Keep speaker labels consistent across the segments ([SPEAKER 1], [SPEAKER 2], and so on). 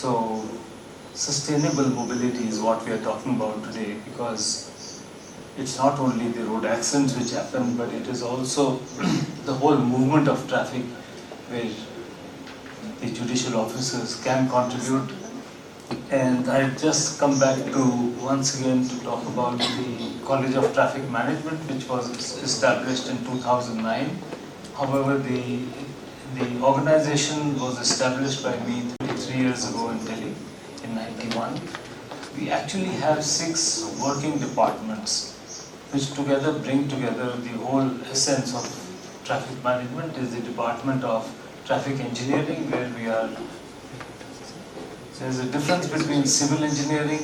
[SPEAKER 1] So sustainable mobility is what we are talking about today, because it's not only the road accidents which happen, but it is also the whole movement of traffic where the judicial officers can contribute. And I just come back to once again to talk about the College of Traffic Management, which was established in 2009. However, the organization was established by me 33 years ago in Delhi in 91. We actually have 6 working departments which together bring together the whole essence of traffic management. Is the Department of Traffic Engineering, where we are. There's a difference between civil engineering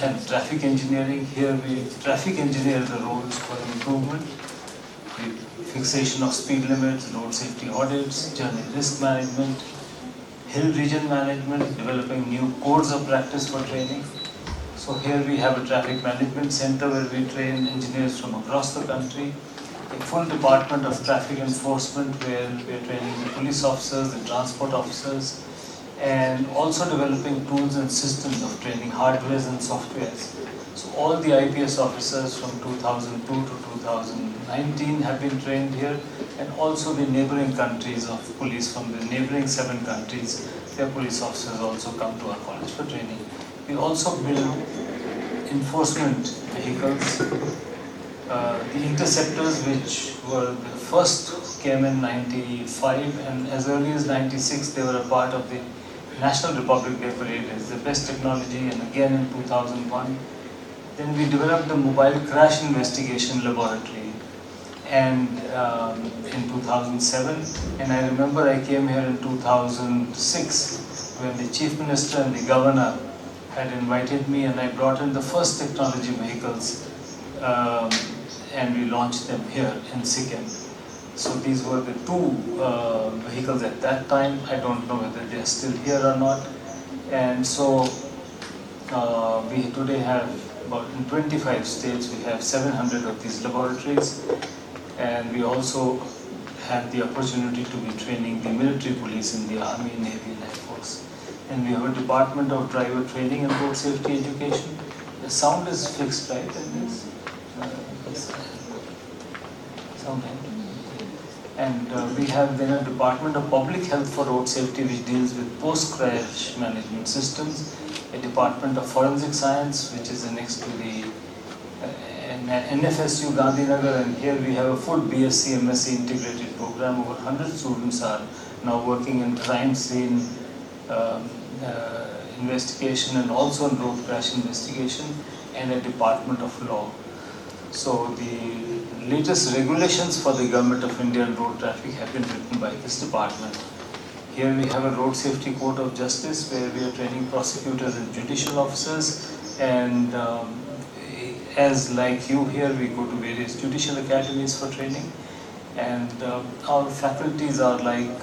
[SPEAKER 1] and traffic engineering. Here we traffic engineer the roads for improvement, the fixation of speed limits, road safety audits, journey risk management, hill region management, developing new codes of practice for training. So here we have a traffic management center where we train engineers from across the country. A full department of traffic enforcement where we are training the police officers, the transport officers, and also developing tools and systems of training, hardwares and softwares. So all the IPS officers from 2002 to 2019 have been trained here, and also the neighboring countries of police from the neighboring 7 countries, their police officers also come to our college for training. We also build enforcement vehicles. The interceptors, which were the first, came in 95, and as early as 96 they were a part of the National Republic Day Parade. It's the best technology, and again in 2001. Then we developed the Mobile Crash Investigation Laboratory, and in 2007. And I remember I came here in 2006 when the Chief Minister and the Governor had invited me, and I brought in the first technology vehicles, and we launched them here in Sikkim. So these were the 2 vehicles at that time. I don't know whether they are still here or not. And so we today have about in 25 states we have 700 of these laboratories, and we also have the opportunity to be training the military police in the Army, Navy and Air Force. And we have a Department of Driver Training and Road Safety Education. The sound is fixed, right? Sound, right? And we have then a Department of Public Health for Road Safety, which deals with post-crash management systems, a Department of Forensic Science, which is next to the NFSU Gandhinagar, and here we have a full BSc, MSc integrated program. Over 100 students are now working in crime scene investigation and also in road crash investigation, and a Department of Law. So the latest regulations for the Government of India on road traffic have been written by this department. Here we have a Road Safety Court of Justice where we are training prosecutors and judicial officers, and as like you here, we go to various judicial academies for training, and our faculties are like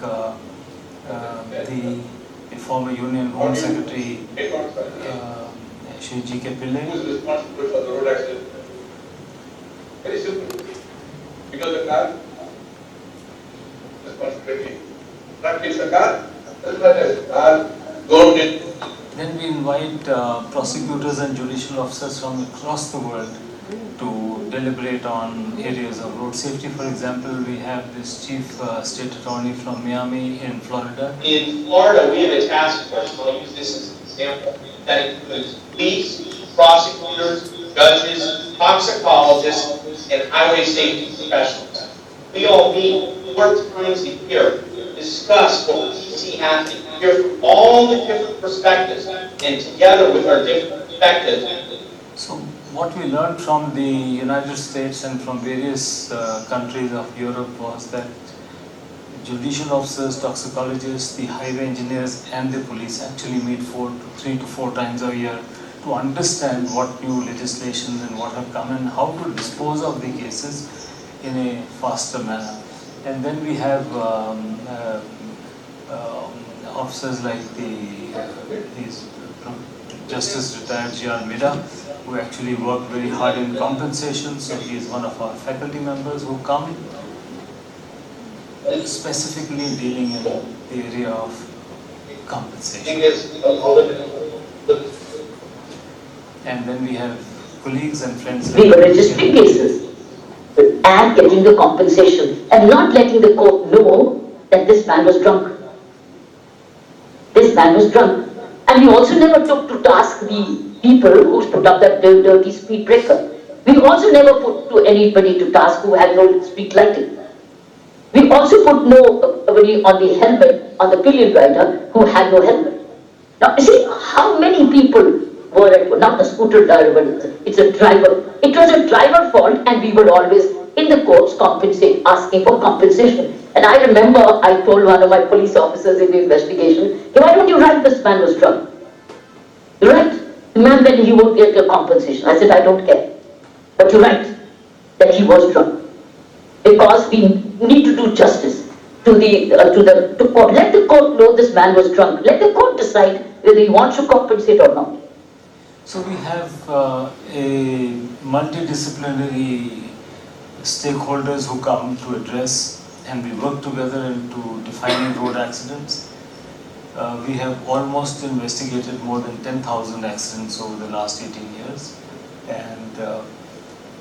[SPEAKER 1] the former Union Home Secretary Shri G.K. Pillai.
[SPEAKER 2] Who is responsible for the road accident? Very simple. Because the car responsibility. Not fix the car, that's what the car don't get.
[SPEAKER 1] Then we invite prosecutors and judicial officers from across the world to deliberate on areas of road safety. For example, we have this chief state attorney from Miami in Florida.
[SPEAKER 3] In Florida, we have a task force, and I'll use this as an example, that includes police, prosecutors, judges, toxicologists, and highway safety professionals. We all meet 4 times a year, discuss what we see happening, hear from all the different perspectives, and together with our different perspectives.
[SPEAKER 1] So what we learned from the United States and from various countries of Europe was that judicial officers, toxicologists, the highway engineers and the police actually meet 3 to 4 times a year to understand what new legislation and what have come and how to dispose of the cases in a faster manner. And then we have officers like these Justice retired G.R. Mida, who actually worked very hard in compensation. So he is one of our faculty members who come specifically dealing in the area of
[SPEAKER 3] I
[SPEAKER 1] compensation.
[SPEAKER 3] think there's all the
[SPEAKER 1] And then we have colleagues and friends.
[SPEAKER 4] We were registering cases and getting the compensation and not letting the court know that this man was drunk. This man was drunk. And we also never took to task the people who put up that dirty speed breaker. We also never put to anybody to task who had no street lighting. We also put nobody on the helmet, on the pillion rider who had no helmet. Now, see how many people were at, not the scooter driver, but it's a driver. It was a driver fault, and we were always in the courts asking for compensation. And I remember I told one of my police officers in the investigation, "Hey, why don't you write this man was drunk? You write, the man then he won't get a compensation." I said, "I don't care. But you write that he was drunk. Because we need to do justice to court. Let the court know this man was drunk. Let the court decide whether he wants to compensate or not."
[SPEAKER 1] So we have a multidisciplinary stakeholders who come to address, and we work together into defining road accidents. We have almost investigated more than 10,000 accidents over the last 18 years, and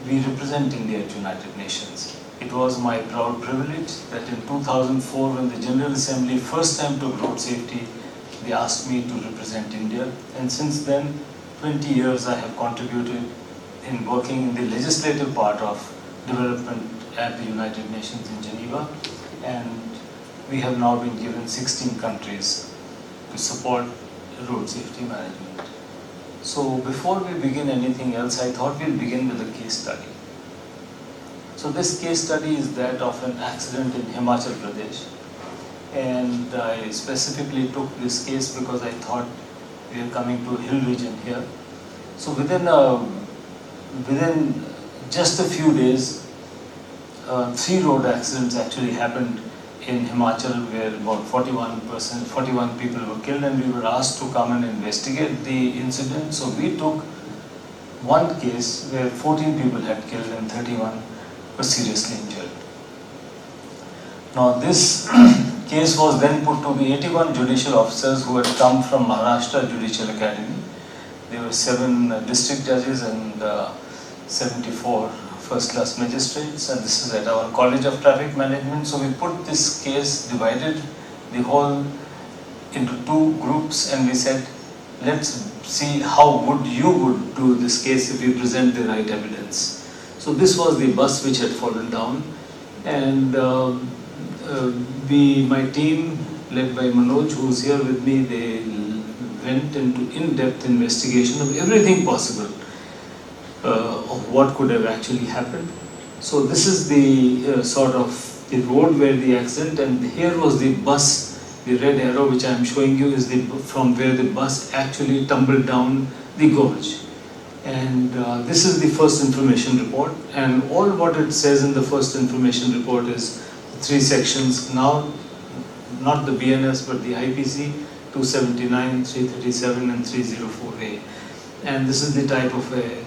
[SPEAKER 1] we represent India at United Nations. It was my proud privilege that in 2004, when the General Assembly first time took road safety, they asked me to represent India, and since then 20 years I have contributed in working in the legislative part of development at the United Nations in Geneva, and we have now been given 16 countries to support road safety management. So before we begin anything else, I thought we'll begin with a case study. So this case study is that of an accident in Himachal Pradesh, and I specifically took this case because I thought we are coming to a hill region here. So within just a few days, 3 road accidents actually happened in Himachal, where about 41 people were killed, and we were asked to come and investigate the incident. So we took one case where 14 people had killed and 31 were seriously injured. Now this case was then put to the 81 judicial officers who had come from Maharashtra Judicial Academy. There were 7 district judges and 74 first-class magistrates, and this is at our College of Traffic Management. So we put this case, divided the whole into 2 groups, and we said, let's see how you would do this case if you present the right evidence. So this was the bus which had fallen down, and my team led by Manoj, who is here with me, they went into in-depth investigation of everything possible of what could have actually happened. So this is the sort of the road where the accident, and here was the bus. The red arrow which I am showing you is from where the bus actually tumbled down the gorge. And this is the first information report, and all what it says in the first information report is 3 sections, now not the BNS but the IPC 279, 337 and 304A. And this is the type of a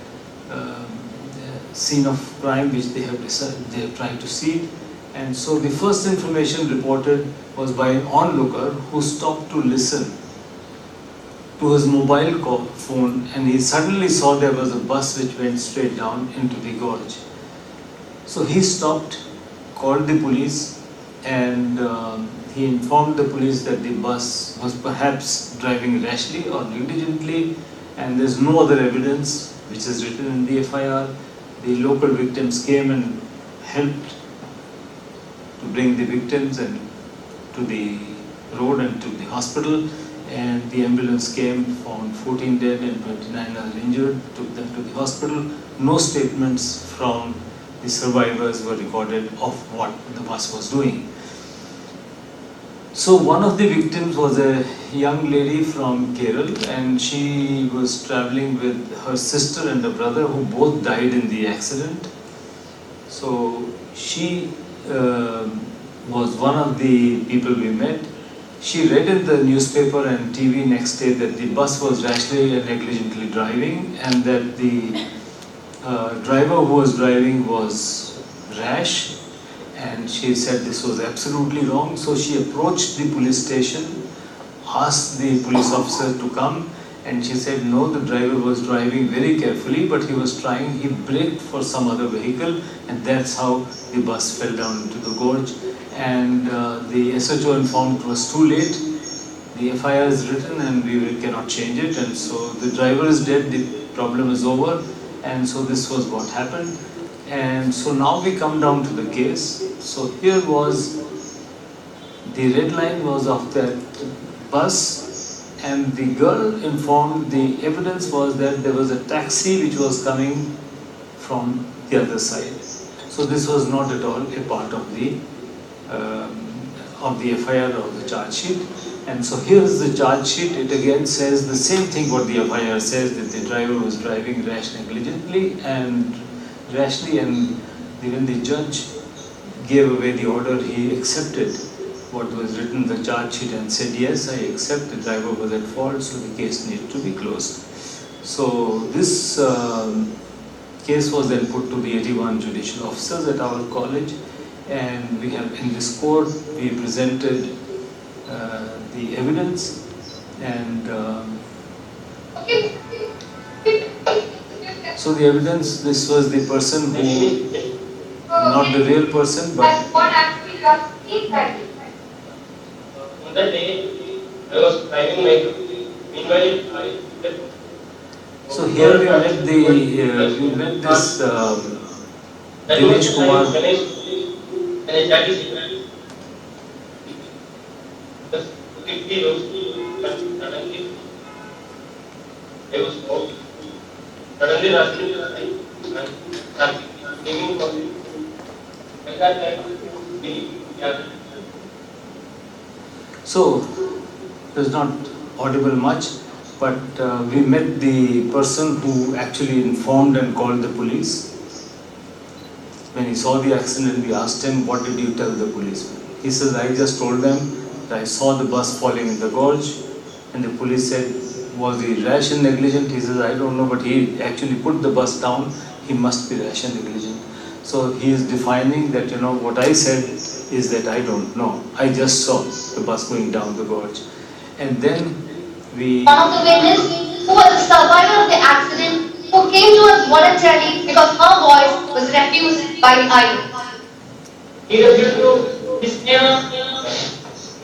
[SPEAKER 1] scene of crime which they have tried to see. And so the first information reported was by an onlooker who stopped to listen to his mobile phone, and he suddenly saw there was a bus which went straight down into the gorge. So he stopped, called the police, and he informed the police that the bus was perhaps driving rashly or negligently, and there's no other evidence which is written in the FIR. The local victims came and helped to bring the victims and to the road and to the hospital, and the ambulance came, found 14 dead and 29 other injured, took them to the hospital. No statements from the survivors were recorded of what the bus was doing. So one of the victims was a young lady from Kerala, and she was traveling with her sister and a brother who both died in the accident. So she was one of the people we met. She read in the newspaper and TV next day that the bus was rashly and negligently driving, and that the driver who was driving was rash, and she said this was absolutely wrong. So she approached the police station, asked the police officer to come, and she said no, the driver was driving very carefully, but he braked for some other vehicle, and that's how the bus fell down into the gorge. And the SHO informed it was too late. The FIR is written and cannot change it, and so the driver is dead, the problem is over, and so this was what happened. And so now we come down to the case. So here was the red line was of that bus, and the girl informed, the evidence was that there was a taxi which was coming from the other side. So this was not at all a part of the FIR or the charge sheet. And so here is the charge sheet. It again says the same thing what the FIR says, that the driver was driving negligently and rashly, and even the judge gave away the order. He accepted what was written in the charge sheet and said, yes, I accept, the driver was at fault, so the case needs to be closed. So this case was then put to the 81 judicial officers at our college, and we have in this court we presented the evidence, and so the evidence, this was the person who, not the real person, but
[SPEAKER 3] What actually got feedback? On that day, I was driving my car. Meanwhile,
[SPEAKER 1] so here we met this Dinesh Kumar.
[SPEAKER 3] And that is the 50 rows, but suddenly I was out. Suddenly nothing giving for me. At that time,
[SPEAKER 1] So it was not audible much, but we met the person who actually informed and called the police. When he saw the accident, we asked him, what did you tell the policeman? He says, I just told them that I saw the bus falling in the gorge, and the police said, was he rash and negligent? He says, I don't know, but he actually put the bus down, he must be rash and negligent. So he is defining that, what I said is that I don't know. I just saw the bus going down the gorge. And then we...
[SPEAKER 5] One of the witnesses, who was a survivor of the accident, who came to us voluntarily because her voice was refused by the IO.
[SPEAKER 3] he refused to disclaim.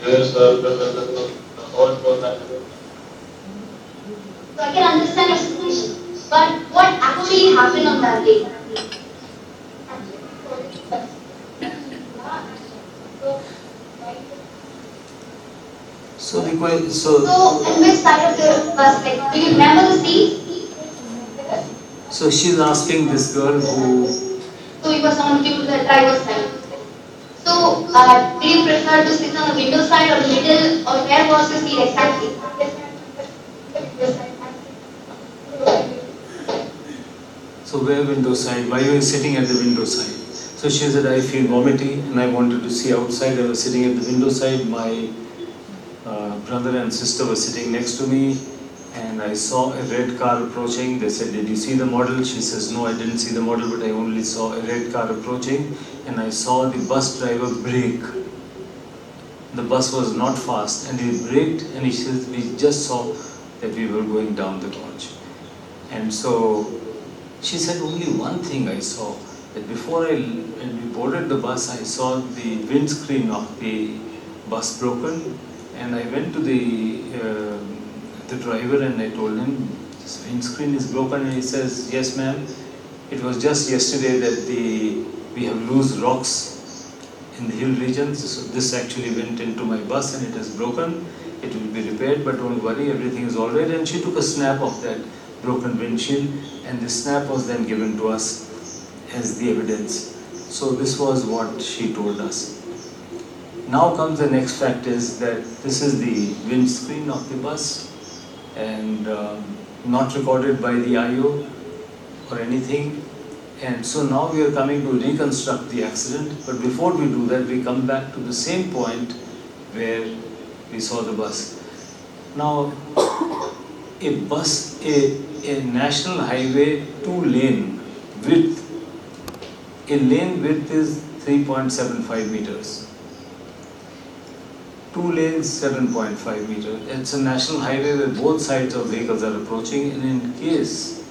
[SPEAKER 3] Yes, the whole process.
[SPEAKER 5] So I can understand your situation. But what actually happened on that day?
[SPEAKER 1] So the question,
[SPEAKER 5] So, in which side of the bus, like, do you remember the seat?
[SPEAKER 1] so she's asking this girl who...
[SPEAKER 5] So you were someone due to the driver's side. So, do you prefer to sit on the window side or the middle, or where was the seat exactly?
[SPEAKER 1] So where window side? Why were you sitting at the window side? So she said, I feel vomity and I wanted to see outside. I was sitting at the window side. My brother and sister were sitting next to me, and I saw a red car approaching. They said, did you see the model? She says, no, I didn't see the model, but I only saw a red car approaching, and I saw the bus driver brake. The bus was not fast, and he braked, and he says, we just saw that we were going down the gorge. And so she said, only one thing I saw, that when we boarded the bus, I saw the windscreen of the bus broken, and I went to the driver and I told him, this windscreen is broken, and he says, yes ma'am, it was just yesterday that we have loose rocks in the hill regions, so this actually went into my bus and it is broken. It will be repaired, but don't worry, everything is alright. And she took a snap of that broken windshield, and the snap was then given to us as the evidence. So this was what she told us. Now comes the next fact, is that this is the windscreen of the bus, and not recorded by the IO or anything. And so now we are coming to reconstruct the accident, but before we do that, we come back to the same point where we saw the bus. Now, a national highway 2-lane width, a lane width is 3.75 meters. 2 lanes, 7.5 meter. It's a national highway where both sides of vehicles are approaching, and in case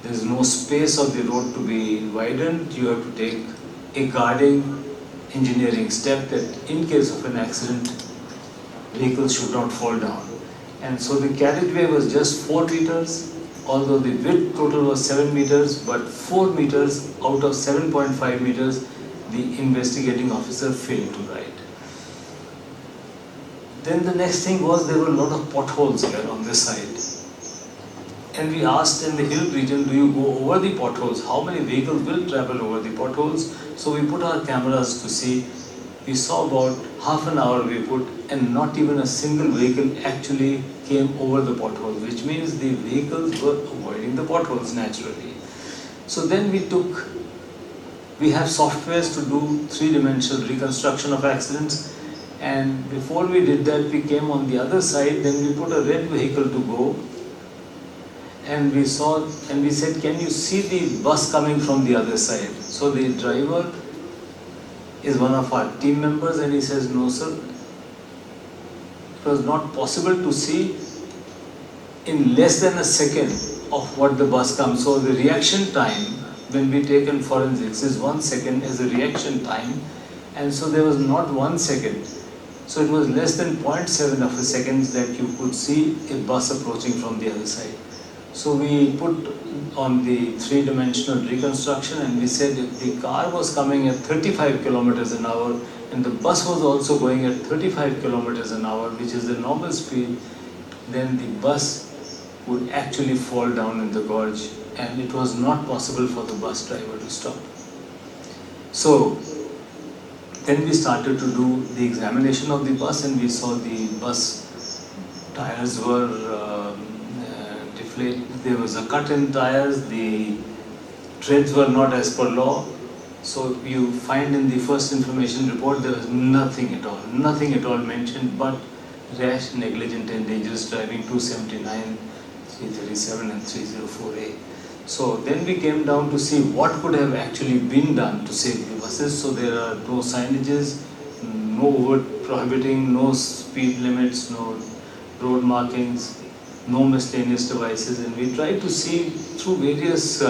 [SPEAKER 1] there is no space of the road to be widened, you have to take a guarding engineering step that in case of an accident, vehicles should not fall down. And so the carriageway was just 4 meters, although the width total was 7 meters, but 4 meters out of 7.5 meters, the investigating officer failed to write. Then the next thing was there were a lot of potholes here on this side. And we asked in the hill region, do you go over the potholes? How many vehicles will travel over the potholes? So we put our cameras to see. We saw about half an hour we put, and not even a single vehicle actually came over the potholes, which means the vehicles were avoiding the potholes naturally. So then we have softwares to do 3-dimensional reconstruction of accidents. And before we did that, we came on the other side, then we put a red vehicle to go. And we saw, and we said, can you see the bus coming from the other side? So the driver is one of our team members, and he says, no sir, it was not possible to see in less than a second of what the bus comes. So the reaction time, when we take in forensics, is 1 second as a reaction time. And so there was not 1 second. So it was less than 0.7 of a second that you could see a bus approaching from the other side. So we put on the 3-dimensional reconstruction, and we said if the car was coming at 35 kilometers an hour and the bus was also going at 35 kilometers an hour, which is the normal speed, then the bus would actually fall down in the gorge, and it was not possible for the bus driver to stop. So then we started to do the examination of the bus, and we saw the bus tires were deflated. There was a cut in tires, the treads were not as per law. So you find in the first information report there was nothing at all mentioned but rash, negligent and dangerous driving 279, 337 and 304A. So then we came down to see what could have actually been done to save the buses. So there are no signages, no over prohibiting, no speed limits, no road markings, no miscellaneous devices, and we tried to see through various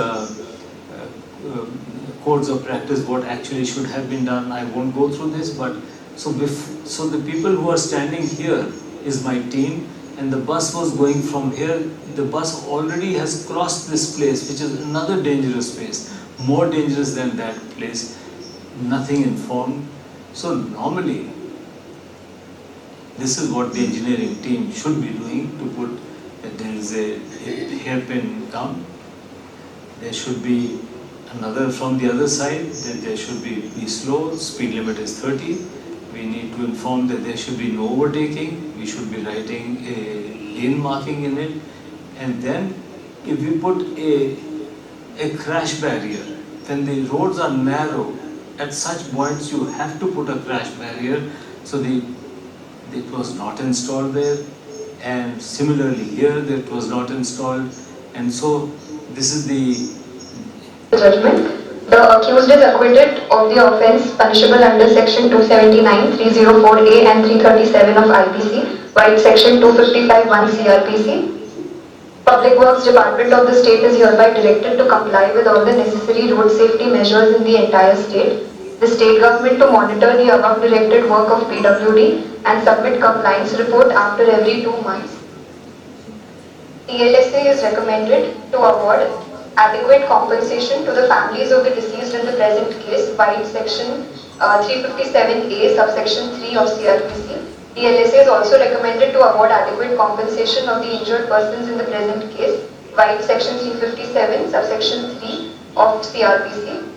[SPEAKER 1] codes of practice what actually should have been done. I won't go through this, but so the people who are standing here is my team, and the bus was going from here. The bus already has crossed this place, which is another dangerous place, more dangerous than that place. Nothing informed. So normally, this is what the engineering team should be doing, to put that there is a hairpin down. There should be another from the other side, that there should be slow, speed limit is 30. We need to inform that there should be no overtaking. We should be writing a lane marking in it. And then if we put a crash barrier, then the roads are narrow. At such points you have to put a crash barrier. So it was not installed there. And similarly here that was not installed. And so this is the
[SPEAKER 6] judgment. The accused is acquitted of the offence punishable under section 279, 304A and 337 of IPC, while section 255(1) CRPC. Public Works Department of the state is hereby directed to comply with all the necessary road safety measures in the entire state. The state government to monitor the above directed work of PWD and submit compliance report after every 2 months. TLSA is recommended to award adequate compensation to the families of the deceased in the present case via section 357A subsection 3 of CRPC. TLSA is also recommended to award adequate compensation of the injured persons in the present case via section 357 subsection 3 of CRPC.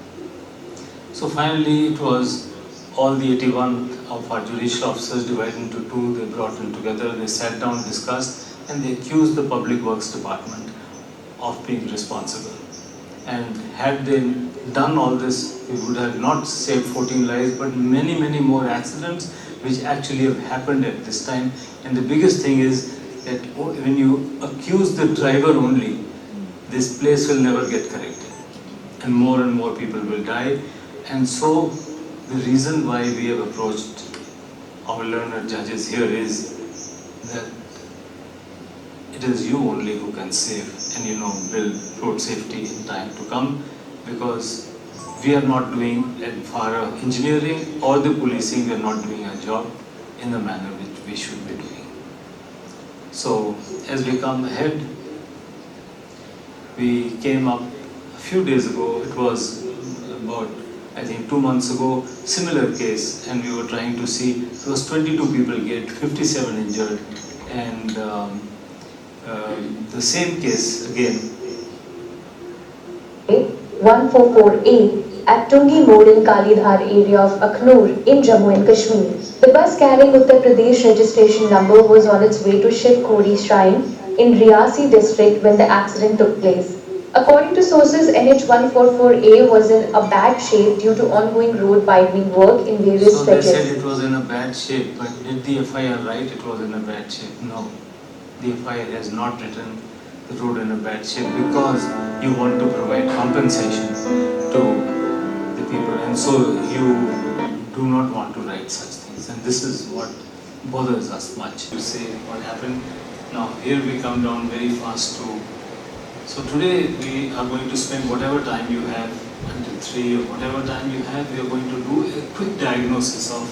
[SPEAKER 1] So finally it was all the 81 of our judicial officers divided into 2, they brought them together, they sat down, discussed, and they accused the Public Works Department of being responsible. And had they done all this, we would have not saved 14 lives, but many, many more accidents which actually have happened at this time. And the biggest thing is that when you accuse the driver only, this place will never get corrected. And more people will die. And so the reason why we have approached our learned judges here is that it is you only who can save and build road safety in time to come, because we are not doing, and for engineering or the policing, we are not doing our job in the manner which we should be doing. So as we come ahead, we came up a few days ago, it was about I think 2 months ago, similar case, and we were trying to see, it was 22 people get, 57 injured, and the same case again.
[SPEAKER 7] 144A at Tungi Mode in Kalidhar area of Aknoor in Jammu and Kashmir. The bus carrying Uttar Pradesh registration number was on its way to Shiv Khori Shrine in Riyasi district when the accident took place. According to sources, NH 144A was in a bad shape due to ongoing road widening work in various
[SPEAKER 1] So they
[SPEAKER 7] stretches.
[SPEAKER 1] said it was in a bad shape, but did the FIR write it was in a bad shape? No. The FIR has not written the road in a bad shape because you want to provide compensation to the people, and so you do not want to write such things, and this is what bothers us much. You say what happened. Now here we come down very fast to. So today we are going to spend whatever time you have until 3 or whatever time you have. We are going to do a quick diagnosis of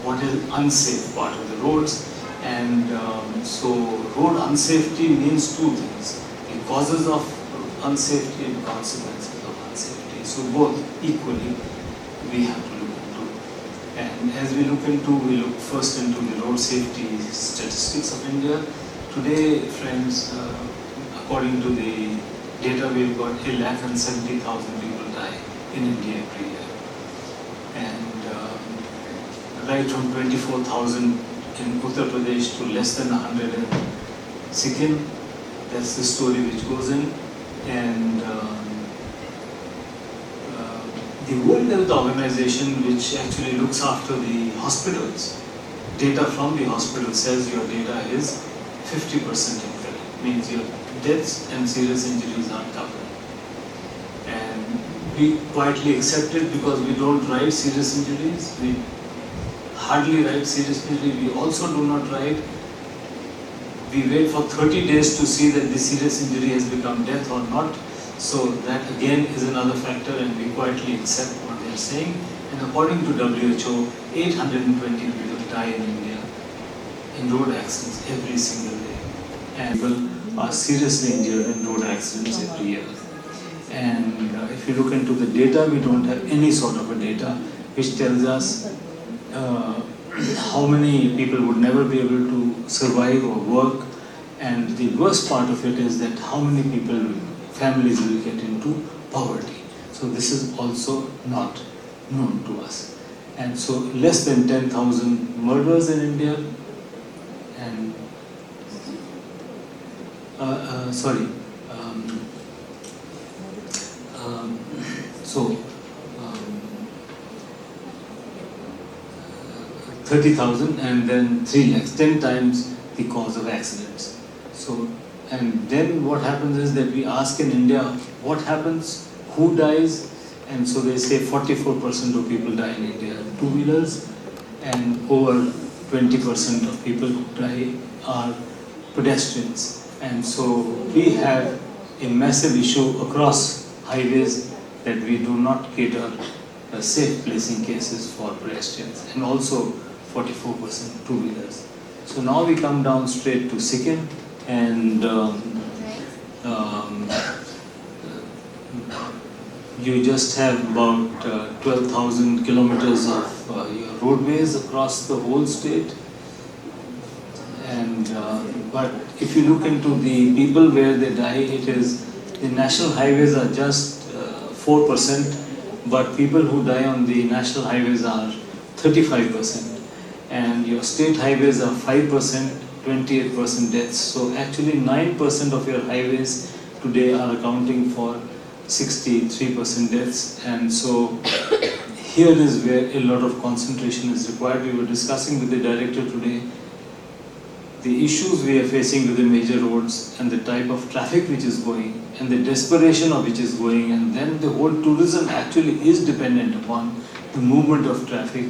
[SPEAKER 1] what is unsafe part of the roads. And so road unsafety means two things: the causes of unsafety and consequences of unsafety. So both equally we have to look into. And as we look first into the road safety statistics of India. Today, friends, according to the data, we've got 1,70,000 people die in India every year. And right from 24,000 in Uttar Pradesh to less than 100 in Sikkim. That's the story which goes in. And the World Health Organization, which actually looks after the hospitals, data from the hospital says your data is 50% incorrect. Means your deaths and serious injuries are covered. And we quietly accept it because we don't write serious injuries. We hardly write serious injury. We also do not write. We wait for 30 days to see that the serious injury has become death or not. So that again is another factor, and we quietly accept what they are saying. And according to WHO, 820 people die in India in road accidents every single day. And people are seriously injured in road accidents every year. And if you look into the data, we don't have any sort of a data which tells us how many people would never be able to survive or work, and the worst part of it is that how many people, families will get into poverty. So this is also not known to us. And so less than 10,000 murders in India, and so 30,000, and then 3 lakhs, 10 times the cause of accidents. So, and then what happens is that we ask in India, what happens, who dies, and so they say 44% of people die in India two-wheelers, and over 20% of people who die are pedestrians. And so we have a massive issue across highways that we do not cater safe placing cases for pedestrians, and also 44% two-wheelers. So now we come down straight to Sikkim, and you just have about 12,000 kilometers of your roadways across the whole state. And but if you look into the people where they die, it is the national highways are just 4%, but people who die on the national highways are 35%, and your state highways are 5%, 28% deaths. So actually 9% of your highways today are accounting for 63% deaths. And so here is where a lot of concentration is required. We were discussing with the director today the issues we are facing with the major roads, and the type of traffic which is going, and the desperation of which is going, and then the whole tourism actually is dependent upon the movement of traffic.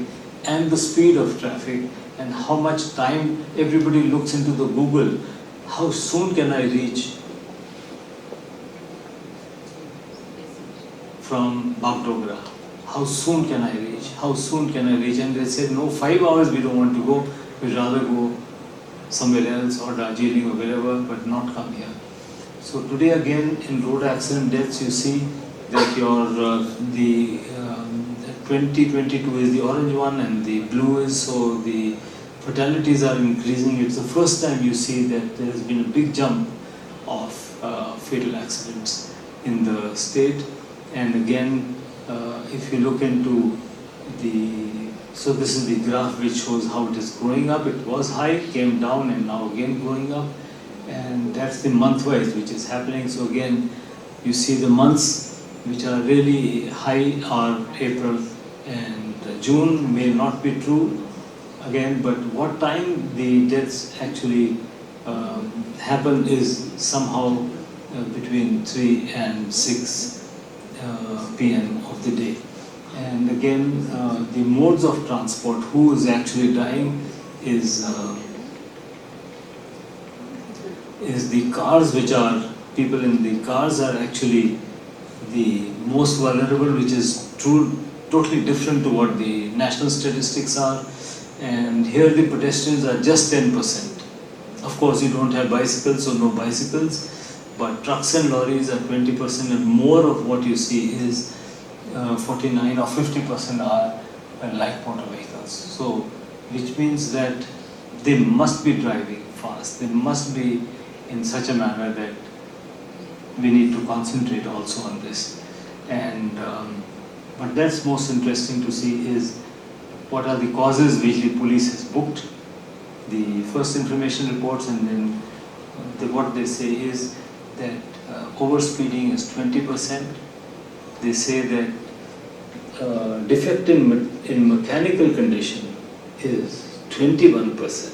[SPEAKER 1] and the speed of traffic and how much time everybody looks into the Google, how soon can I reach from Bagdogra? How soon can I reach? How soon can I reach? And they said, no, 5 hours we don't want to go. We'd rather go somewhere else or Darjeeling or wherever, but not come here. So today again in road accident deaths you see that the 2022 is the orange one and the blue is, so the fatalities are increasing. It's the first time you see that there has been a big jump of fatal accidents in the state. And again, if you look into so this is the graph which shows how it is growing up. It was high, came down, and now again going up. And that's the month-wise which is happening. So again, you see the months which are really high are April and June. May not be true again, but what time the deaths actually happen is somehow between 3 and 6 p.m. of the day. And again, the modes of transport, who is actually dying is the cars, which are, people in the cars are actually the most vulnerable, which is totally different to what the national statistics are. And here the pedestrians are just 10%. Of course, you don't have bicycles, so no bicycles. But trucks and lorries are 20%, and more of what you see is 49 or 50% are light motor vehicles. So, which means that they must be driving fast. They must be in such a manner that we need to concentrate also on this. And but that's most interesting to see is what are the causes which the police has booked, the first information reports, and then what they say is that overspeeding is 20%. They say that defect in mechanical condition is 21%.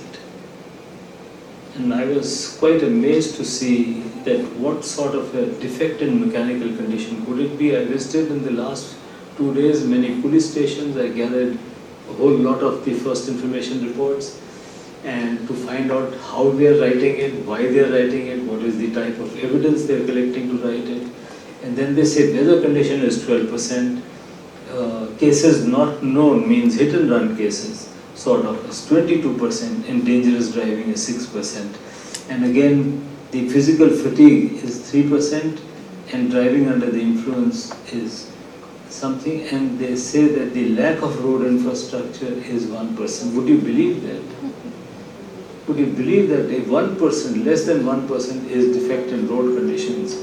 [SPEAKER 1] And I was quite amazed to see that what sort of a defect in mechanical condition could it be. I visited in the last 2 days many police stations. I gathered a whole lot of the first information reports, and to find out how they are writing it, why they are writing it, what is the type of evidence they are collecting to write it. And then they say weather condition is 12%, cases not known means hit and run cases sort of is 22%, and dangerous driving is 6%. And again, the physical fatigue is 3%, and driving under the influence is something, and they say that the lack of road infrastructure is 1%. Would you believe that? Would you believe that if 1%, less than 1% is defect in road conditions?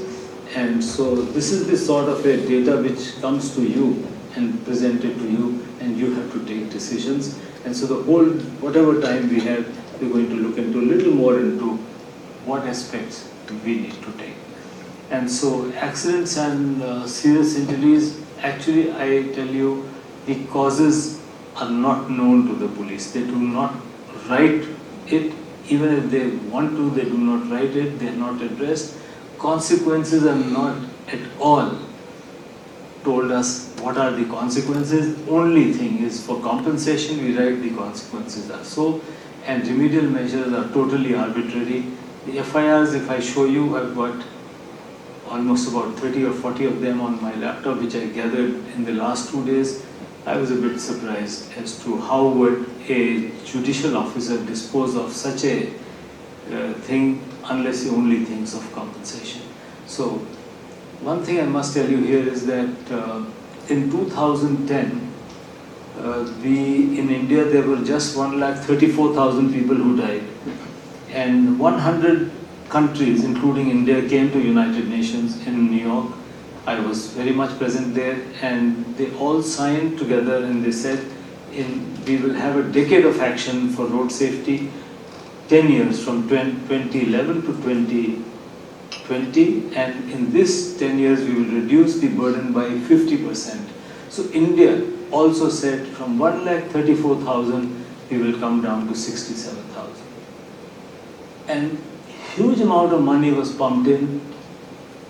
[SPEAKER 1] And so this is the sort of a data which comes to you and presented to you, and you have to take decisions. And so the whole, whatever time we have, we're going to look into a little more into what aspects we need to take. And so accidents and serious injuries, actually I tell you, the causes are not known to the police. They do not write it. Even if they want to, they do not write it. They are not addressed. Consequences are not at all told us what are the consequences. Only thing is for compensation we write the consequences are so, and remedial measures are totally arbitrary. The FIRs, if I show you, I've got almost about 30 or 40 of them on my laptop, which I gathered in the last 2 days. I was a bit surprised as to how would a judicial officer dispose of such a thing unless he only thinks of compensation. So one thing I must tell you here is that in 2010, in India there were just 134,000 people who died, and 100 countries including India came to United Nations in New York. I was very much present there, and they all signed together and they said we will have a decade of action for road safety, 10 years from 2011 to 2020, and in this 10 years we will reduce the burden by 50%. So India also said from 134,000 we will come down to 67,000. And huge amount of money was pumped in.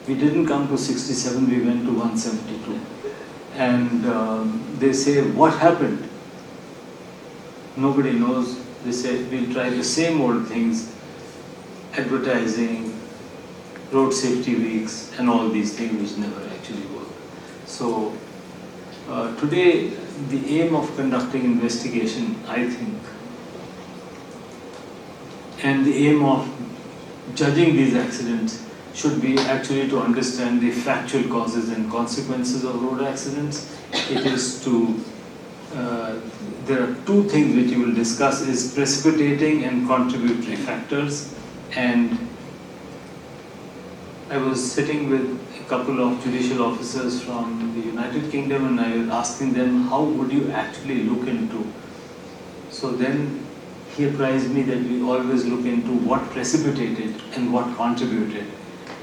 [SPEAKER 1] We didn't come to 67, we went to 172. And they say, what happened? nobody knows. They say we'll try the same old things, advertising, road safety weeks, and all these things which never actually work. So today, the aim of conducting investigation, I think, and the aim of judging these accidents should be actually to understand the factual causes and consequences of road accidents. It is to, there are two things which you will discuss, is precipitating and contributory factors. And I was sitting with a couple of judicial officers from the United Kingdom, and I was asking them, how would you actually look into? So then he apprised me that we always look into what precipitated and what contributed.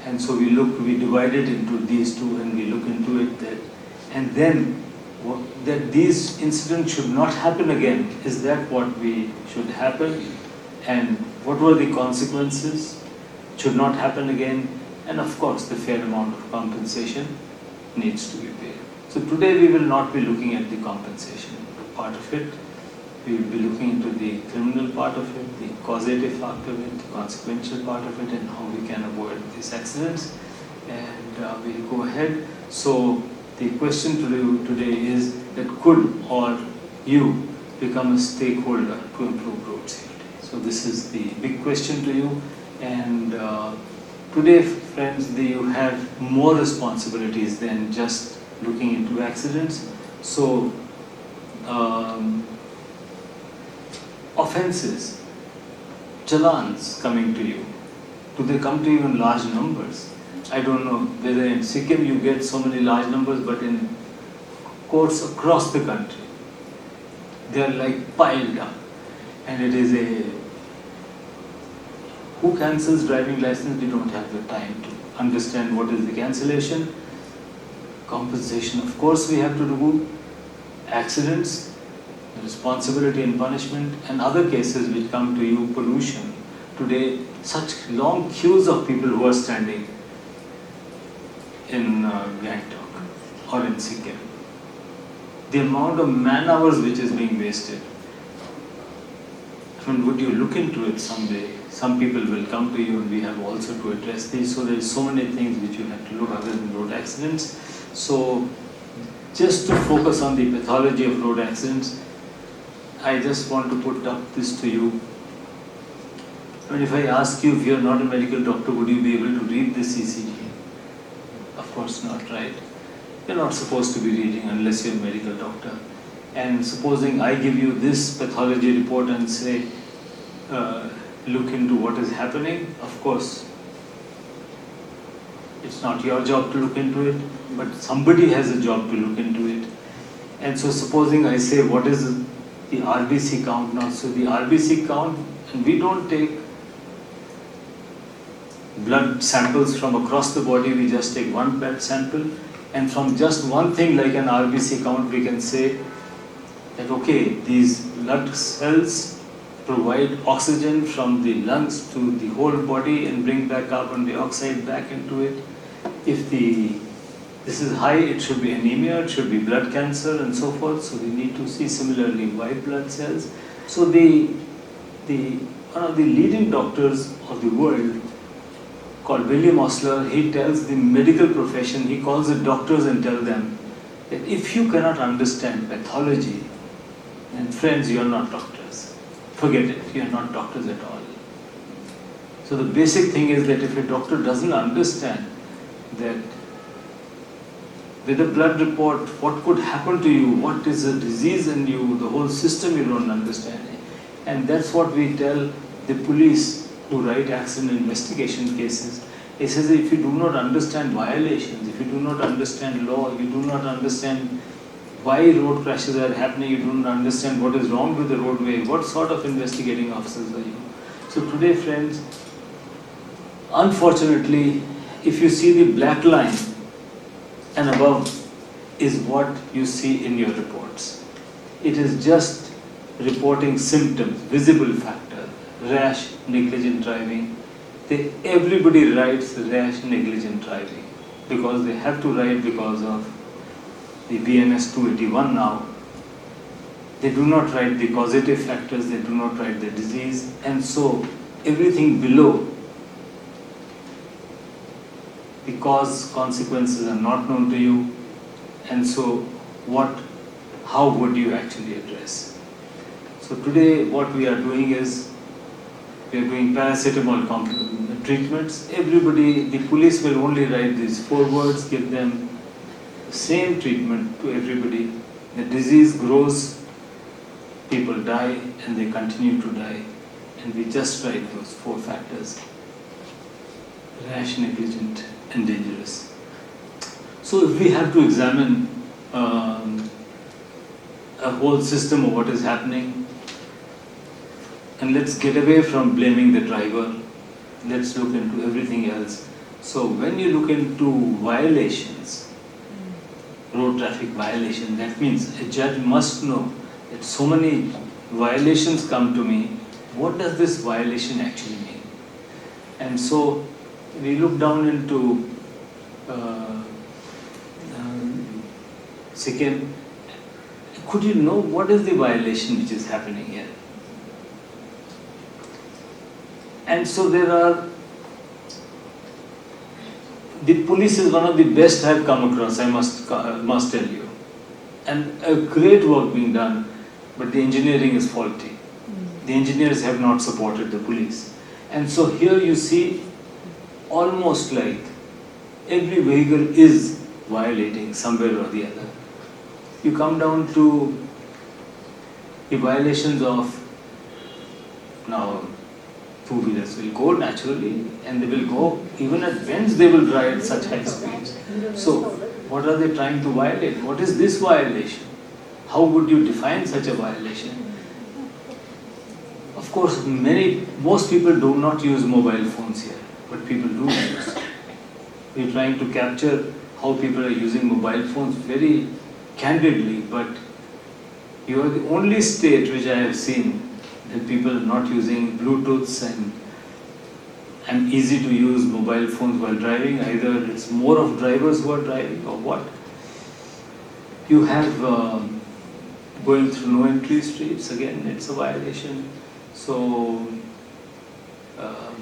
[SPEAKER 1] And so we divided into these two, and we look into it that, and then that these incidents should not happen again. Is that what we should happen? And what were the consequences? Should not happen again. And of course, the fair amount of compensation needs to be paid. So today we will not be looking at the compensation part of it. We will be looking into the criminal part of it, the causative part of it, the consequential part of it, and how we can avoid these accidents. And we'll go ahead. So the question to you today is that could or you become a stakeholder to improve road safety? So this is the big question to you. And today, friends, you have more responsibilities than just looking into accidents. So offenses, challans coming to you, do they come to you in large numbers? I don't know whether in Sikkim you get so many large numbers, but in courts across the country, they are like piled up. And it is who cancels driving license? We don't have the time to understand what is the cancellation. Compensation, of course, we have to do. Accidents, responsibility and punishment, and other cases which come to you, pollution. Today, such long queues of people who are standing in Gangtok or in Sikkim. The amount of man hours which is being wasted. I mean, would you look into it someday? Some people will come to you, and we have also to address these. So there is so many things which you have to look other than road accidents. So just to focus on the pathology of road accidents, I just want to put up this to you. I mean, if I ask you, if you are not a medical doctor, would you be able to read this ECG? Of course not, right? You're not supposed to be reading unless you're a medical doctor. And supposing I give you this pathology report and say, look into what is happening, of course, it's not your job to look into it, but somebody has a job to look into it. And so supposing I say, what is the RBC count now? So the RBC count, and we don't take blood samples from across the body, we just take one blood sample, and from just one thing like an RBC count, we can say that okay, these blood cells provide oxygen from the lungs to the whole body and bring back carbon dioxide back into it. If this is high, it should be anemia, it should be blood cancer and so forth. So we need to see similarly white blood cells. So one of the leading doctors of the world called William Osler, he tells the medical profession, he calls the doctors and tells them that if you cannot understand pathology, then friends, you are not doctors. Forget it, you are not doctors at all. So the basic thing is that if a doctor doesn't understand that with a blood report, what could happen to you, what is a disease in you, the whole system you don't understand. And that's what we tell the police who write accident investigation cases. It says if you do not understand violations, if you do not understand law, you do not understand why road crashes are happening, you do not understand what is wrong with the roadway, what sort of investigating officers are you? So today, friends, unfortunately, if you see the black line and above is what you see in your reports. It is just reporting symptoms, visible factor, rash, negligent driving. Everybody writes rash, negligent driving because they have to write because of the BNS 281 now. They do not write the causative factors, they do not write the disease, and so everything below, the cause, consequences are not known to you, and so how would you actually address? So today what we are doing is, we are doing paracetamol treatments. Everybody, the police will only write these 4 words, give them the same treatment to everybody. The disease grows, people die, and they continue to die. And we just write those 4 factors: rash, negligent, and dangerous. So if we have to examine a whole system of what is happening, and let's get away from blaming the driver, let's look into everything else. So when you look into violations, road traffic violation, that means a judge must know that so many violations come to me, what does this violation actually mean? And so we look down into Sikkim. Could you know what is the violation which is happening here? And so the police is one of the best I have come across, I must tell you. And a great work being done, but the engineering is faulty. The engineers have not supported the police. And so here you see almost like every vehicle is violating somewhere or the other. You come down to the violations of, now 2-wheelers will go naturally, and they will go, even at bends they will drive at such high speeds. So what are they trying to violate? What is this violation? How would you define such a violation? Of course, most people do not use mobile phones here, but people do use. We are trying to capture how people are using mobile phones very candidly, but you are the only state which I have seen that people are not using Bluetooths and easy to use mobile phones while driving. Either it's more of drivers who are driving or what. You have going through no entry streets, again it's a violation. So
[SPEAKER 8] I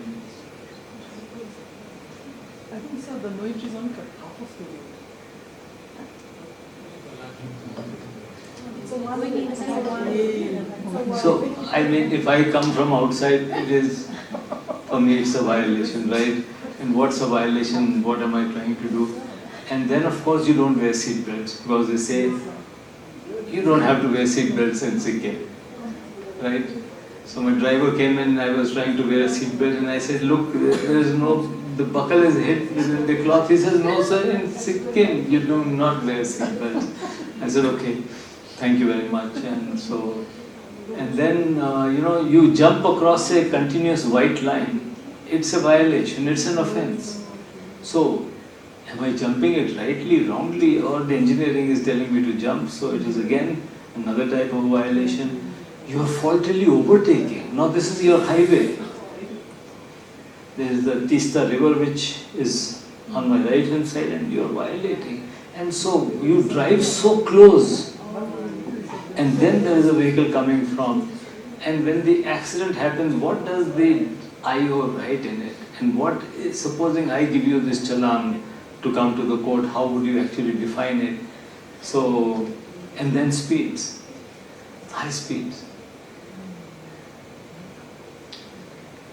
[SPEAKER 8] think so, the no entry zone cut off of the way.
[SPEAKER 1] So, I mean, if I come from outside, it is, for me it's a violation, right? And what's a violation, what am I trying to do? And then of course you don't wear seat belts, because they say, you don't have to wear seat belts in Sikkim, right? So my driver came in, I was trying to wear a seat belt, and I said, look, there is no, the buckle is hit within the cloth. He says, no sir, in Sikkim you do not wear seat belts. I said, okay, thank you very much. And so, and then, you jump across a continuous white line. It's a violation, it's an offense. So, am I jumping it rightly, wrongly, or the engineering is telling me to jump? So it is again another type of violation. You are faultily overtaking. Now this is your highway. There is the Tista river which is on my right hand side, and you are violating. And so you drive so close, and then there is a vehicle coming from, and when the accident happens, what does the IO write in it? And what, supposing I give you this challan to come to the court, how would you actually define it? So, and then speeds, high speeds.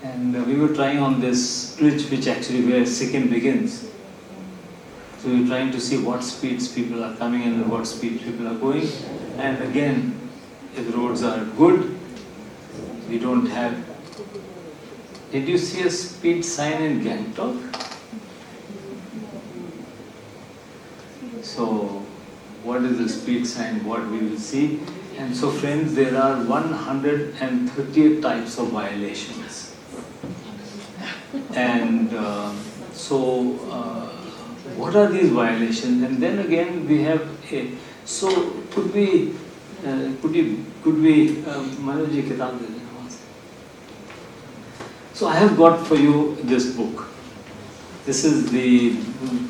[SPEAKER 1] And we were trying on this bridge, which actually where Sikkim begins. So we were trying to see what speeds people are coming in and what speeds people are going. And again, if roads are good, we don't have. Did you see a speed sign in Gangtok? So, what is the speed sign? What we will see. And so, friends, there are 138 types of violations. And what are these violations? And then again, we have a. So, could we, Manoj ji kitab de dena. So, I have got for you this book. This is the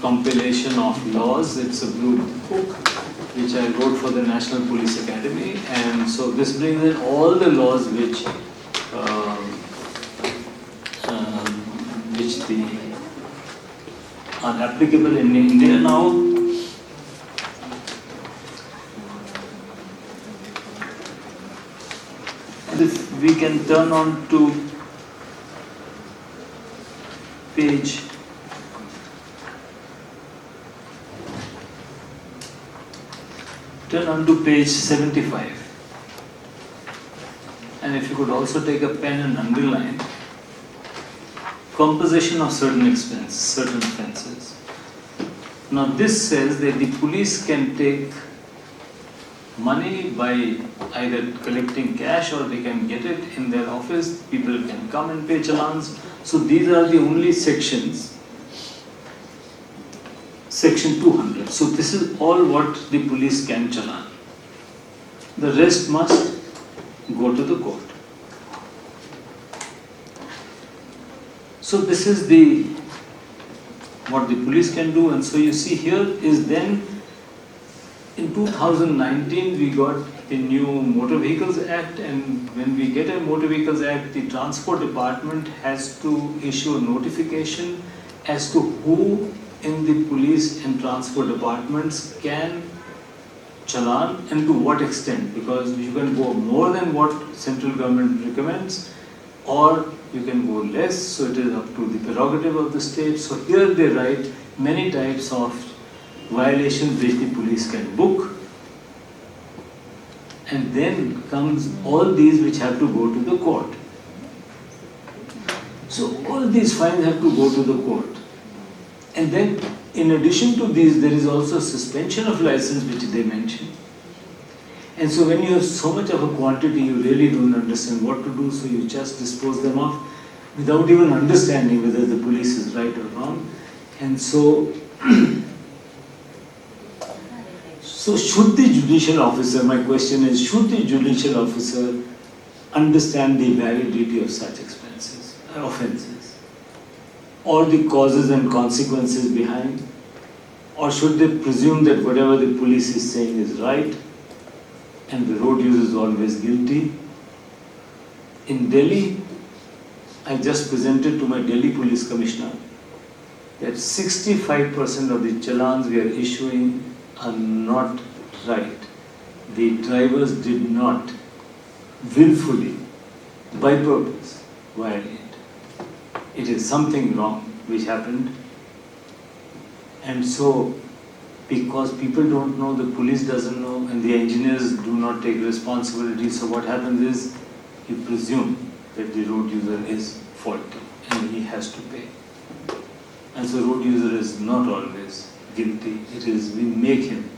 [SPEAKER 1] compilation of laws. It's a blue book. which I wrote for the National Police Academy, and so this brings in all the laws which are applicable in India now. And if we can turn on to page 75. And if you could also take a pen and underline composition of certain expenses, certain offences. Now this says that the police can take money by either collecting cash or they can get it in their office. People can come and pay challans. So these are the only sections. Section 200. So this is all what the police can challan. The rest must go to the court. So this is what the police can do, and so you see here is then in 2019 we got the new Motor Vehicles Act, and when we get a Motor Vehicles Act, the Transport Department has to issue a notification as to who in the police and transport departments can challan and to what extent, because you can go more than what central government recommends or you can go less, so it is up to the prerogative of the state. So here they write many types of violations which the police can book, and then comes all these which have to go to the court. So all these fines have to go to the court. And then in addition to these, there is also suspension of license which they mention. And so when you have so much of a quantity, you really don't understand what to do, so you just dispose them off without even understanding whether the police is right or wrong. And so, so should the judicial officer, my question is, should the judicial officer understand the validity of such offences, or the causes and consequences behind, or should they presume that whatever the police is saying is right and the road user is always guilty? In Delhi, I just presented to my Delhi Police Commissioner that 65% of the challans we are issuing are not right. The drivers did not willfully, by purpose, violate. It is something wrong which happened. And so, because people don't know, the police doesn't know, and the engineers do not take responsibility, so what happens is, you presume that the road user is faulty and he has to pay. And so road user is not always guilty, it is we make him.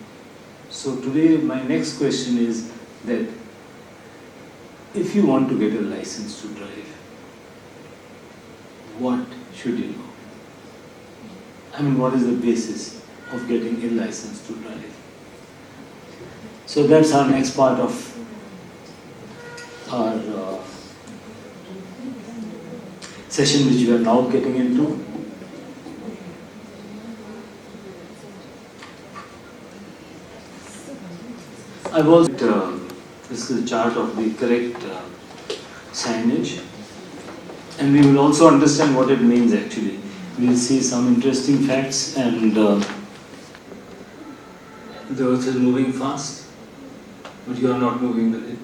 [SPEAKER 1] So today my next question is that if you want to get a license to drive, what should you know? I mean, what is the basis of getting a license to drive? So that's our next part of our session which we are now getting into. I've also, this is a chart of the correct signage, and we will also understand what it means actually. We'll see some interesting facts, and the earth is moving fast, but you are not moving with it.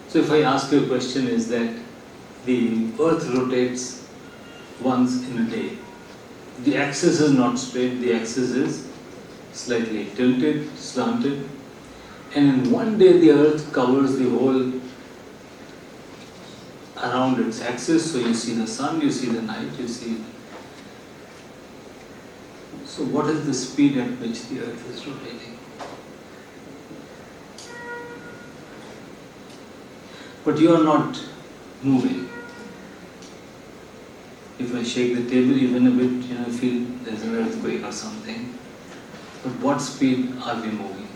[SPEAKER 1] So if I ask you a question, is that the earth rotates once in a day. The axis is not straight, the axis is slightly tilted, slanted, and in one day the earth covers the whole around its axis, so you see the sun, you see the night, you see. So what is the speed at which the earth is rotating? But you are not moving. If I shake the table even a bit, I feel there's an earthquake or something. But what speed are we moving?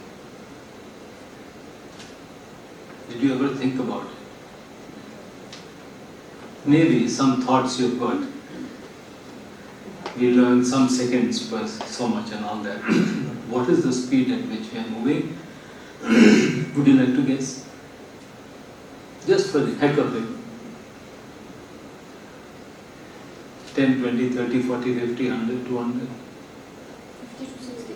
[SPEAKER 1] Did you ever think about it? Maybe some thoughts you've got. We learn some seconds per so much and all that. what is the speed at which we are moving? Would you like to guess? Just for the heck of it. 10, 20, 30, 40, 50, 100, 200.
[SPEAKER 5] 50 to 60.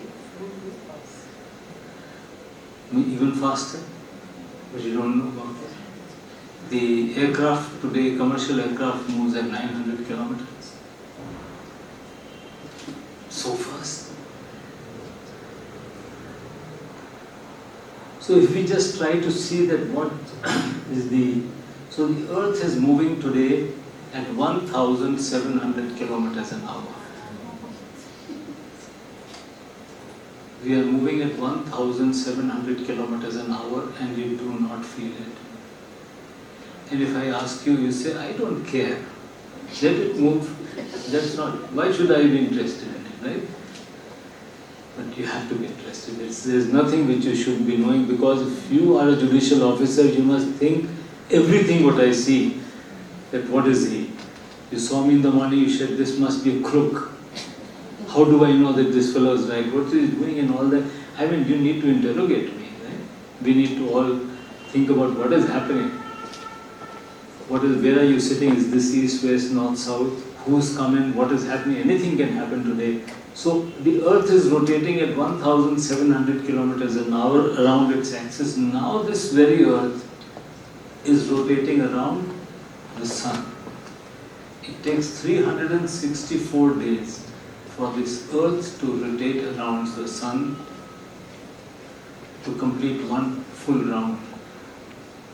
[SPEAKER 1] Even faster, but you don't know about it. The aircraft today, commercial aircraft moves at 900 kilometers. So fast. So if we just try to see that what is so the earth is moving today at 1,700 kilometers an hour. We are moving at 1,700 kilometers an hour and you do not feel it. And if I ask you, you say, I don't care. Let it move. That's not. Why should I be interested in it, right? But you have to be interested. There's nothing which you should be knowing, because if you are a judicial officer, you must think everything what I see, that what is he? You saw me in the morning, you said this must be a crook. How do I know that this fellow is right? What is he doing and all that? I mean, you need to interrogate me, right? We need to all think about what is happening. Where are you sitting? Is this east, west, north, south? Who's coming? What is happening? Anything can happen today. So the earth is rotating at 1,700 kilometers an hour around its axis. Now this very earth is rotating around the sun. It takes 364 days for this earth to rotate around the sun to complete one full round.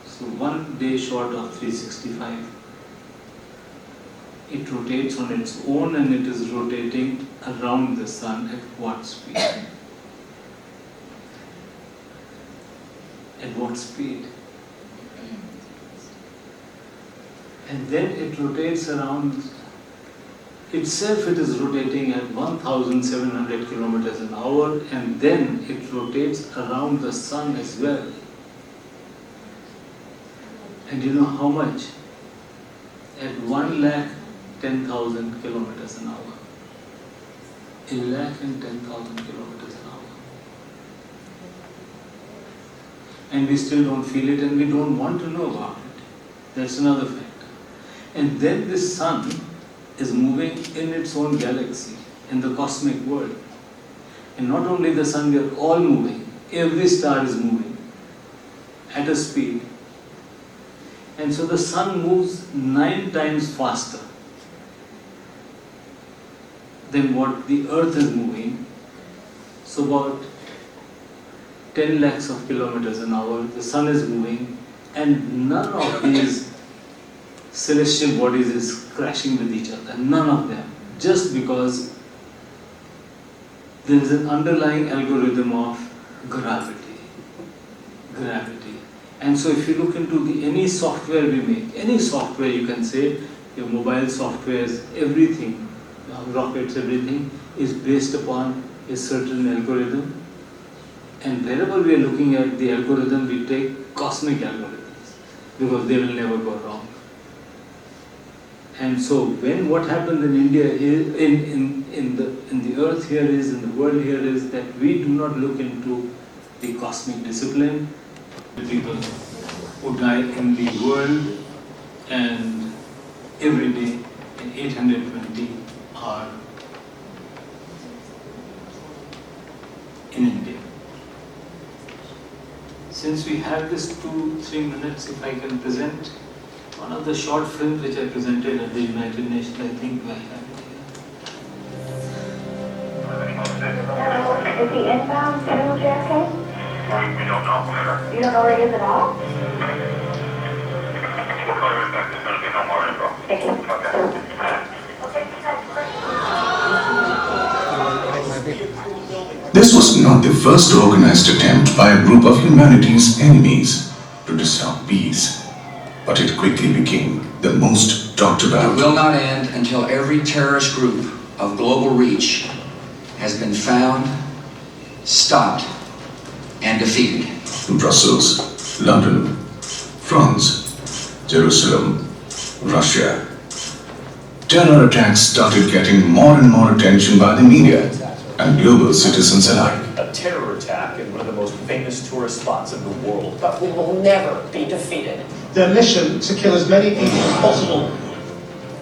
[SPEAKER 1] So 1 day short of 365. It rotates on its own, and it is rotating around the sun at what speed? At what speed? And then it rotates around itself, it is rotating at 1,700 kilometers an hour, and then it rotates around the sun as well. And you know how much? At 1,10,000 kilometers an hour. 1,10,000 kilometers an hour. And we still don't feel it, and we don't want to know about it. That's another factor. And then this sun is moving in its own galaxy, in the cosmic world. And not only the sun, we are all moving. Every star is moving at a speed. And so the sun moves 9 times faster than what the earth is moving. So about 10 lakhs of kilometers an hour, the sun is moving, and none of these celestial bodies is crashing with each other. None of them. Just because there is an underlying algorithm of gravity. And so if you look into any software we make, any software you can say, your mobile softwares, everything, rockets, everything is based upon a certain algorithm. And wherever we are looking at the algorithm, we take cosmic algorithms, because they will never go wrong. And so what happens in India is, in the earth here is, in the world here is, that we do not look into the cosmic discipline. The people who die in the world, and every day, 820 are in India. Since we have this 2-3 minutes, if I can present one of the short films which I presented at the United Nations, I think I have it here.
[SPEAKER 9] Is he inbound to JFK?
[SPEAKER 2] We don't know.
[SPEAKER 9] You don't know where he is at all?
[SPEAKER 2] We'll call you back as soon as we know more info.
[SPEAKER 9] Thank you.
[SPEAKER 2] Okay.
[SPEAKER 10] This was not the first organized attempt by a group of humanity's enemies to disrupt peace, but it quickly became the most talked about.
[SPEAKER 11] It will not end until every terrorist group of global reach has been found, stopped, and defeated.
[SPEAKER 10] Brussels, London, France, Jerusalem, Russia. Terror attacks started getting more and more attention by the media. and global citizens alike.
[SPEAKER 12] A terror attack in one of the most famous tourist spots in the world.
[SPEAKER 13] But we will never be defeated.
[SPEAKER 14] Their mission to kill as many people as possible.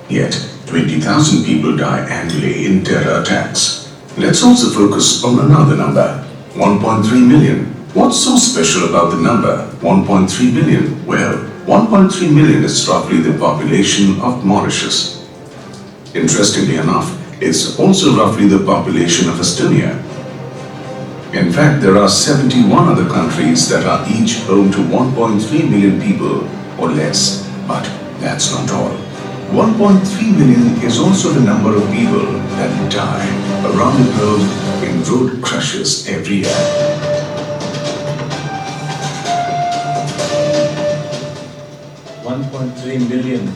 [SPEAKER 10] Yet, 20,000 people die annually in terror attacks. Let's also focus on another number, 1.3 million. What's so special about the number 1.3 million? Well, 1.3 million is roughly the population of Mauritius. Interestingly enough, it's also roughly the population of Estonia. In fact, there are 71 other countries that are each home to 1.3 million people or less. But that's not all. 1.3 million is also the number of people that die around the globe in road crashes every year.
[SPEAKER 1] 1.3 million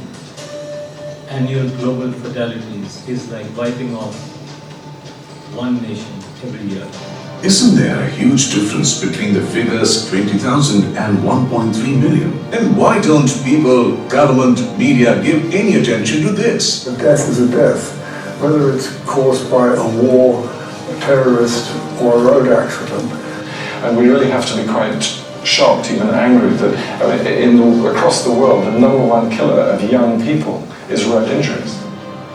[SPEAKER 1] annual global fatalities is like wiping off one nation every year.
[SPEAKER 10] Isn't there a huge difference between the figures 20,000 and 1.3 million? And why don't people, government, media give any attention to this?
[SPEAKER 15] A death is a death, whether it's caused by a war, a terrorist, or a road accident.
[SPEAKER 16] And we really have to be quite shocked, even angry, that across the world, the number one killer of young people is road injuries.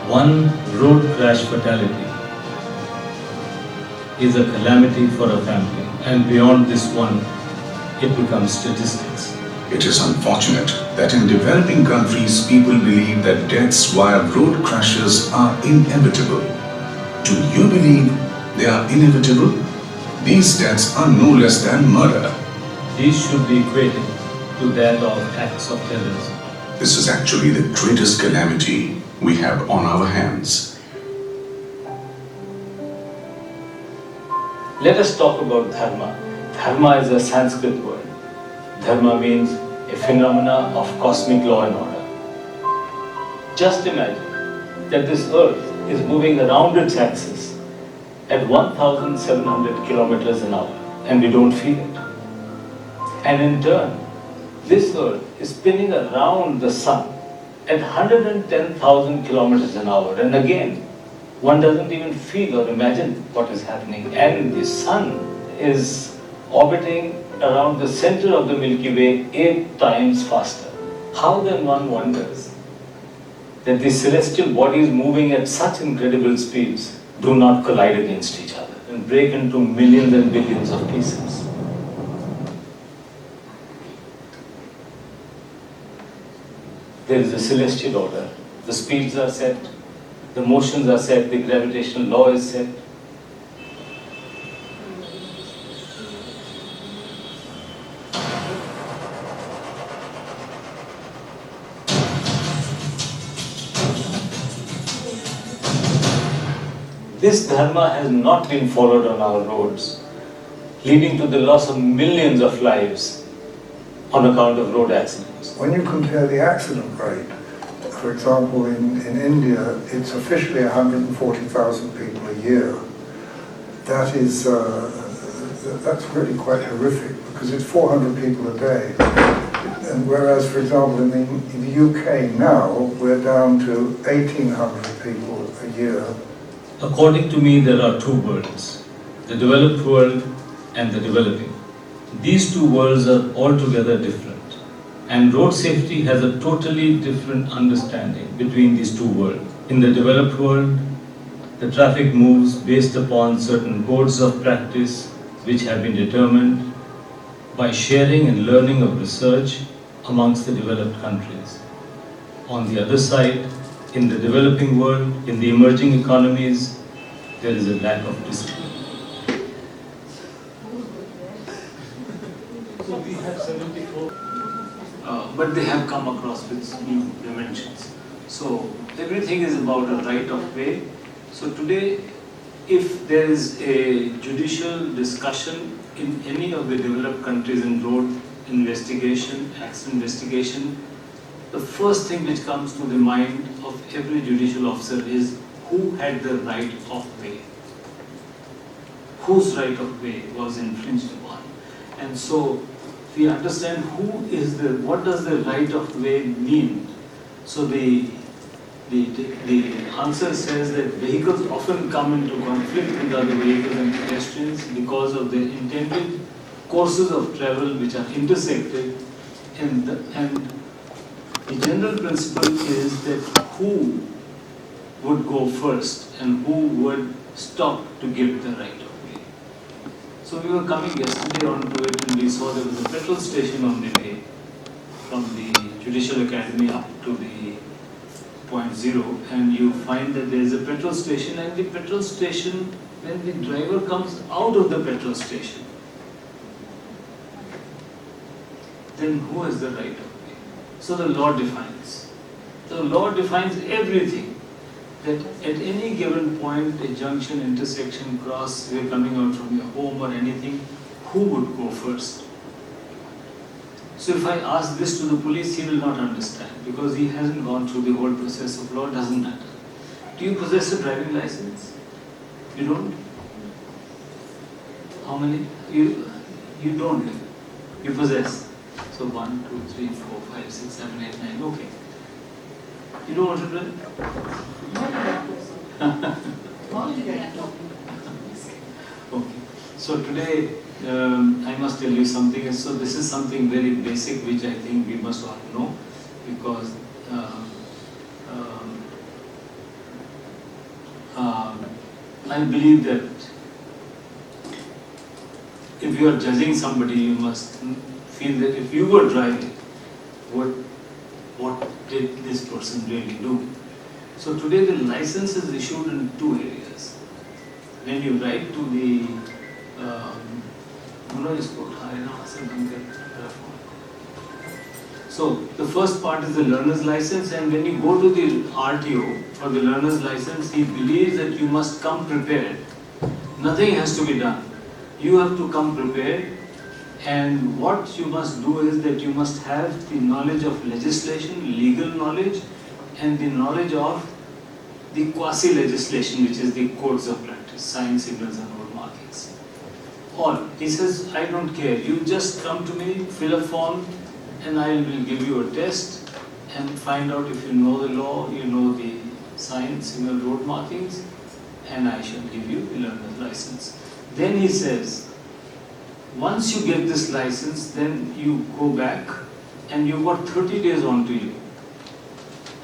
[SPEAKER 1] One road crash fatality is a calamity for a family, and beyond this one, it becomes statistics.
[SPEAKER 10] It is unfortunate that in developing countries, people believe that deaths via road crashes are inevitable. Do you believe they are inevitable? These deaths are no less than murder.
[SPEAKER 1] These should be equated to that of acts of terrorism.
[SPEAKER 10] This is actually the greatest calamity we have on our hands.
[SPEAKER 1] Let us talk about dharma. Dharma is a Sanskrit word. Dharma means a phenomena of cosmic law and order. Just imagine that this earth is moving around its axis at 1,700 kilometers an hour and we don't feel it. And in turn, this earth is spinning around the sun at 110,000 kilometers an hour, and again, one doesn't even feel or imagine what is happening. And the sun is orbiting around the center of the Milky Way 8 times faster. How then one wonders that the celestial bodies moving at such incredible speeds do not collide against each other and break into millions and billions of pieces. There is a celestial order. The speeds are set, the motions are set, the gravitational law is set. This dharma has not been followed on our roads, leading to the loss of millions of lives on account of road accidents.
[SPEAKER 15] When you compare the accident rate, for example, in India, it's officially 140,000 people a year. That is, that's really quite horrific because it's 400 people a day. And whereas, for example, in the UK now, we're down to 1,800 people a year.
[SPEAKER 1] According to me, there are two worlds, the developed world and the developing. These two worlds are altogether different. And road safety has a totally different understanding between these two worlds. In the developed world, the traffic moves based upon certain codes of practice which have been determined by sharing and learning of research amongst the developed countries. On the other side, in the developing world, in the emerging economies, there is a lack of discipline. So we have 74. But they have come across with new dimensions. So everything is about a right of way. So today, if there is a judicial discussion in any of the developed countries in road investigation, accident investigation, the first thing which comes to the mind of every judicial officer is who had the right of way, whose right of way was infringed upon. And so we understand what does the right of way mean. So the the answer says that vehicles often come into conflict with other vehicles and pedestrians because of their intended courses of travel which are intersected, and the general principle is that who would go first and who would stop to give the right of way. So we were coming yesterday onto it and we saw there was a petrol station on the way from the Judicial Academy up to the point zero, and you find that there is a petrol station, and the petrol station, when the driver comes out of the petrol station, then who has the right of way? So the law defines. The law defines everything. That at any given point, a junction, intersection, cross, you're coming out from your home or anything, who would go first? So if I ask this to the police, he will not understand because he hasn't gone through the whole process of law, doesn't matter. Do you possess a driving license? You don't? How many? You don't. You possess. So 1, 2, 3, 4, 5, 6, 7, 8, 9. Okay. You don't want to drive? Okay. So today I must tell you something. So this is something very basic which I think we must all know, because I believe that if you are judging somebody, you must feel that if you were driving, what did this person really do? So today the license is issued in two areas. When you write to the so the first part is the learner's license, and when you go to the RTO for the learner's license, he believes that you must come prepared. Nothing has to be done. You have to come prepared, and what you must do is that you must have the knowledge of legislation, legal knowledge, and the knowledge of the quasi-legislation, which is the codes of practice, signs, signals, and road markings. All. He says, I don't care. You just come to me, fill a form, and I will give you a test and find out if you know the law, you know the signs, signal, road markings, and I shall give you the learner's license. Then he says, once you get this license, then you go back and you've got 30 days on to you.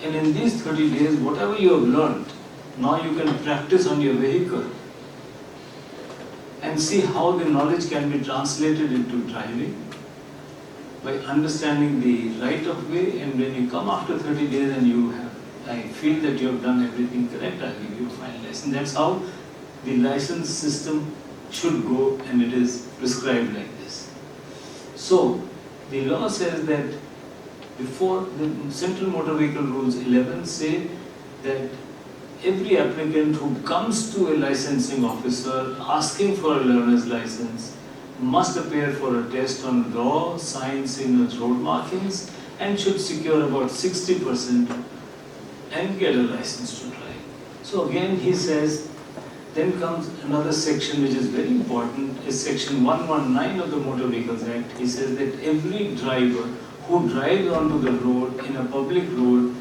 [SPEAKER 1] And in these 30 days, whatever you have learned, now you can practice on your vehicle and see how the knowledge can be translated into driving by understanding the right of way. And when you come after 30 days and I feel that you have done everything correct, I'll give you a final license. That's how the license system should go, and it is prescribed like this. So the law says that before the Central Motor Vehicle Rules 11 say that every applicant who comes to a licensing officer asking for a learner's license must appear for a test on law, signs, signals, road markings, and should secure about 60% and get a license to drive. So again he says, then comes another section which is very important, is section 119 of the Motor Vehicles Act. He says that every driver who drives onto the road in a public road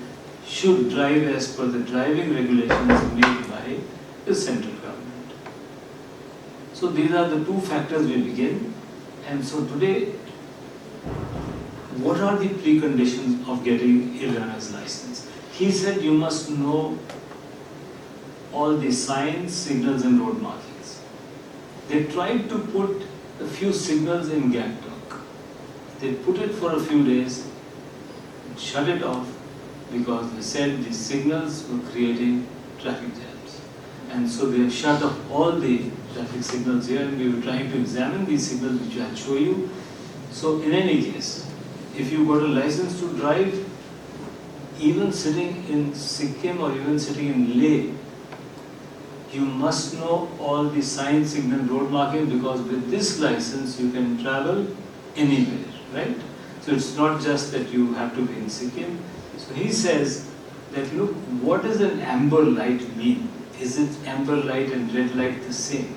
[SPEAKER 1] should drive as per the driving regulations made by the central government. So these are the two factors we begin. And so today, what are the preconditions of getting a learner's license? He said you must know all the signs, signals and road markings. They tried to put a few signals in Gangtok. They put it for a few days, shut it off, because they said the signals were creating traffic jams. And so they have shut off all the traffic signals here, and we were trying to examine these signals which I'll show you. So in any case, if you got a license to drive, even sitting in Sikkim or even sitting in Leh, you must know all the sign, signal, road marking, because with this license you can travel anywhere, right? So it's not just that you have to be in Sikkim. So he says that, look, what does an amber light mean? Is it amber light and red light the same?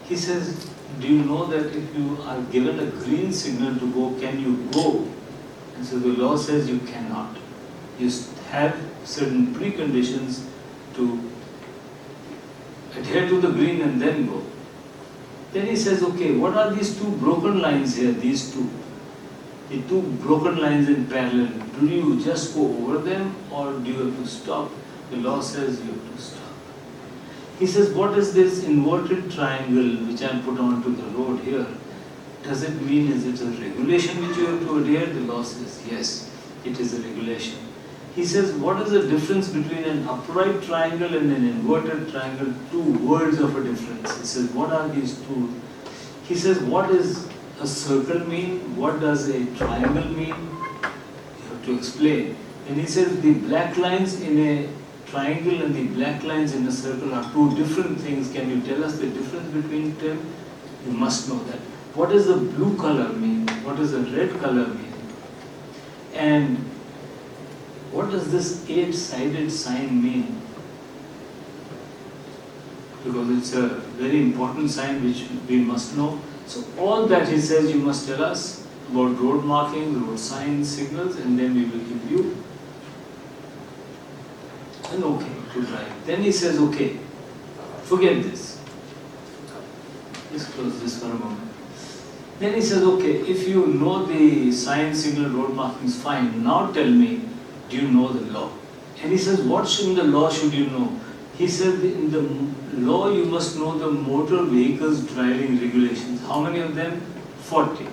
[SPEAKER 1] He says, do you know that if you are given a green signal to go, can you go? And so the law says you cannot. You have certain preconditions to adhere to the green and then go. Then he says, okay, what are these two broken lines here, these two? The two broken lines in parallel, do you just go over them or do you have to stop? The law says you have to stop. He says, what is this inverted triangle which I put onto the road here? Does it mean, is it a regulation which you have to adhere? The law says, yes, it is a regulation. He says, what is the difference between an upright triangle and an inverted triangle? Two words of a difference. He says, what are these two? He says, what does a circle mean? What does a triangle mean? You have to explain. And he says, the black lines in a triangle and the black lines in a circle are two different things. Can you tell us the difference between them? You must know that. What does the blue color mean? What does the red color mean? And what does this 8-sided sign mean? Because it's a very important sign which we must know. So all that he says you must tell us about road markings, road signs, signals, and then we will give you an okay to drive. Then he says, okay, forget this. Let's close this for a moment. Then he says, okay, if you know the sign, signal, road markings, fine. Now tell me, do you know the law? And he says, what in the law should you know? He said, in the law you must know the motor vehicles driving regulations. How many of them? 40.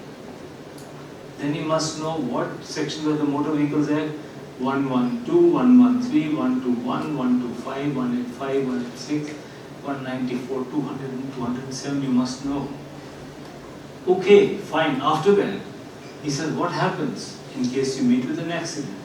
[SPEAKER 1] Then you must know what sections of the Motor Vehicles Act. 112, 113, 121, 125, 185, 186, 194, 200 and 207 you must know. Okay, fine. After that, he says, what happens in case you meet with an accident?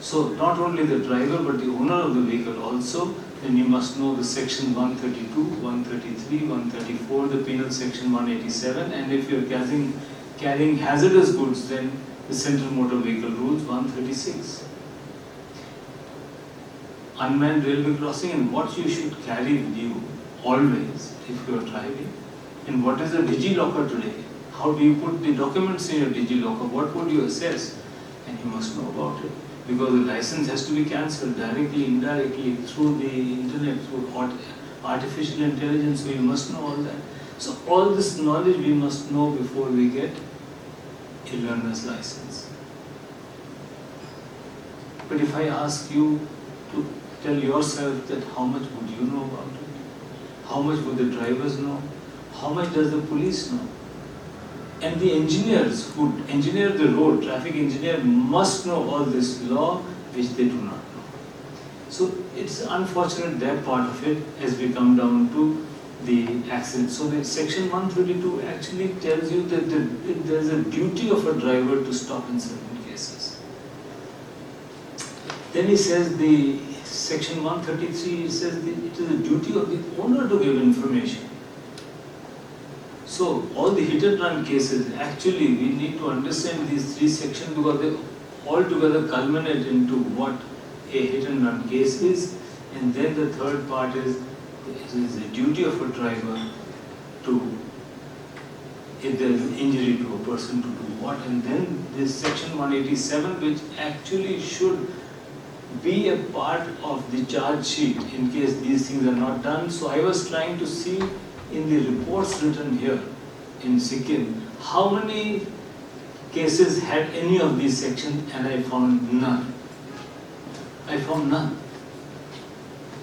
[SPEAKER 1] So not only the driver but the owner of the vehicle also, then you must know the section 132, 133, 134, the penal section 187, and if you're carrying hazardous goods, then the Central Motor Vehicle Rules 136. Unmanned railway crossing and what you should carry with you always if you are driving. And what is a DigiLocker today? How do you put the documents in your DigiLocker? What would you assess? And you must know about it. Because the license has to be cancelled directly, indirectly, through the internet, through artificial intelligence, so you must know all that. So all this knowledge we must know before we get a learner's license. But if I ask you to tell yourself that how much would you know about it? How much would the drivers know? How much does the police know? And the engineers who engineer the road, traffic engineer, must know all this law which they do not know. So it's unfortunate that part of it as we come down to the accident. So the section 132 actually tells you that there is a duty of a driver to stop in certain cases. Then he says the section 133 says it is a duty of the owner to give information. So all the hit and run cases, actually we need to understand these three sections because they all together culminate into what a hit and run case is. And then the third part is, it is the duty of a driver to, if there is an injury to a person, to do what. And then this section 187 which actually should be a part of the charge sheet in case these things are not done. So I was trying to see in the reports written here in Sikkim, how many cases had any of these sections, and I found none. I found none.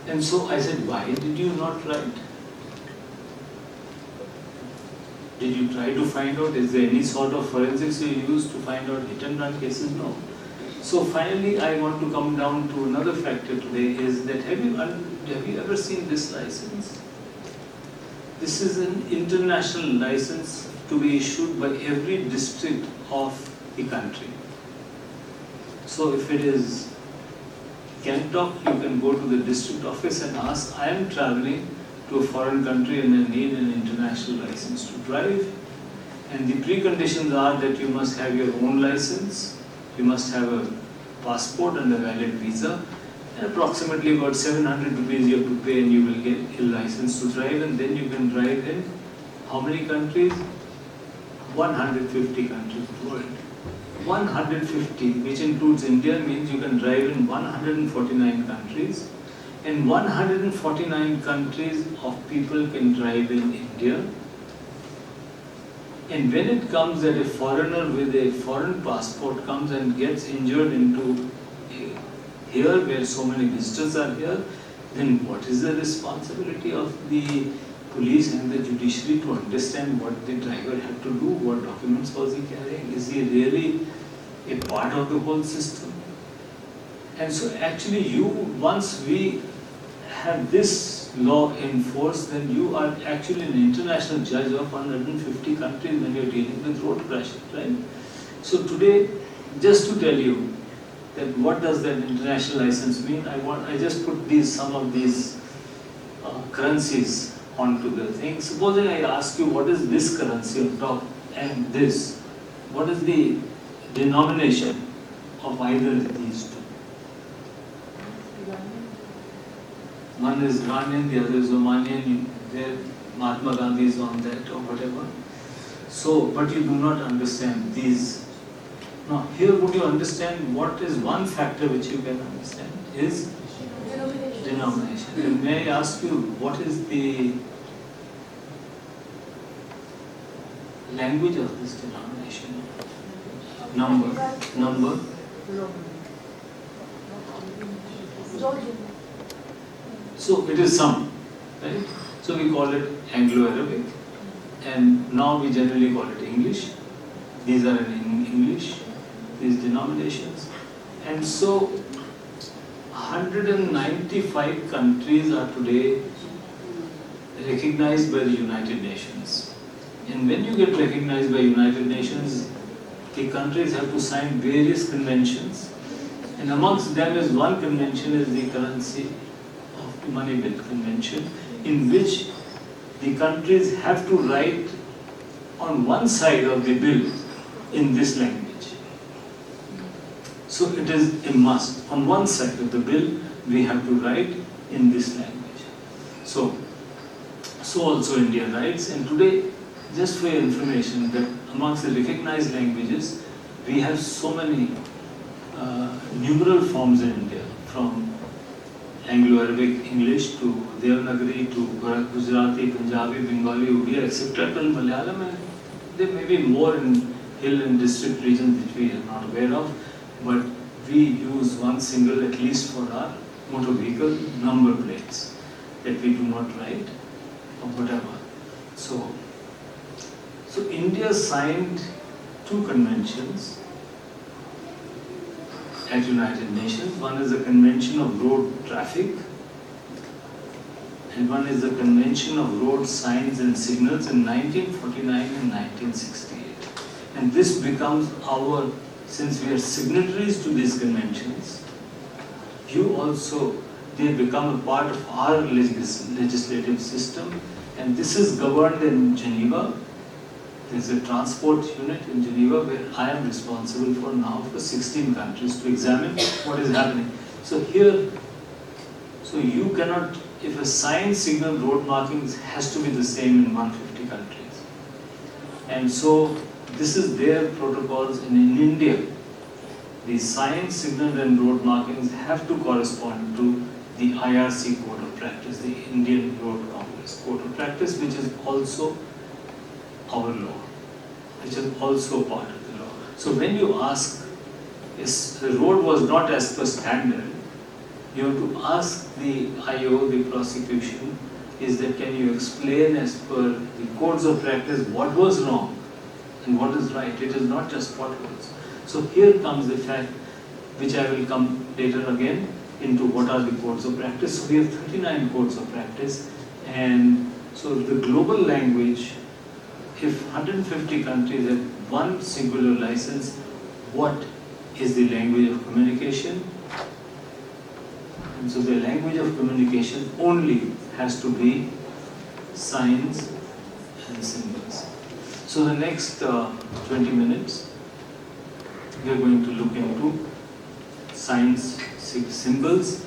[SPEAKER 1] And so I said, why did you not write? Did you try to find out, is there any sort of forensics you used to find out hit and run cases? No. So finally I want to come down to another factor today is that have you ever seen this license? This is an international license to be issued by every district of the country. So if it is Gangtok, you can go to the district office and ask, I am traveling to a foreign country and I need an international license to drive. And the preconditions are that you must have your own license, you must have a passport and a valid visa, and approximately about 700 rupees you have to pay and you will get a license to drive, and then you can drive in how many countries? 150 countries in the world. 150, which includes India, means you can drive in 149 countries. In 149 countries of people can drive in India. And when it comes that a foreigner with a foreign passport comes and gets injured into here where so many visitors are here, then what is the responsibility of the police and the judiciary to understand what the driver had to do, what documents was he carrying, is he really a part of the whole system? And so actually once we have this law enforced, then you are actually an international judge of 150 countries when you are dealing with road crashes, right? So today, just to tell you that what does that international license mean, I just put some of these currencies onto the thing. Supposing I ask you what is this currency on top and this, what is the denomination of either of these two? One is Ghanaian, the other is Omanian, Mahatma Gandhi is on that or whatever. So, but you do not understand these. Now, here would you understand what is one factor which you can understand is denomination. And may I ask you, what is the language of this denomination? Number? So it is sum, right? So we call it Anglo-Arabic, and now we generally call it English. These are in English, these denominations. And so 195 countries are today recognized by the United Nations. And when you get recognized by United Nations, the countries have to sign various conventions. And amongst them is one convention is the currency of the money bill convention, in which the countries have to write on one side of the bill in this language. So it is a must. On one side of the bill, we have to write in this language. So also India writes, and today, just for your information, that amongst the recognized languages, we have so many numeral forms in India, from Anglo-Arabic English to Devanagari to Gujarati, Punjabi, Bengali, Odia, etc. till Malayalam, and there may be more in hill and district regions which we are not aware of, but we use one single, at least for our motor vehicle number plates, that we do not write or whatever. So India signed 2 conventions at United Nations. One is the Convention of Road Traffic, and one is the Convention of Road Signs and Signals in 1949 and 1968. And this becomes since we are signatories to these conventions, they become a part of our legislative system, and this is governed in Geneva. There is a transport unit in Geneva where I am responsible for 16 countries to examine what is happening. So you cannot, if a sign, signal, road markings has to be the same in 150 countries. And so this is their protocols, and in India, the sign, signal and road markings have to correspond to the IRC Code of Practice, the Indian Road Congress Code of Practice, which is also our law, which is also part of the law. So when you ask, if the road was not as per standard, you have to ask the IO, the prosecution, is that can you explain as per the codes of practice what was wrong and what is right? It is not just what was. So here comes the fact, which I will come later again into what are the codes of practice. So we have 39 codes of practice, and so the global language, if 150 countries have one singular license, what is the language of communication? And so the language of communication only has to be signs and symbols. So the next 20 minutes, we are going to look into signs, symbols,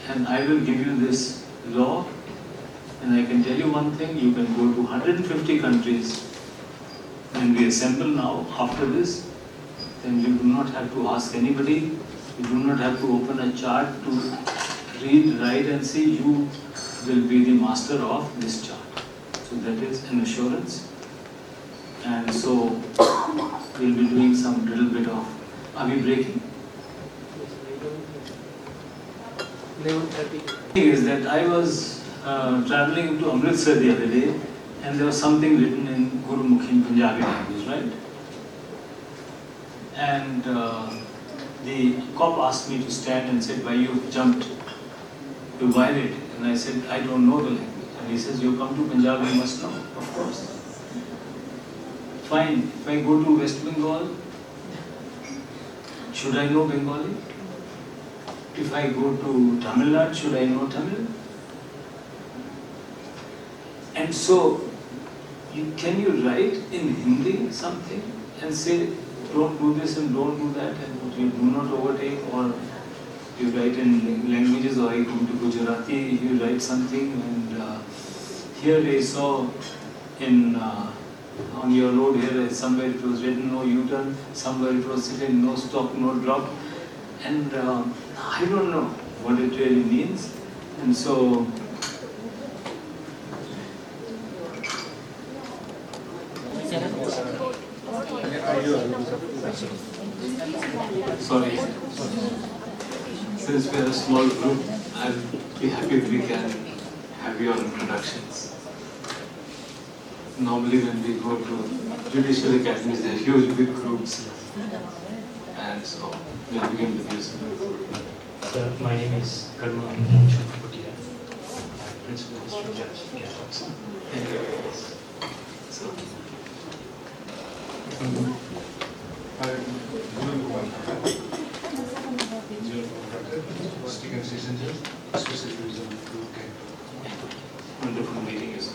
[SPEAKER 1] and I will give you this law, and I can tell you one thing, you can go to 150 countries when we assemble now, after this, then you do not have to ask anybody, you do not have to open a chart to read, write and see. You will be the master of this chart. So that is an assurance. And so we'll be doing some little bit of, are we breaking? 11:30. Is that I was traveling to Amritsar the other day, and there was something written in Gurumukhi Punjabi language, right? And the cop asked me to stand and said, why you jumped? You violated. And I said, I don't know the language. And he says, you come to Punjab, you must know. Of course. Fine. If I go to West Bengal, should I know Bengali? If I go to Tamil Nadu, should I know Tamil? And so, can you write in Hindi something and say, don't do this and don't do that, and you do not overtake, or you write in languages, or I come to Gujarati, you write something, and here I saw in on your road here, somewhere it was written no U-turn, somewhere it was written no stop, no drop, and I don't know what it really means, and so sorry. Since we are a small group, I'll be happy if we can have your introductions. Normally when we go to judicial academies, there are huge big groups. And so we'll begin with you.
[SPEAKER 17] Sir, my name is Karma Putia. I'm Principal District Judge in Gangtok.
[SPEAKER 1] Thank you. So, wonderful meeting you, sir.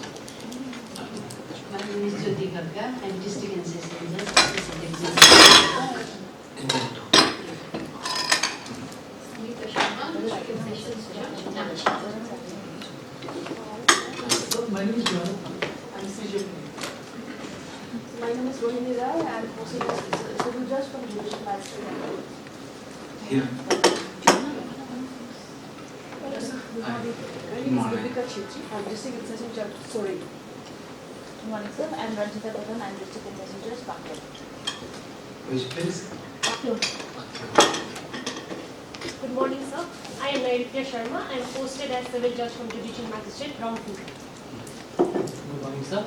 [SPEAKER 18] My name is Jyoti Garga. I'm District and Session Judge.
[SPEAKER 1] In Gangtok.
[SPEAKER 8] My name is Jonathan. I'm CJ.
[SPEAKER 9] My name is Rohit. I'm posted as civil judge from Judicial Magistrate.
[SPEAKER 1] Here.
[SPEAKER 9] My name is Deepika Chitri. I'm District and Session Judge. Sorry.
[SPEAKER 19] Good morning, sir. I'm Ranjita Dhawan. I'm District and Session Judge, Bangalore.
[SPEAKER 1] Which place?
[SPEAKER 19] Good morning, sir. I am Nairithya Sharma. I am posted as Civil Judge from Judicial Magistrate, Rampur.
[SPEAKER 17] Good morning, sir.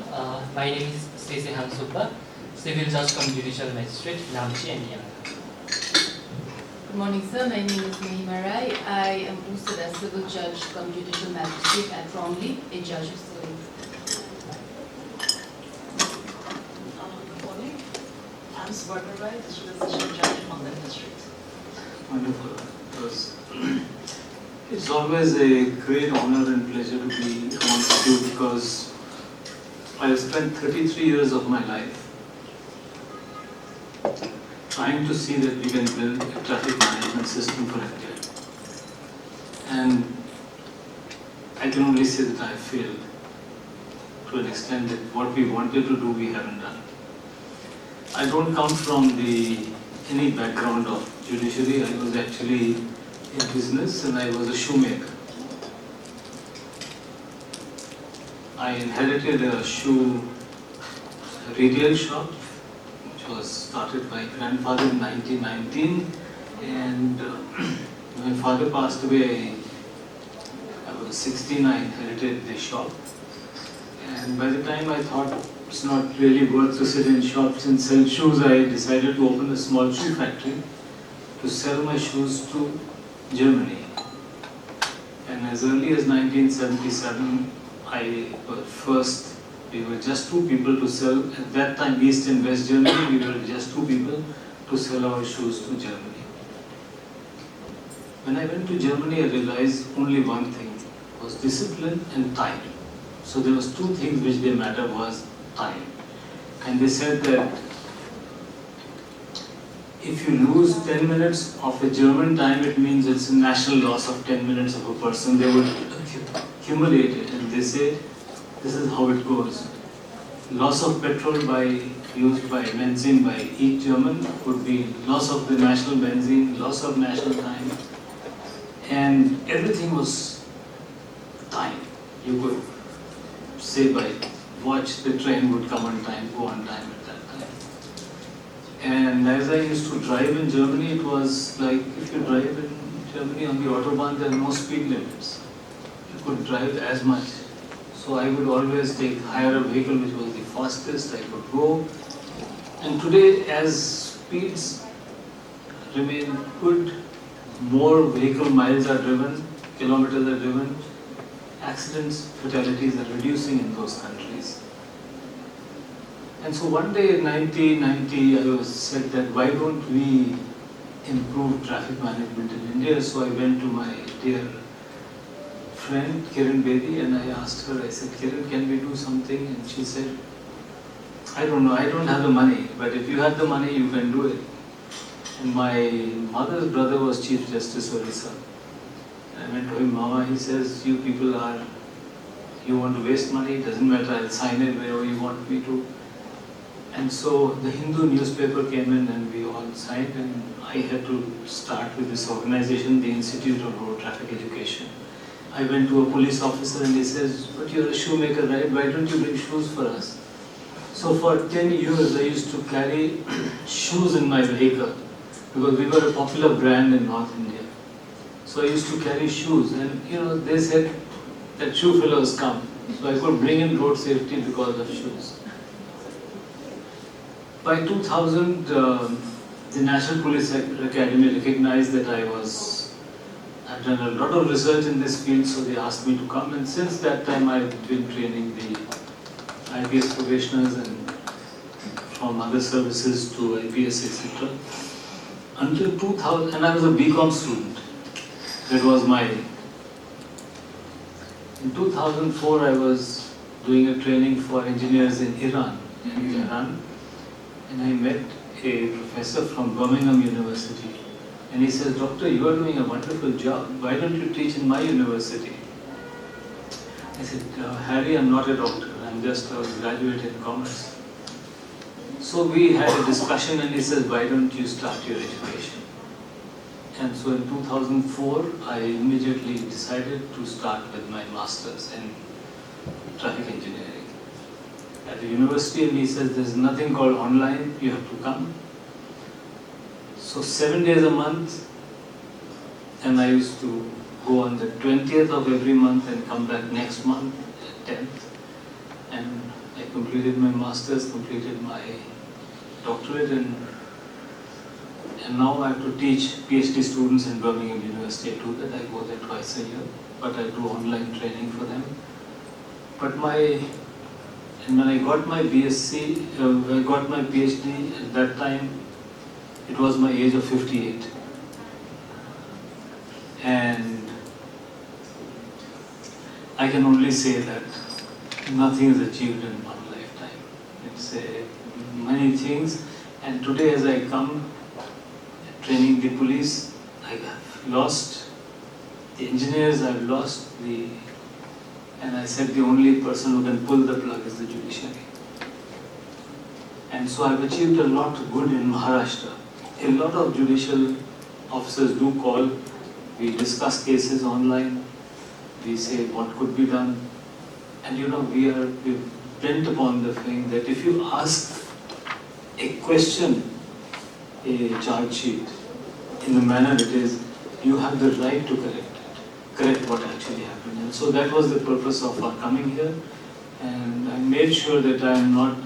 [SPEAKER 17] My name is Stacey Hansuppa, Civil Judge from Judicial Magistrate, Namchi and Haryana.
[SPEAKER 18] Good morning, sir. My name is Mahima Rai. I am posted as Civil Judge from Judicial Magistrate at Romley, a judge of Surrey.
[SPEAKER 20] Good morning. I'm Swarna Rai, District Assistant Judge from the district.
[SPEAKER 1] Wonderful. Because it's always a great honor and pleasure to be amongst you, because I have spent 33 years of my life trying to see that we can build a traffic management system for India. And I can only say that I have failed to an extent that what we wanted to do, we haven't done. I don't come from any background of judiciary. I was actually in business and I was a shoemaker. I inherited a shoe retail shop, which was started by grandfather in 1919, and my father passed away. I was 16. I inherited the shop, and by the time I thought it's not really worth to sit in shops and sell shoes, I decided to open a small shoe factory to sell my shoes to Germany. And as early as 1977, we were just two people to sell. At that time, East and West Germany, we were just two people to sell our shoes to Germany. When I went to Germany, I realized only one thing was discipline and time. So there was two things which they matter was time. And they said that if you lose 10 minutes of a German time, it means it's a national loss of 10 minutes of a person. They would accumulate it, and they say this is how it goes. Loss of petrol by used by benzene by each German would be loss of the national benzene, loss of national time, and everything was time. You could say by watch the train would come on time, go on time at that time. And as I used to drive in Germany, it was like if you drive in Germany on the Autobahn, there are no speed limits. You could drive as much. So I would always hire a vehicle which was the fastest I could go. And today, as speeds remain good, more vehicle miles are driven, kilometers are driven, accidents, fatalities are reducing in those countries. And so one day in 1990, I was said that why don't we improve traffic management in India? So I went to my dear friend Kiran Bedi and I asked her, I said, Kiran, can we do something? And she said, I don't know, I don't have the money, but if you have the money, you can do it. And my mother's brother was Chief Justice Orissa. I went to him, Mama, he says, you people you want to waste money, it doesn't matter, I'll sign it wherever you want me to. And so the Hindu newspaper came in and we all signed, and I had to start with this organization, the Institute of Road Traffic Education. I went to a police officer and he says, but you're a shoemaker, right? Why don't you bring shoes for us? So for 10 years I used to carry shoes in my vehicle because we were a popular brand in North India. So I used to carry shoes and they said that shoe fellows come. So I could bring in road safety because of shoes. By 2000, the National Police Academy recognized that I've done a lot of research in this field, so they asked me to come, and since that time I've been training the IPS probationers and from other services to IPS, etc. Until 2000, and I was a BCom student. That was in 2004 I was doing a training for engineers in Iran, and I met a professor from Birmingham University. And he says, Doctor, you are doing a wonderful job. Why don't you teach in my university? I said, Harry, I'm not a doctor. I'm just a graduate in commerce. So we had a discussion and he says, why don't you start your education? And so in 2004, I immediately decided to start with my master's in traffic engineering at the university, and he says, there's nothing called online, you have to come. So 7 days a month, and I used to go on the 20th of every month and come back next month, 10th. And I completed my master's, completed my doctorate, and now I have to teach PhD students in Birmingham University. I do that, I go there twice a year, but I do online training for them. But when I got my BSc, I got my PhD at that time, it was my age of 58. And I can only say that nothing is achieved in one lifetime. It's many things. And today as I come training the police, I have lost the engineers, I've lost and I said the only person who can pull the plug is the judiciary. And so I've achieved a lot good in Maharashtra. A lot of judicial officers do call, we discuss cases online, we say what could be done. And we're bent upon the thing that if you ask a question, a charge sheet, in the manner it is, you have the right to correct what actually happened. And so that was the purpose of our coming here. And I made sure that I am not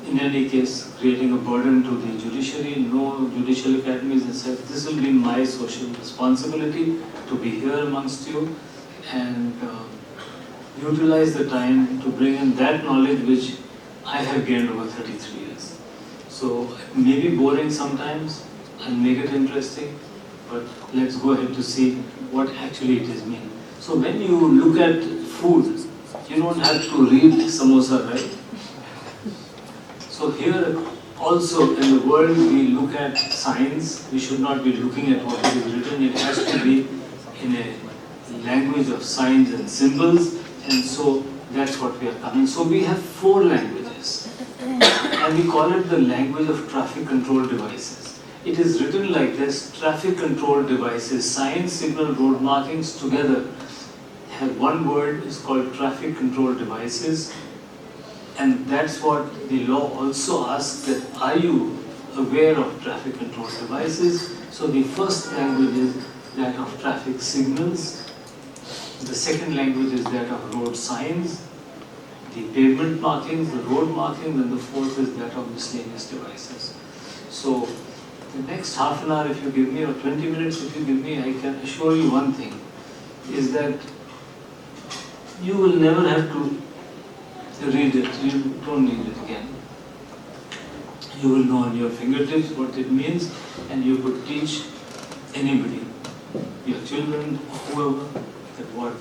[SPEAKER 1] in any case creating a burden to the judiciary. No judicial academies and said, this will be my social responsibility to be here amongst you and utilize the time to bring in that knowledge which I have gained over 33 years. So it may be boring sometimes and make it interesting, but let's go ahead to see what actually it is mean. So when you look at food, you don't have to read samosa, right? So here also in the world we look at science, we should not be looking at what is written, it has to be in a language of signs and symbols, and so that's what we are coming. So we have 4 languages. and we call it the language of traffic control devices. It is written like this: traffic control devices, signs, signal, road markings together have one word, is called traffic control devices. And that's what the law also asks, that are you aware of traffic control devices? So the first language is that of traffic signals. The second language is that of road signs, the pavement markings, the road markings, and the fourth is that of miscellaneous devices. So the next half an hour if you give me, or 20 minutes if you give me, I can assure you one thing, is that you will never have to read it. You don't need it again. You will know on your fingertips what it means, and you could teach anybody, your children, whoever, that what.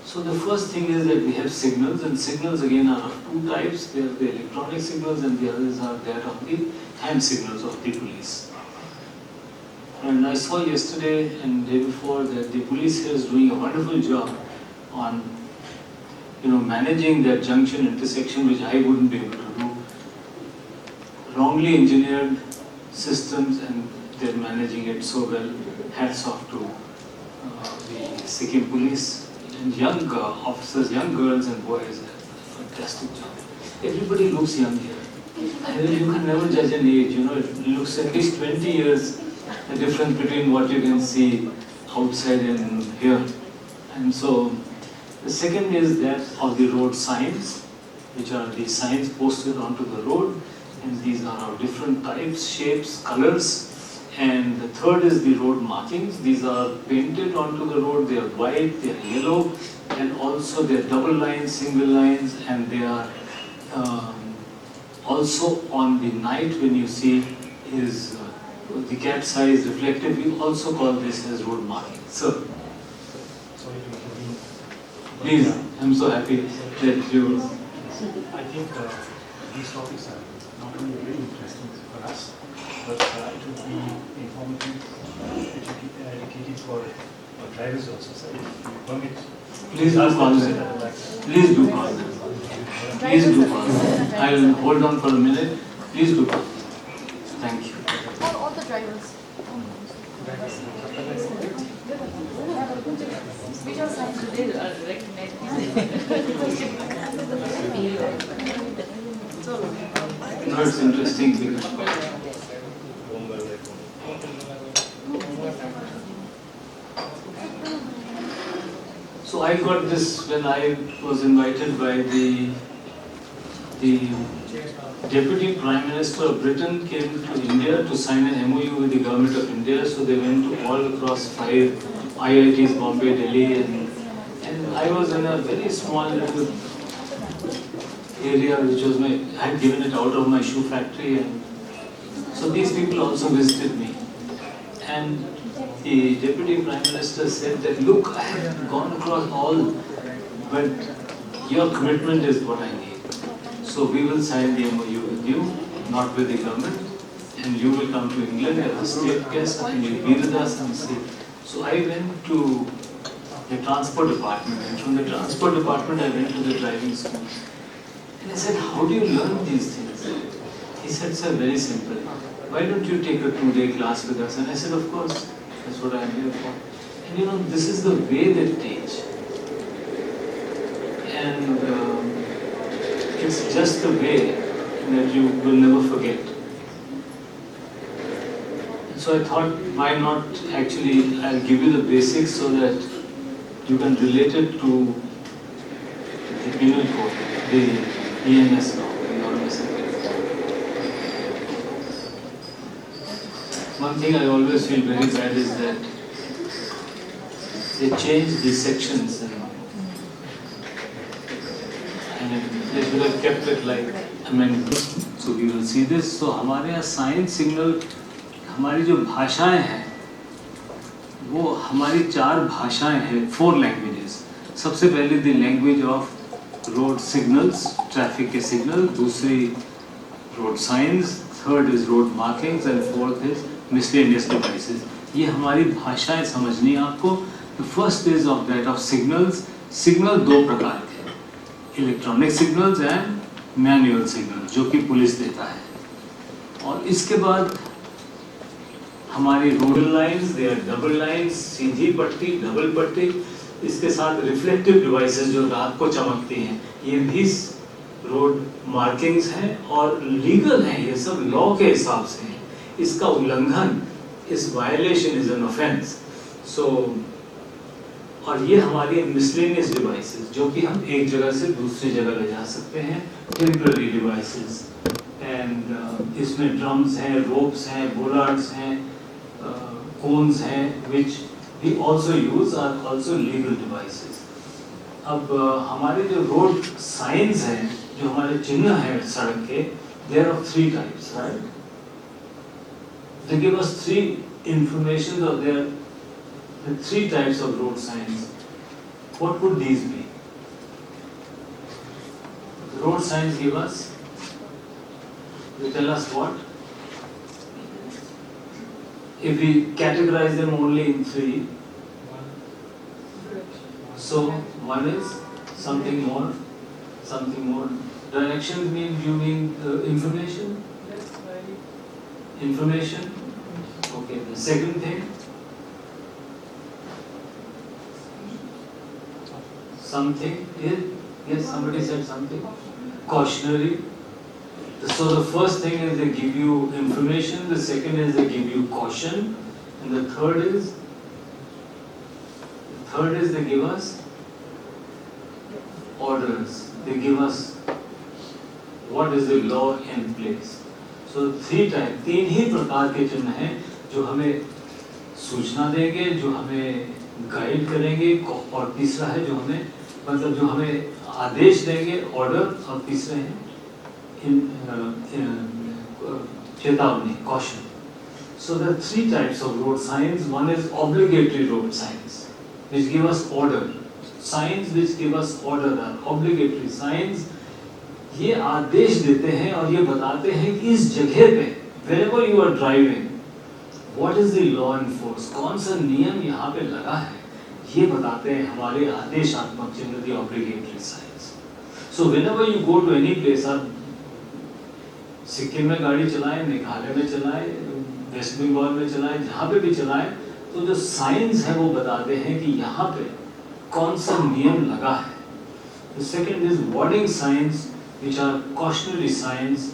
[SPEAKER 1] So the first thing is that we have signals, and signals again are of two types. They are the electronic signals, and the others are that of the hand signals of the police. And I saw yesterday and the day before that the police here is doing a wonderful job on managing that junction intersection, which I wouldn't be able to do. Wrongly engineered systems, and they're managing it so well. Hats off to the Sikkim police and young officers, young girls and boys. Fantastic job. Everybody looks young here. You can never judge an age. It looks at least 20 years the difference between what you can see outside and here. And so the second is that of the road signs, which are the signs posted onto the road, and these are of different types, shapes, colors. And the third is the road markings. These are painted onto the road. They are white, they are yellow, and also they are double lines, single lines, and they are also on the night when you see is the cat's eye is reflective. We also call this as road marking. So, please, I'm so happy that you.
[SPEAKER 12] I think these topics are not only very interesting for us, but it will be informative, educative for drivers also. So if you permit,
[SPEAKER 1] please do call them. Please do call them. Please do call them. I'll hold on for a minute. Please do call them. Thank you.
[SPEAKER 9] All the drivers. Visual signs today are recognized.
[SPEAKER 1] No, it's interesting because so I got this when I was invited by the Deputy Prime Minister of Britain came to India to sign an MOU with the Government of India. So they went to all across 5 IITs, Bombay, Delhi, and I was in a very small little area which was I had given it out of my shoe factory, and so these people also visited me. And the Deputy Prime Minister said that, look, I have gone across all, but your commitment is what I need. So we will sign the MOU with you, not with the government, and you will come to England as a state guest and you'll be with us and see. So I went to the transport department, and from the transport department I went to the driving school. And I said, how do you learn these things? He said, sir, very simple. Why don't you take a 2-day class with us? And I said, of course, that's what I'm here for. And this is the way they teach. And it's just the way that you will never forget. And so I thought, why not actually, I'll give you the basics so that you can relate it to the penal code, the EMS law, the automatic. One thing I always feel very bad is that they change the sections and they should have kept it like amendment. So we will see this. So हमारे यहाँ sine signal, हमारी जो भाषाएं हैं वो हमारी 4 भाषाएं हैं, 4 लैंग्वेजेस. सबसे पहले the language of road signals, traffic के सिग्नल, दूसरी road signs, third is road markings and fourth is miscellaneous devices. ये हमारी भाषाएं समझनी है आपको. The first is of that of signals. Signal 2 प्रकार के, electronic signals and manual signal जो कि पुलिस देता है, और इसके बाद हमारी road lines, they are double lines, सीधी पट्टी, डबल पट्टी, इसके साथ रिफ्लेक्टिव डिवाइसेस जो रात को चमकती हैं, ये भी रोड मार्किंग्स हैं और लीगल हैं, ये सब लॉ के हिसाब से हैं। इसका उल्लंघन, इस वायलेशन इज एन ऑफेंस। सो और ये हमारी मिसलेनियस डिवाइसेस जो कि हम एक जगह से दूसरी जगह ले जा सकते हैं, टेम्पररी डिवाइसेस, एंड इसमें ड्रम्स हैं, रोप्स हैं, बोलार्ड्स हैं, कोन्स हैं, which we also use are also legal devices. अब हमारे जो रोड साइंस हैं, जो हमारे चिन्ह हैं सड़क के, there are 3 types, right? They give us 3 information, or there are 3 types of road signs. What would these be? The road signs give us, they tell us what? If we categorize them only in 3, so one is something more. Directions mean, you mean information? Information. Okay, the second thing, something is, yes, somebody said something, cautionary. So the first thing is they give you information, the second is they give you caution, and the third is they give us orders. They give us what is the law in place. So 3 ही प्रकार के चिन्ह हैं जो हमें सूचना देंगे, जो हमें गाइड करेंगे, और तीसरा है जो हमें, मतलब जो हमें आदेश देंगे, ऑर्डर, और तीसरे हैं चेतावनी, caution. So there are 3 types of road signs. One is obligatory road signs, which give us order. Signs which give us order are obligatory signs. ये आदेश देते हैं और ये बताते हैं कि इस जगह पे, wherever you are driving, what is the law in force, कौन सा नियम यहाँ पे लगा है, ये बताते हैं हमारे आदेशात्मक चिन्ह, the obligatory signs. So whenever you go to any place, आप सिक्किम में गाड़ी चलाएं, मेघालय में चलाएं, वेस्ट बंगाल में चलाएं, जहाँ पे भी चलाएं, तो जो साइंस है वो बताते हैं कि यहाँ पे कौन सा नियम लगा है. The second is warning signs, which are cautionary signs.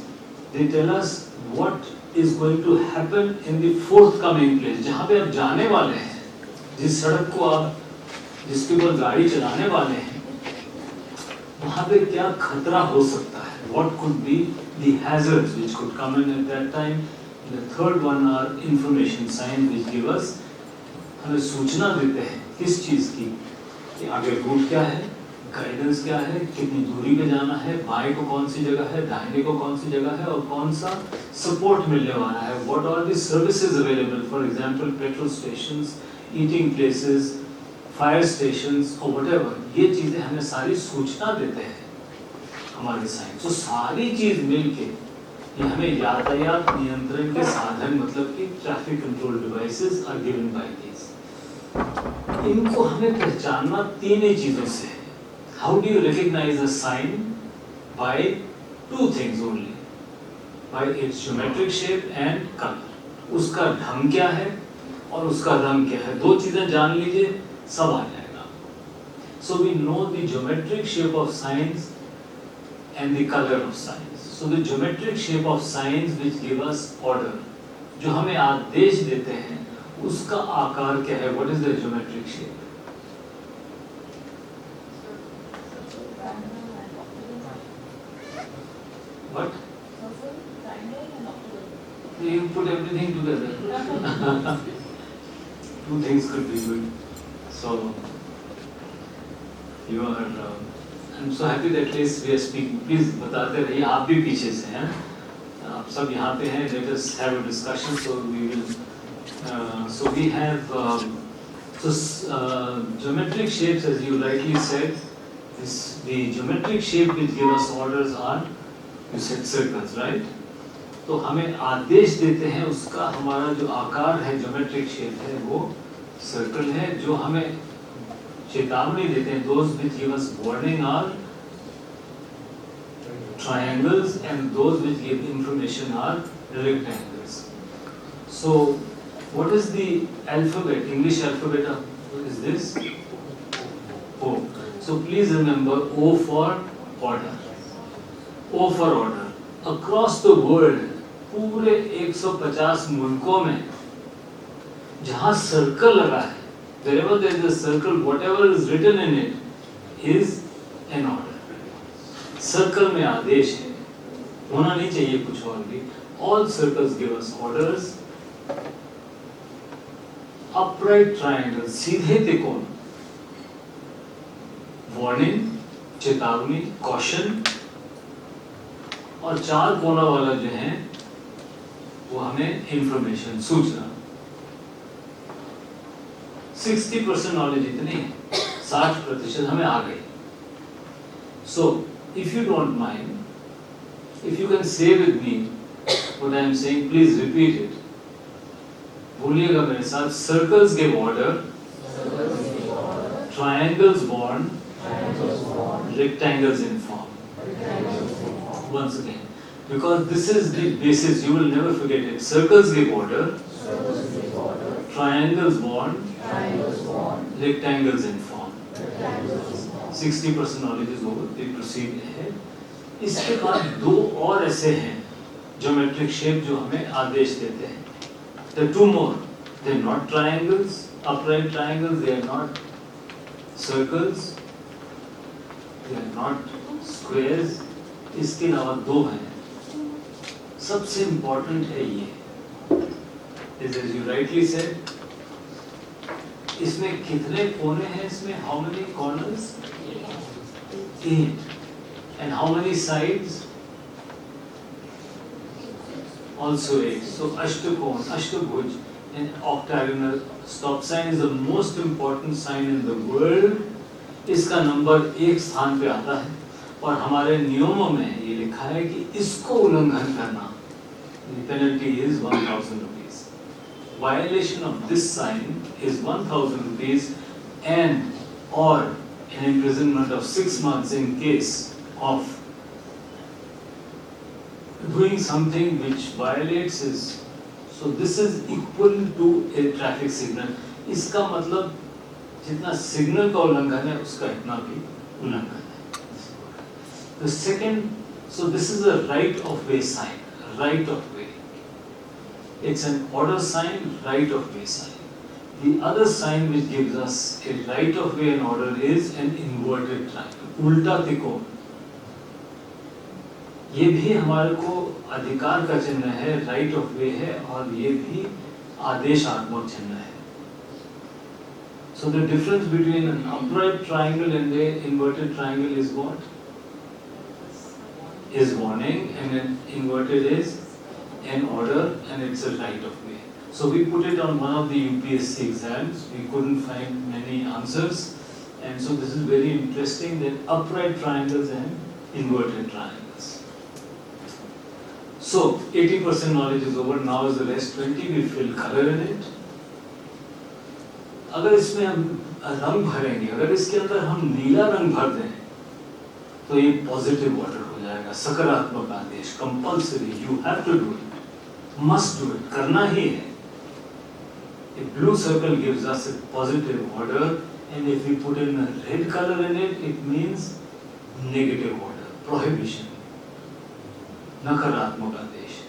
[SPEAKER 1] They tell us what is going to happen in the forthcoming place. जहाँ पे आप जाने वाले हैं, जिस सड़क को आप, जिसके ऊपर गाड़ी चलाने वाले हैं, वहाँ पे क्या खतरा हो सकता है. What could be the hazards which could come in at that time. The third one are information signs, which give us, हमें सूचना देते हैं किस चीज़ की, कि आगे रूट क्या है, गाइडेंस क्या है, कितनी दूरी पे जाना है, बाएं को कौन सी जगह है, दाहिने को कौन सी जगह है, और कौन सा सपोर्ट मिलने वाला है. What are the services available? For example, petrol stations, eating places, fire stations, or whatever. ये चीज़ें हमें सारी सूचना देते हैं हमारे साइन. तो सारी चीज़ मिलके ये हमें यातायात नियंत्रण के साधन, मतलब कि traffic control devices are given by these. इनको हमें पहचानना 3 ही चीज़ों से है. How do you recognize a sign? By 2 things only. By its geometric shape and color. उसका ढंग क्या है और उसका रंग क्या है. 2 चीजें जान लीजिए, सब आ जाएगा. So we know the geometric shape of signs and the color of signs. So the geometric shape of signs which give us order, जो हमें आदेश देते हैं, उसका आकार क्या है? What is the geometric shape? What? You put everything together. 2 things could be good. So you are. I'm so happy that at least we are speaking. Please बताते रहिए. आप भी पीछे से हैं. आप सब यहाँ पे हैं. Let us have a discussion. So we will. So we have. Geometric shapes, as you rightly said, the geometric shape which give us orders are, you said circles, right? तो हमें आदेश देते हैं, उसका हमारा जो आकार है, ज्योमेट्रिक शेप है, वो सर्कल है. जो हमें चेतावनी देते हैं, those which give us warning are triangles, and those which give information are rectangles. So what is the alphabet, English alphabet of, what is this? O. So please remember O for order. O for order. Across the world, पूरे 150 मुल्कों में जहाँ circle लगा है, wherever there is a circle, whatever is written in it is an order. Circle में आदेश है, होना नहीं चाहिए कुछ और भी. All circles give us orders. Upright triangle, सीधे त्रिकोण, warning, चेतावनी, caution, और चार कोना वाला जो है वो हमें इंफॉर्मेशन, सूचना. 60% नॉलेज इतनी है, 60% हमें आ गई. So if you don't mind, if you can say with me what I am saying, please repeat it. बोलिएगा मेरे साथ. Circles give order, triangles warn, rectangles inform. Once again, because this is the basis, you will never forget it. Circles give order, triangles warn, rectangles inform. 60% knowledge is over, they proceed ahead. इसके बाद दो और ऐसे हैं geometric shape जो हमें आदेश देते हैं. There are two more. They are not triangles, upright triangles, they are not circles, they are not squares. इसके अलावा दो हैं. सबसे इम्पोर्टेंट है ये, as you rightly said, इसमें कितने कोने हैं? इसमें how many corners? 8. And how many sides? Also 8. So ashtakon, ashtabhuj, and octagonal. Stop sign is the most important sign in the world. इसका नंबर एक स्थान पे आता है और हमारे नियमों में ये लिखा है कि इसको उल्लंघन करना, the penalty is 1,000 rupees. Violation of this sign is 1,000 rupees and or an imprisonment of 6 months in case of doing something which violates his. So this is equal to a traffic signal. इसका मतलब जितना signal का उल्लंघन है उसका इतना भी उल्लंघन है. The second, so this is a right of way sign, right of way. It's an order sign, right of way sign. The other sign which gives us a right of way and order is an inverted triangle, उल्टा त्रिकोण. ये भी हमारे को अधिकार का चिन्ह है, right of way है, और ये भी आदेशात्मक चिन्ह है. So the difference between an upright triangle and an inverted triangle is what? Is warning, and an inverted is an order, and it's a right of way. So we put it on one of the UPSC exams. We couldn't find many answers, and so this is very interesting that upright triangles and inverted triangles. So 80% knowledge is over. Now is the rest 20. We fill color in it. अगर इसमें हम रंग भरेंगे, अगर इसके अंदर हम नीला रंग भर दें तो ये पॉजिटिव ऑर्डर हो जाएगा, सकारात्मक आदेश. Compulsory, you have to do it, must do it, करना ही है. A blue circle gives us a positive order, and if we put in a red color in it, it means negative order, prohibition, nakaratmak adesh.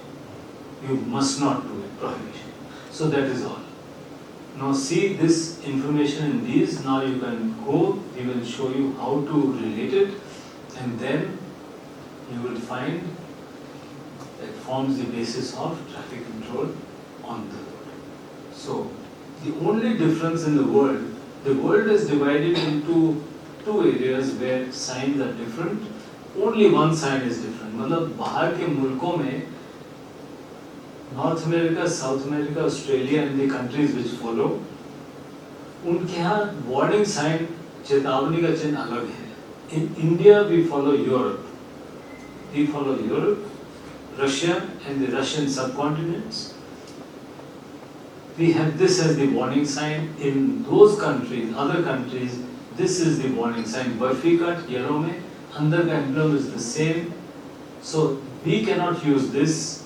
[SPEAKER 1] You must not do it, prohibition. So that is all. Now see this information in these. Now you can go, we will show you how to relate it, and then you will find that forms the basis of traffic control on the road. So the only difference in the world is divided into two areas where signs are different. Only one sign is different. मतलब बाहर के मुल्कों में, North America, South America, Australia and the countries which follow, उनके यहाँ warning sign, चेतावनी का चिन्ह अलग है. In India we follow Europe. We follow Europe, Russia and the Russian subcontinents. We have this as the warning sign. In those countries, other countries, this is the warning sign. Barfi cut yellow में, अंदर का emblem is the same. So we cannot use this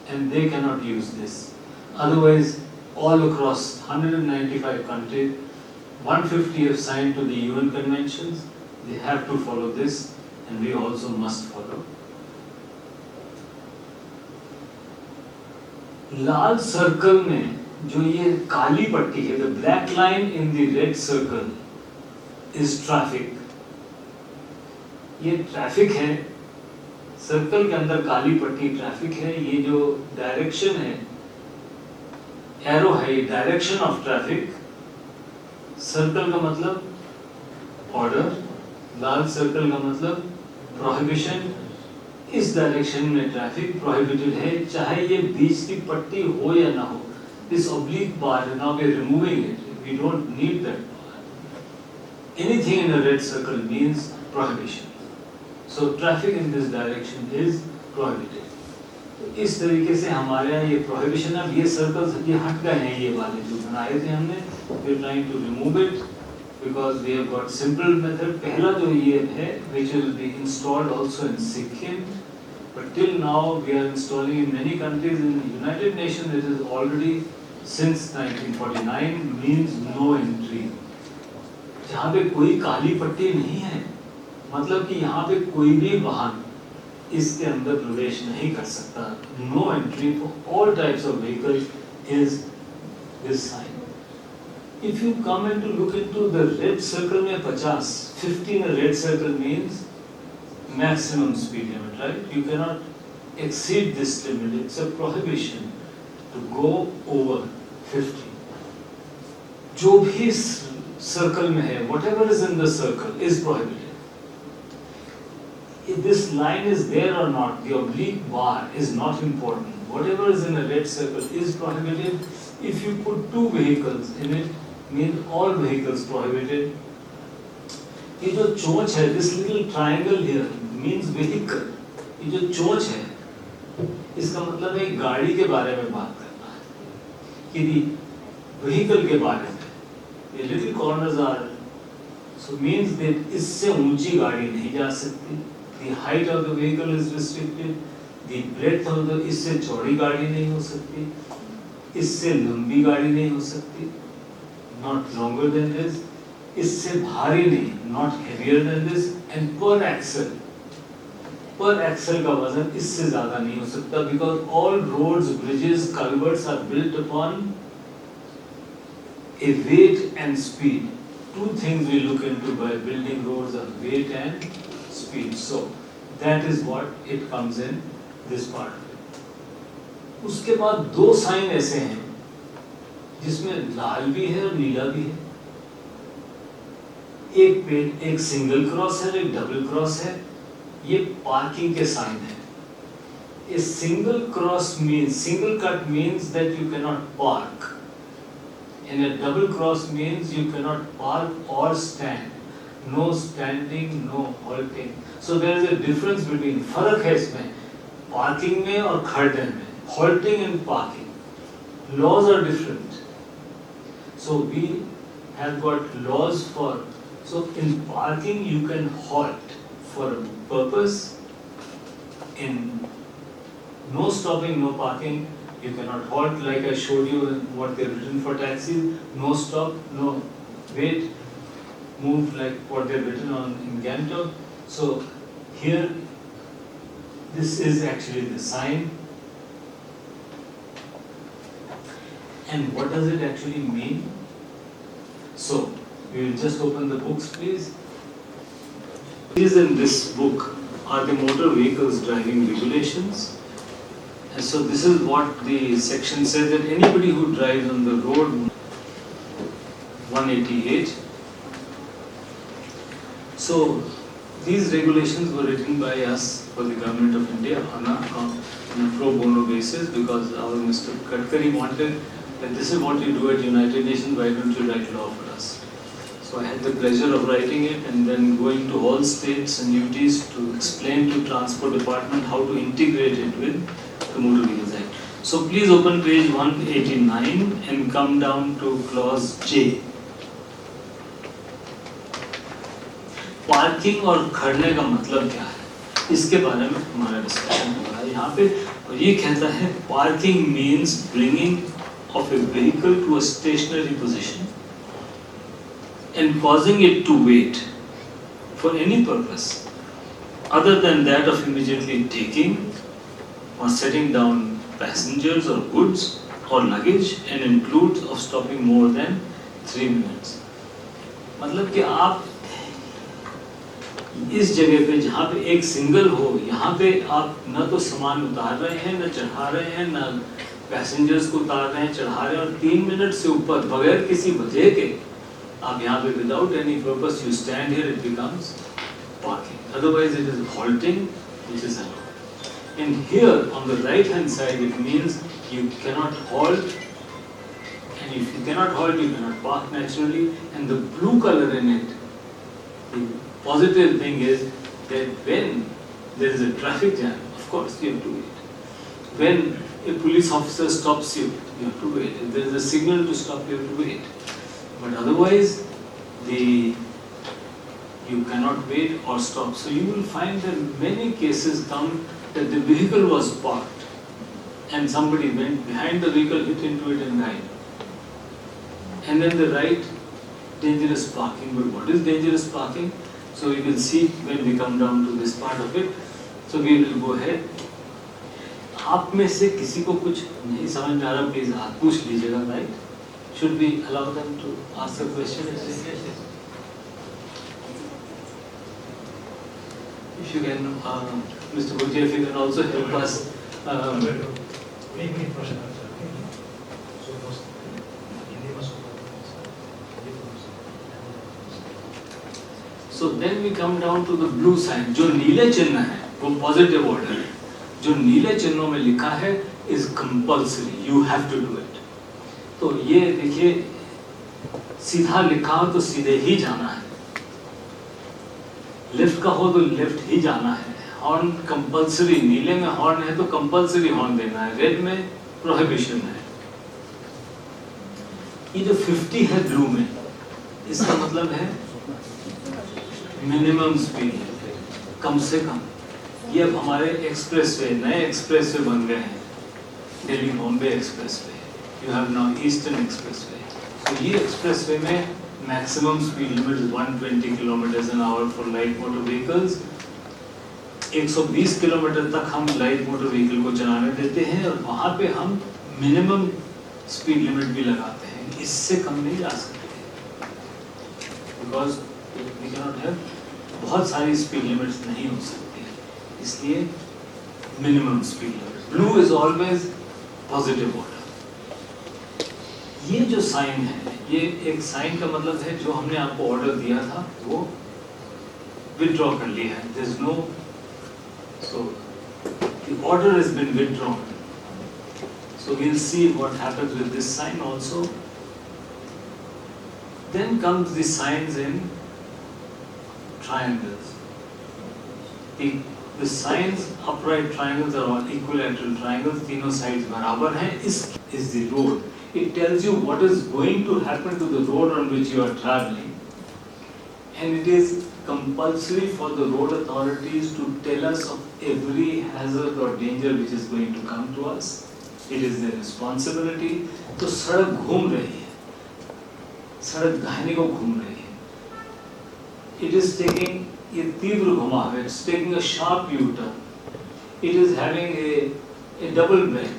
[SPEAKER 1] and they cannot use this. Otherwise, all across 195 countries, 150 have signed to the UN conventions, they have to follow this and we also must follow. Lal circle में जो ये काली पट्टी है, the black line in the red circle is traffic. ये traffic है, circle के अंदर काली पट्टी ट्रैफिक है. ये जो डायरेक्शन है, एरो है, ये डायरेक्शन ऑफ ट्रैफिक. सर्कल का मतलब ऑर्डर, लाल सर्कल का मतलब प्रोहिबिशन. इस डायरेक्शन में ट्रैफिक प्रोहिबिटेड है, चाहे ये बीच की पट्टी हो या ना हो. This oblique bar, now we are removing it, we don't need that bar. Anything in a red circle means prohibition. So traffic in this direction is prohibited. तो इस तरीके से हमारे यहाँ ये prohibition, अब ये circles ये हट गए हैं, ये वाले जो बनाए थे हमने, we are trying to remove it because we have got simple method. पहला जो ये है, which will be installed also in Sikkim, but till now we are installing in many countries. In the United Nations it is already since 1949 means no entry. जहाँ पे कोई काली पट्टी नहीं है, मतलब कि यहाँ पे कोई भी वाहन इसके अंदर प्रवेश नहीं कर सकता. No entry for all types of vehicle is this sign. If you come and to look into the red circle में 50, 50 in a red circle means maximum speed limit, right? You cannot exceed this limit. It's a prohibition to go over 50. जो भी circle में है, whatever is in the circle is prohibited. If this line is there or not, the oblique bar is not important. Whatever is in a red circle is prohibited. If you put two vehicles in it, means all vehicles prohibited. ये जो चोंच है, this little triangle here means vehicle. ये जो चोंच है, इसका मतलब है गाड़ी के बारे में बात करना है, कि vehicle के बारे में. ये little corners are, so means that इससे ऊंची गाड़ी नहीं जा सकती. The height of the vehicle is restricted. The breadth of the, इससे चौड़ी गाड़ी नहीं हो सकती, इससे लंबी गाड़ी नहीं हो सकती, not longer than this. इससे भारी नहीं, not heavier than this. And per axle का वजन इससे ज़्यादा नहीं हो सकता, because all roads, bridges, culverts are built upon a weight and speed. Two things we look into by building roads are weight and speed. So that is what it comes in this part of it. उसके बाद दो sign ऐसे हैं जिसमें लाल भी है और नीला भी है. एक सिंगल क्रॉस है और एक डबल क्रॉस है. ये पार्किंग के साइन है. A single cross means, single cut means that you cannot park, and a double cross means you cannot park or stand. No standing, no halting. So there is a difference between, फर्क है इसमें parking में और खड़े में. Halting and parking, laws are different. So we have got laws for, so in parking you can halt for a purpose. In no stopping, no parking, you cannot halt, like I showed you what they've written for taxis. No stop, no wait, move, like what they've written on in Gangtok. So here, this is actually the sign. And what does it actually mean? So we will just open the books, please. These in this book are the motor vehicles driving regulations. And so this is what the section says, that anybody who drives on the road, 188. So these regulations were written by us for the government of India on a pro bono basis, because our Mr. Gadkari wanted that this is what you do at United Nations, why don't you write law for us? So I had the pleasure of writing it and then going to all states and UTs to explain to Transport Department how to integrate it with the Motor Vehicles Act. So please open page 189 and come down to clause J. Parking और खड़ने का मतलब क्या है? इसके बारे में हमारा discussion हो रहा है यहाँ पे। और ये कहता है parking means bringing of a vehicle to a stationary position and causing it to wait for any purpose other than that of immediately taking or setting down passengers or goods or luggage, and includes of stopping more than 3 minutes. मतलब कि आप इस जगह पे जहाँ पे एक single हो, यहाँ पे आप न तो सामान उतार रहे हैं, न चढ़ा रहे हैं, न पैसेंजर्स को उतार रहे हैं, चढ़ा रहे हैं, और 3 मिनट से ऊपर बगैर किसी वजह के आप यहाँ पे without any purpose you stand here, it becomes parking. Otherwise it is halting, which is allowed. And here on the right hand side it means you cannot halt, and if you cannot halt you cannot park naturally. And the blue color in it, the positive thing is that when there is a traffic jam, of course you have to wait. When a police officer stops you, you have to wait. If there is a signal to stop, you have to wait. But otherwise you cannot wait or stop. So you will find that many cases come that the vehicle was parked and somebody went behind the vehicle, hit into it and died. And then the right, dangerous parking. But what is dangerous parking? So you will see when we come down to this part of it. So we will go ahead. आप में से किसी को कुछ नहीं समझ में आ रहा, प्लीज हाथ पूछ लीजिएगा, right? Should we allow them to ask a question? If you can, Mr. Baluja, if you can also help us. So then we come down to the blue sign. जो नीले चिन्ह है वो पॉजिटिव ऑर्डर है. जो नीले चिन्हों में लिखा है is compulsory, you have to do it. तो ये देखिए सीधा लिखा हो तो सीधे ही जाना है, लेफ्ट का हो तो लेफ्ट ही जाना है. हॉर्न कंपलसरी, नीले में हॉर्न है तो कंपलसरी हॉर्न देना है, रेड में प्रोहिबिशन है. ये जो 50 है ब्लू में, इसका मतलब है मिनिमम स्पीड, कम से कम. ये अब हमारे एक्सप्रेसवे, नए एक्सप्रेसवे बन गए हैं, Delhi Bombay expressway, you have now eastern expressway. तो ये एक्सप्रेसवे में maximum speed limit 120 km/h for light motor vehicles. 120 kilometre तक हम लाइट मोटर व्हीकल को चलाने देते हैं, और वहाँ पे हम मिनिमम स्पीड लिमिट भी लगाते हैं. इससे कम नहीं जा सकते, because we can not have, बहुत सारी स्पीड लिमिट्स नहीं हो सकती, इसलिए minimum speed limit. Blue is always positive order. ये जो साइन है, ये एक साइन का मतलब है जो हमने आपको ऑर्डर दिया था वो विथड्रॉ कर लिया है. There is no, so the order has been withdrawn. So we'll see what happens with this sign also. Then comes the signs in triangles. The signs, upright triangles are all equilateral triangles, तीनों sides बराबर हैं. Is the road. It tells you what is going to happen to the road on which you are traveling, and it is compulsory for the road authorities to tell us of every hazard or danger which is going to come to us. It is their responsibility. तो सड़क घूम रही है, सड़क दाहिने को घूम रही है. It is taking, ये तीव्र घुमाव है, it's taking a sharp U-turn. It is having a double bend.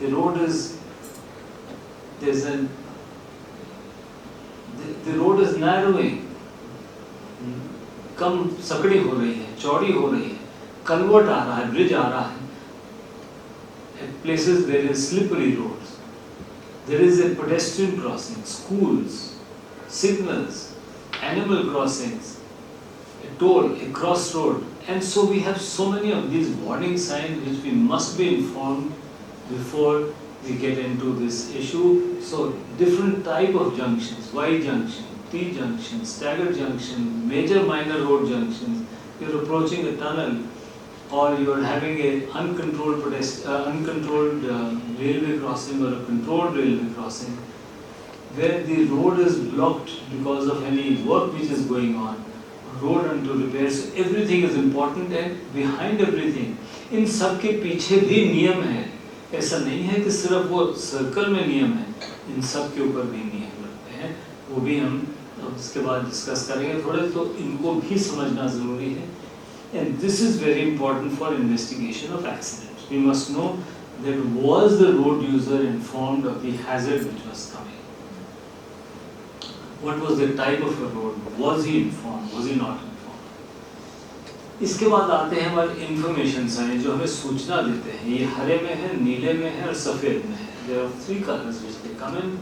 [SPEAKER 1] The road is, there's an, the road is narrowing. कम सकड़ी हो रही है, चौड़ी हो रही है, कन्वर्ट आ रहा है, ब्रिज आ रहा है. At places there is slippery roads. There is a pedestrian crossing, schools, signals, animal crossings, a toll, a crossroad, and so we have so many of these warning signs which we must be informed before we get into this issue. So different type of junctions, Y junction, T junction, staggered junction, major minor road junctions. You're approaching a tunnel, or you're having a uncontrolled railway crossing or a controlled railway crossing, where the road is blocked because of any work which is going on, road unto repair. So everything is important and behind everything, इन सब के पीछे भी नियम है. ऐसा नहीं है कि सिर्फ वो सर्कल में नियम है, इन सब के ऊपर भी नियम लगते हैं. वो भी हम इसके बाद डिस्कस करेंगे थोड़े, तो इनको भी समझना ज़रूरी है. And this is very important for investigation of accidents. We must know that was the road user informed of the hazard which was coming. What was the type of a road? Was he informed? Was he not informed? इसके बाद आते हैं हमारे information sign जो हमें सूचना देते हैं. ये हरे में है, नीले में है और सफ़ेद में है. There are 3 colors which they come in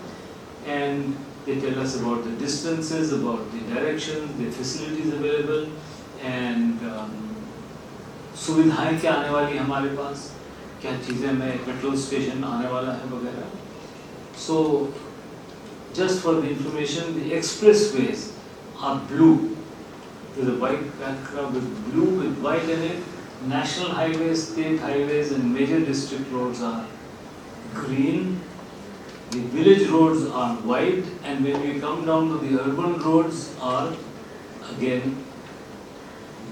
[SPEAKER 1] and they tell us about the distances, about the directions, the facilities available and सुविधाएं क्या आने वाली हमारे पास, क्या चीज़ें में पेट्रोल स्टेशन आने वाला है वगैरह. So just for the information, the expressways are blue. There's a white background with blue with white in it. National highways, state highways and major district roads are green. The village roads are white, and when we come down to the urban roads are again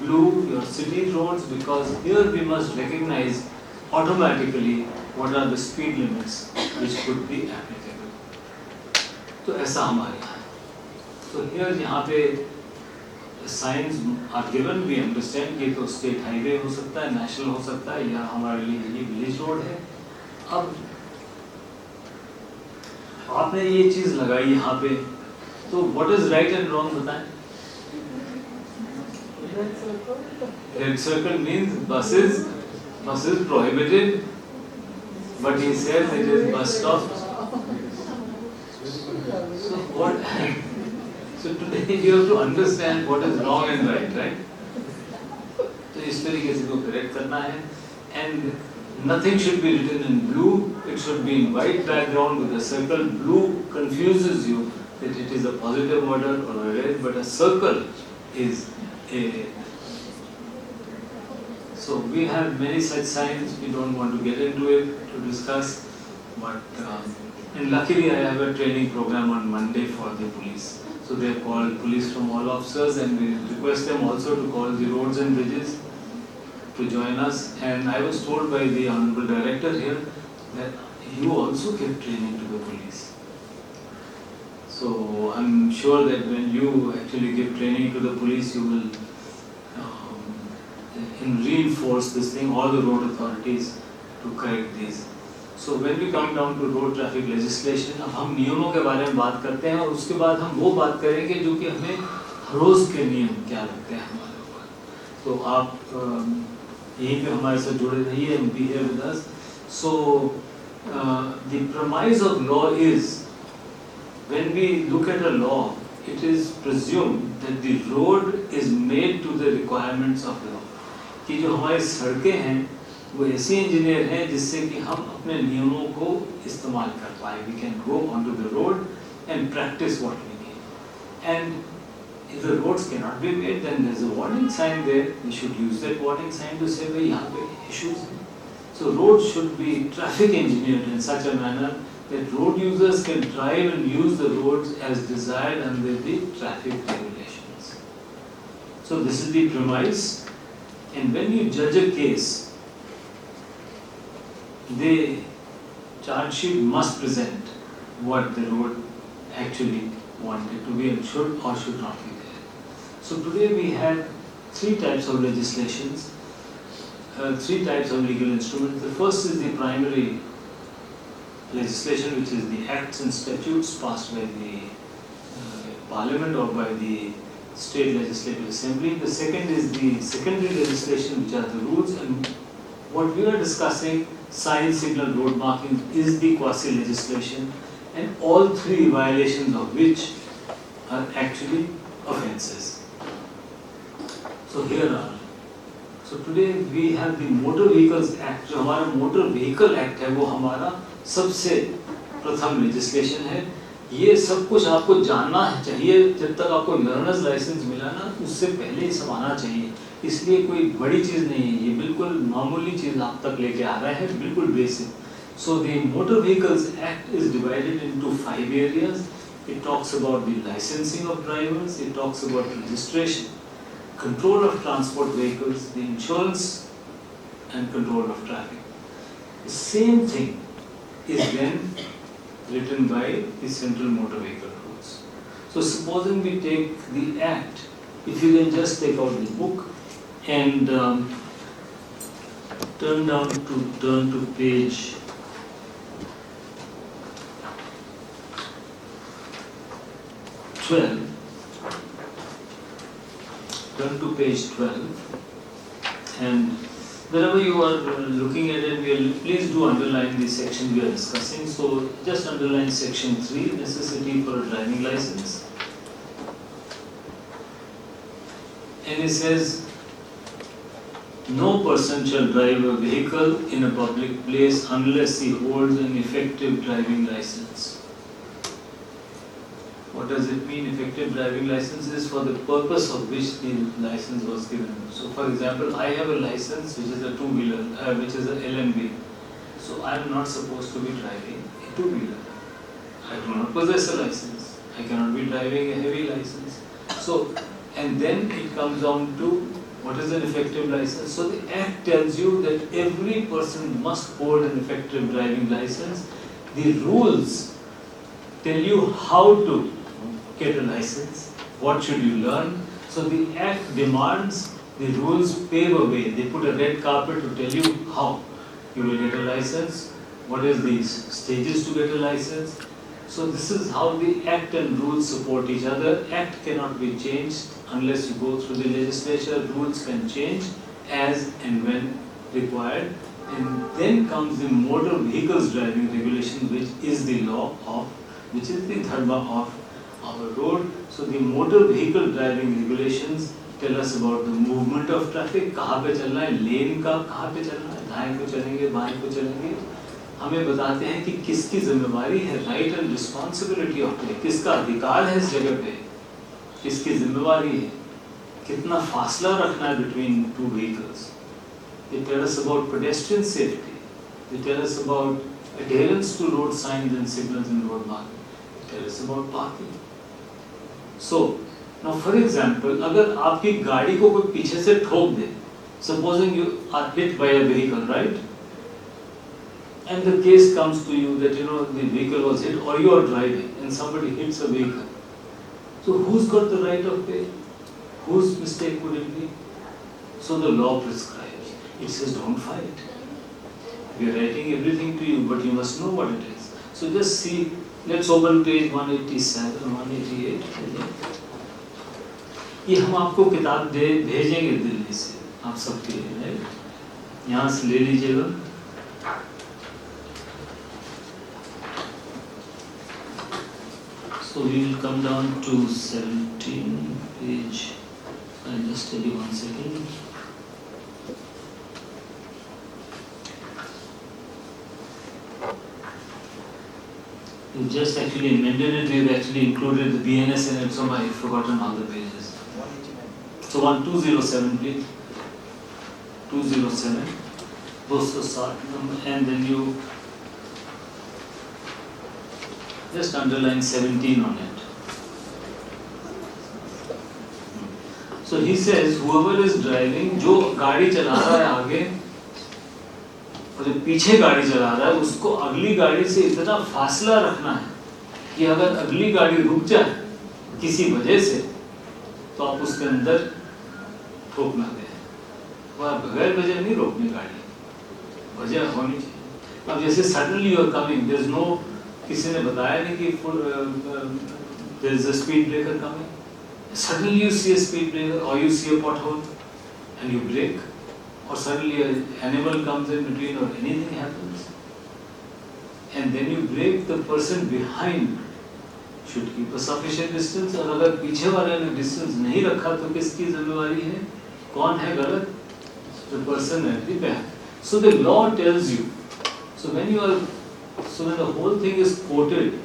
[SPEAKER 1] blue, your city roads, because here we must recognize automatically what are the speed limits which could be applicable. तो ऐसा हमारे यहाँ है. So here यहाँ पे signs are given, we understand कि तो state highway हो सकता है, national हो सकता है, या हमारे लिए ये village road है. अब आपने ये चीज़ लगाई यहाँ पे, तो what is right and wrong बताएं. Red circle means buses prohibited, but he says it is bus stop. So what? So today you have to understand what is wrong and right? तो इस तरीके से को correct करना है, and nothing should be written in blue. It should be in white background with a circle. Blue confuses you that it is a positive order or a red, but a circle is a. So we have many such signs. We don't want to get into it to discuss, but and luckily I have a training program on Monday for the police. So they have called police from all officers, and we request them also to call the roads and bridges to join us. And I was told by the Honorable Director here that you also give training to the police. So I'm sure that when you actually give training to the police, you will reinforce this thing, all the road authorities to correct these. So when we come down to road traffic legislation, अब हम नियमों के बारे में बात करते हैं और उसके बाद हम वो बात करेंगे जो कि हमें रोज़ के नियम क्या लगते हैं हमारे ऊपर. तो आप यहीं पे हमारे साथ जुड़े रहिए and be here with us. So the premise of law is, when we look at a law, it is presumed that the road is made to the requirements of law. कि जो हमारी सड़कें हैं वो ऐसी इंजीनियर हैं जिससे कि हम अपने नियमों को इस्तेमाल कर पाए. We can go onto the road and practice what we need. And if the roads cannot be made, then there's a warning sign there. We should use that warning sign to say, भाई यहाँ पे issues हैं. So roads should be traffic engineered in such a manner that road users can drive and use the roads as desired under the traffic regulations. So this is the premise. And when you judge a case, the charge sheet must present what the road actually wanted to be and should or should not be there. So today we have 3 types of legislations, 3 types of legal instruments. The first is the primary legislation, which is the acts and statutes passed by the parliament or by the state legislative assembly. The second is the secondary legislation, which are the rules, and what we are discussing, sign, signal, road marking, is the quasi legislation, and all 3 violations of which are actually offences. So here are. So today we have the Motor Vehicles Act. जो हमारा Motor Vehicle Act है वो हमारा सबसे प्रथम legislation है. ये सब कुछ आपको जानना चाहिए. जब तक आपको लर्नर्स लाइसेंस मिला ना, उससे पहले ही सब आना चाहिए. इसलिए कोई बड़ी चीज़ नहीं है, ये बिल्कुल मामूली चीज़ आप तक लेके आ रहा है, बिल्कुल basic. So the Motor Vehicles Act is divided into 5 areas. It talks about the licensing of drivers, it talks about registration, control of transport vehicles, the insurance and control of traffic. The same thing is then written by the Central Motor Vehicle Rules. So supposing we take the Act, if you can just take out the book and turn to page 12. Turn to page 12, and wherever you are looking at it, please do underline the section we are discussing. So just underline section 3, necessity for a driving license. And it says, no person shall drive a vehicle in a public place unless he holds an effective driving license. What does it mean? Effective driving license is for the purpose of which the license was given. So for example, I have a license which is a two-wheeler, which is a LMB. So I am not supposed to be driving a two-wheeler. I do not possess a license. I cannot be driving a heavy license. So, and then it comes down to what is an effective license. So the Act tells you that every person must hold an effective driving license. The rules tell you how to get a license, what should you learn. So the Act demands, the rules pave a way. They put a red carpet to tell you how you will get a license, what is the stages to get a license. So this is how the Act and rules support each other. Act cannot be changed unless you go through the legislature. Rules can change as and when required. And then comes the motor vehicles driving regulation, which is the law of, which is the dharma of our road. So the motor vehicle driving regulations tell us about the movement of traffic, कहाँ पे चलना है, लेन का कहाँ पे चलना है, दाएं को चलेंगे, बाएं को चलेंगे. हमें बताते हैं कि किसकी जिम्मेवारी है, right and responsibility of play, किसका अधिकार है इस जगह पे, किसकी जिम्मेवारी है, कितना फासला रखना है between two vehicles. They tell us about pedestrian safety. They tell us about adherence to road signs and signals in road marking. They tell us about parking. So, now for example, अगर आपकी गाड़ी को कोई पीछे से ठोक दे, supposing you are hit by a vehicle, right? And the case comes to you that the vehicle was hit, or you are driving and somebody hits a vehicle. So who's got the right of pay? Whose mistake would it be? So the law prescribes. It says don't fight. We are writing everything to you, but you must know what it is. So just see, let's open page 187, 188. ये हम आपको किताब भेजेंगे दिल्ली से, आप सबके लिए, यहाँ से ले लीजिएगा. So we will come down to 17 page. I'll just tell you 1 second. We just actually amended it. We've actually included the BNS in it, so I've forgotten all the pages. So 1207, please. 207. Those to start, and then you just underline 17 on it. So he says, whoever is driving, जो गाड़ी चला रहा है आगे और जो पीछे गाड़ी चला रहा है, उसको अगली गाड़ी से इतना फासला रखना है कि अगर अगली गाड़ी रुक जाए किसी वजह से, तो आप उसके अंदर ठोक ना दें. वह बगैर वजह नहीं रोकनी गाड़ी, वजह होनी चाहिए. अब जैसे suddenly you are coming, there is no, किसी ने बताया नहीं कि there is a speed breaker coming. Suddenly you see a speed breaker, or you see a pothole and you brake, or suddenly an animal comes in between, or anything happens, and then you brake. The person behind should keep a sufficient distance. और अगर पीछे वाले ने distance नहीं रखा तो किसकी जिम्मेवारी है? कौन है गलत? The person at the back. So the law tells you. So when the whole thing is quoted,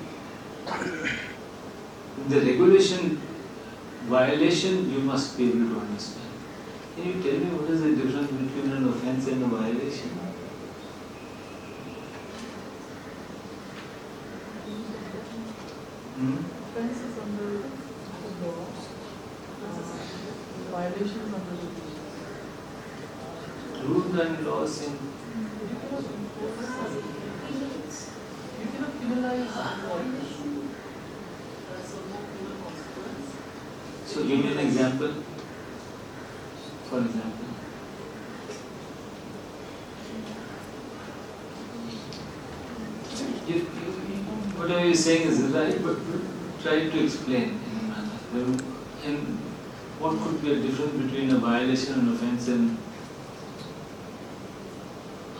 [SPEAKER 1] the regulation violation, you must be able to understand. Can you tell me what is the difference between an offense and a violation?
[SPEAKER 8] Offense is under the law. violations under the
[SPEAKER 1] Rules and laws in
[SPEAKER 8] you cannot penalize.
[SPEAKER 1] So give me an example. For example. Whatever you're saying is right, but try to explain in a manner. And what could be a difference between a violation and offence in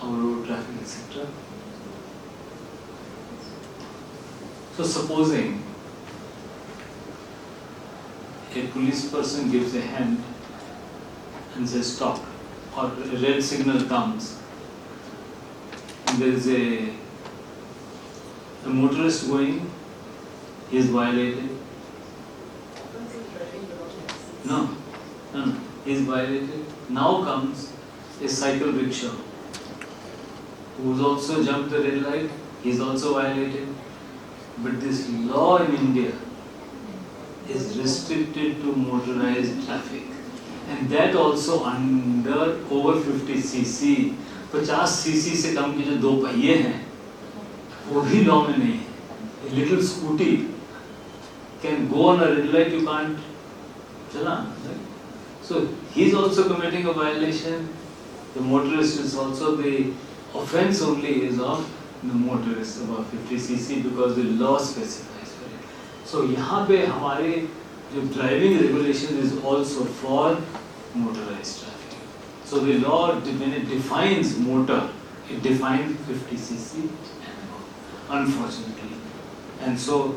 [SPEAKER 1] our road traffic, etc. So supposing a police person gives a hand and says stop, or a red signal comes, and there is a motorist going, he is violated. No, he is violated. Now comes a cycle rickshaw who has also jumped the red light, he is also violated. But this law in India is restricted to motorized traffic, and that also under over 50 cc. 50 cc से कम के जो दो पहिए हैं वो भी law में नहीं है. A little scooty can go on a red light, you can't challan. Right? So he is also committing a violation. The motorist is also, the offence only is of the motorist above 50 cc because the law specifies for it. So यहाँ पे हमारे जो driving regulation is also for motorized traffic. So the law, when it defines motor, it defines 50 cc and above, unfortunately. And so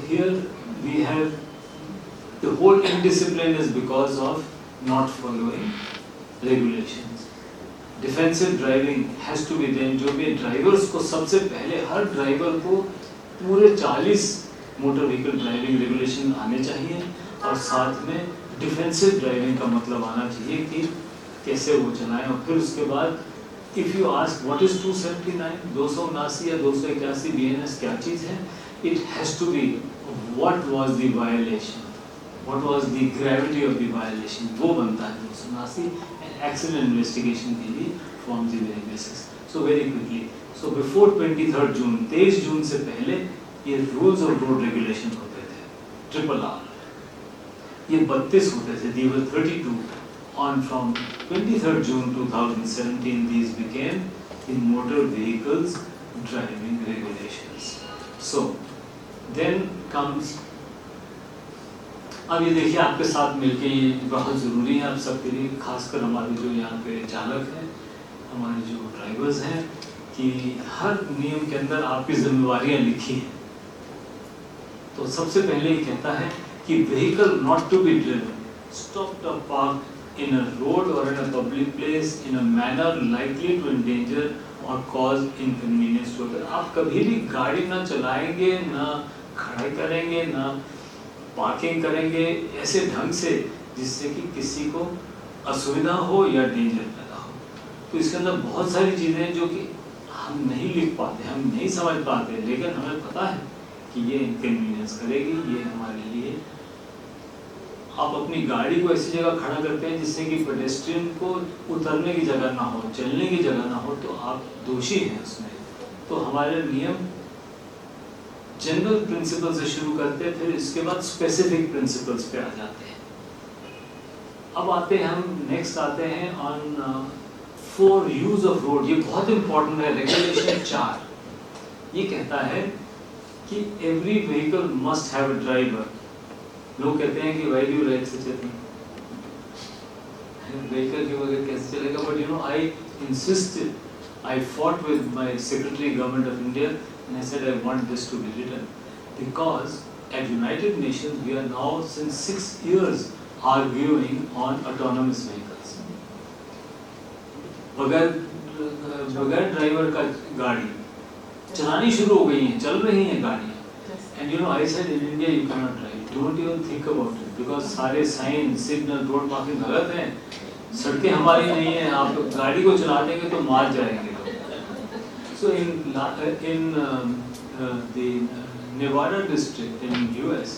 [SPEAKER 1] here we have the whole indiscipline is because of not following regulations. Defensive driving has to be then. जो भी drivers को सबसे पहले हर driver को पूरे 40 motor vehicle driving regulation आने चाहिए, और साथ में डिफेंसिव ड्राइविंग का मतलब आना चाहिए कि कैसे वो चलाएं. और फिर उसके बाद if you ask what is 279, 279 या 281 BNS क्या चीज़ है, it has to be what was the violation, what was the gravity of the violation, वो बनता है 279. एंड एक्सीडेंट इन्वेस्टिगेशन के लिए forms the very basis. So very quickly, so before 23 June, 23 जून से पहले ये रूल्स ऑफ रोड रेगुलेशन होते थे, RRR. ये 32 होते थे, they were 32. On from 23rd June 2017, these became the motor vehicles driving regulations. So then comes, अब ये देखिए आपके साथ मिलके ये बहुत ज़रूरी है आप सबके लिए, खासकर हमारे जो यहाँ पे चालक हैं, हमारे जो ड्राइवर्स हैं, कि हर नियम के अंदर आपकी जिम्मेवारियाँ लिखी हैं. तो सबसे पहले ये कहता है कि vehicle not to be driven, stopped or parked in a road or in a public place in a manner likely to endanger or cause inconvenience to others. आप कभी भी गाड़ी ना चलाएंगे, ना खड़ा करेंगे, ना पार्किंग करेंगे ऐसे ढंग से जिससे कि किसी को असुविधा हो या डेंजर पैदा हो. तो इसके अंदर बहुत सारी चीज़ें जो कि हम नहीं लिख पाते, हम नहीं समझ पाते, लेकिन हमें पता है कि ये इनकन्वीनियंस करेगी, ये हमारे लिए. आप अपनी गाड़ी को ऐसी जगह खड़ा करते हैं जिससे कि पेडेस्ट्रियन को उतरने की जगह ना हो, चलने की जगह ना हो, तो आप दोषी हैं उसमें. तो हमारे नियम जनरल प्रिंसिपल से शुरू करते हैं, फिर इसके बाद स्पेसिफिक प्रिंसिपल्स पे आ जाते हैं. अब आते हैं हम नेक्स्ट आते हैं on for use of road. ये बहुत इंपॉर्टेंट है. रेगुलेशन 4 ये कहता है कि every vehicle must have a driver. लोग कहते हैं कि why do you ride such a thing, vehicle के बगैर कैसे चलेगा. But you know I insisted, I fought with my secretary government of India and I said I want this to be written because at United Nations we are now since 6 years arguing on autonomous vehicles. बगैर driver का गाड़ी चलानी शुरू हो गई है, चल रही हैं गाड़ियाँ. And you know, I said in India you cannot drive. Don't even think about it because सारे साइन, सिग्नल, रोड मार्किंग गलत हैं. सड़कें हमारी नहीं हैं, आप गाड़ी को चला देंगे तो मार जाएंगे. So in the Nevada district in US,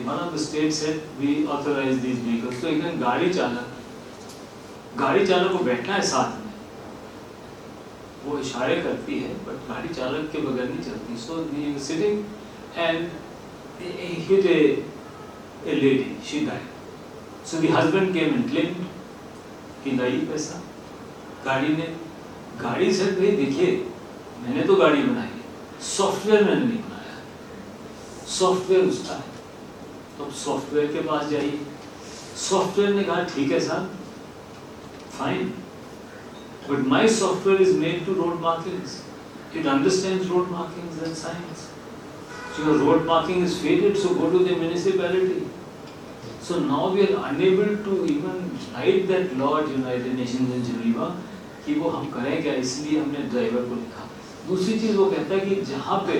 [SPEAKER 1] one of the states said we authorize these vehicles. So even गाड़ी चालक को बैठना है साथ में, वो इशारे करती है, but गाड़ी चालक के बगैर नहीं चलती. So we were sitting and he hit a lady, she died. So the husband came and claimed कि नहीं पैसा, गाड़ी से भाई देखिए मैंने तो गाड़ी बनाई है, सॉफ्टवेयर मैंने नहीं बनाया, सॉफ्टवेयर उसका है. तो सॉफ्टवेयर के पास जाइए, सॉफ्टवेयर ने कहा ठीक है साहब, fine, but my software is made to road markings, it understands road markings and signs. So your road marking is faded, so go to the municipality. So now we are unable to even write that law at United Nations in Geneva कि वो हम करें क्या, इसलिए हमने driver को लिखा. दूसरी चीज़ वो कहता है कि जहाँ पे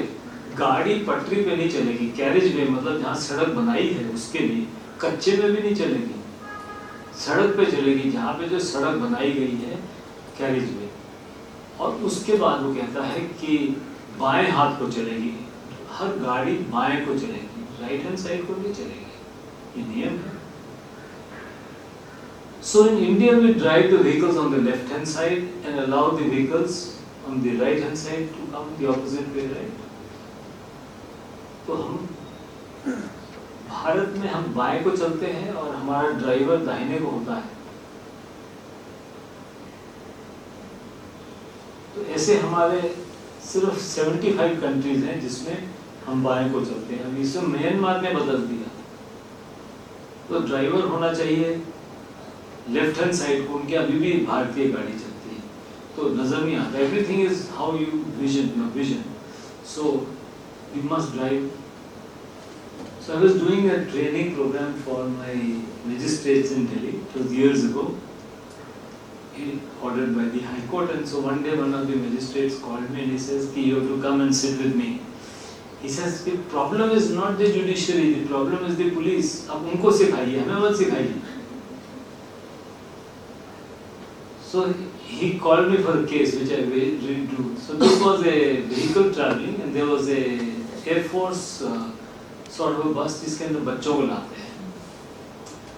[SPEAKER 1] गाड़ी पटरी पे नहीं चलेगी, कैरेज वे मतलब जहाँ सड़क बनाई है उसके लिए, कच्चे में भी नहीं चलेगी, सड़क पे चलेगी जहाँ पे जो सड़क बनाई गई है कैरेज वे. और उसके बाद वो कहता है कि बाएं हाथ को चलेगी, हर गाड़ी बाएं को चलेगी, राइट हैंड साइड को नहीं चलेगी, ये नियम है. So in India we drive the vehicles on the left hand side and allow the vehicles on the right hand side to come the opposite way, right? तो हम भारत में हम बाएं को चलते हैं और हमारा ड्राइवर दाहिने को होता है. तो ऐसे हमारे सिर्फ 75 कंट्रीज हैं जिसमें हम बाएं को चलते हैं. अभी इसमें म्यांमार ने बदल दिया, तो ड्राइवर होना चाहिए लेफ्ट हैंड साइड को, उनके अभी भी भारतीय गाड़ी चलती है तो नजर नहीं आता. Everything is how you vision. So we must drive. So I was doing a training program for my magistrates in Delhi 2 years ago, ordered by the High Court. And so one day one of the magistrates called me and he says कि you have to come and sit with me. He says the problem is not the judiciary, the problem is the police. अब उनको सिखाइए, हमें मत सिखाइए. So he called me for a case which I didn't do. So this was a vehicle traveling and there was a Air Force sort of a bus जिसके अंदर बच्चों को लाते हैं.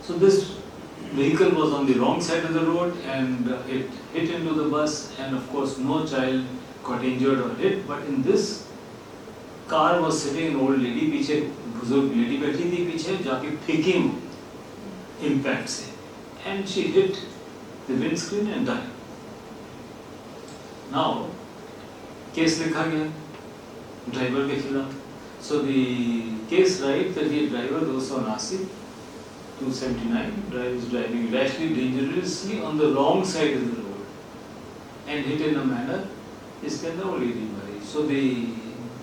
[SPEAKER 1] So this vehicle was on the wrong side of the road and it hit into the bus, and of course no child got injured or hit, but in this car was sitting an old lady, पीछे बुजुर्ग lady बैठी थी पीछे, जाके फेंकी impact से, and she hit the windscreen and died. Now case लिखा गया ड्राइवर के खिलाफ. So the case writes that the driver 279 is driving rashly, dangerously on the wrong side of the road and hit in a manner इसके अंदर वो lady मरी. So the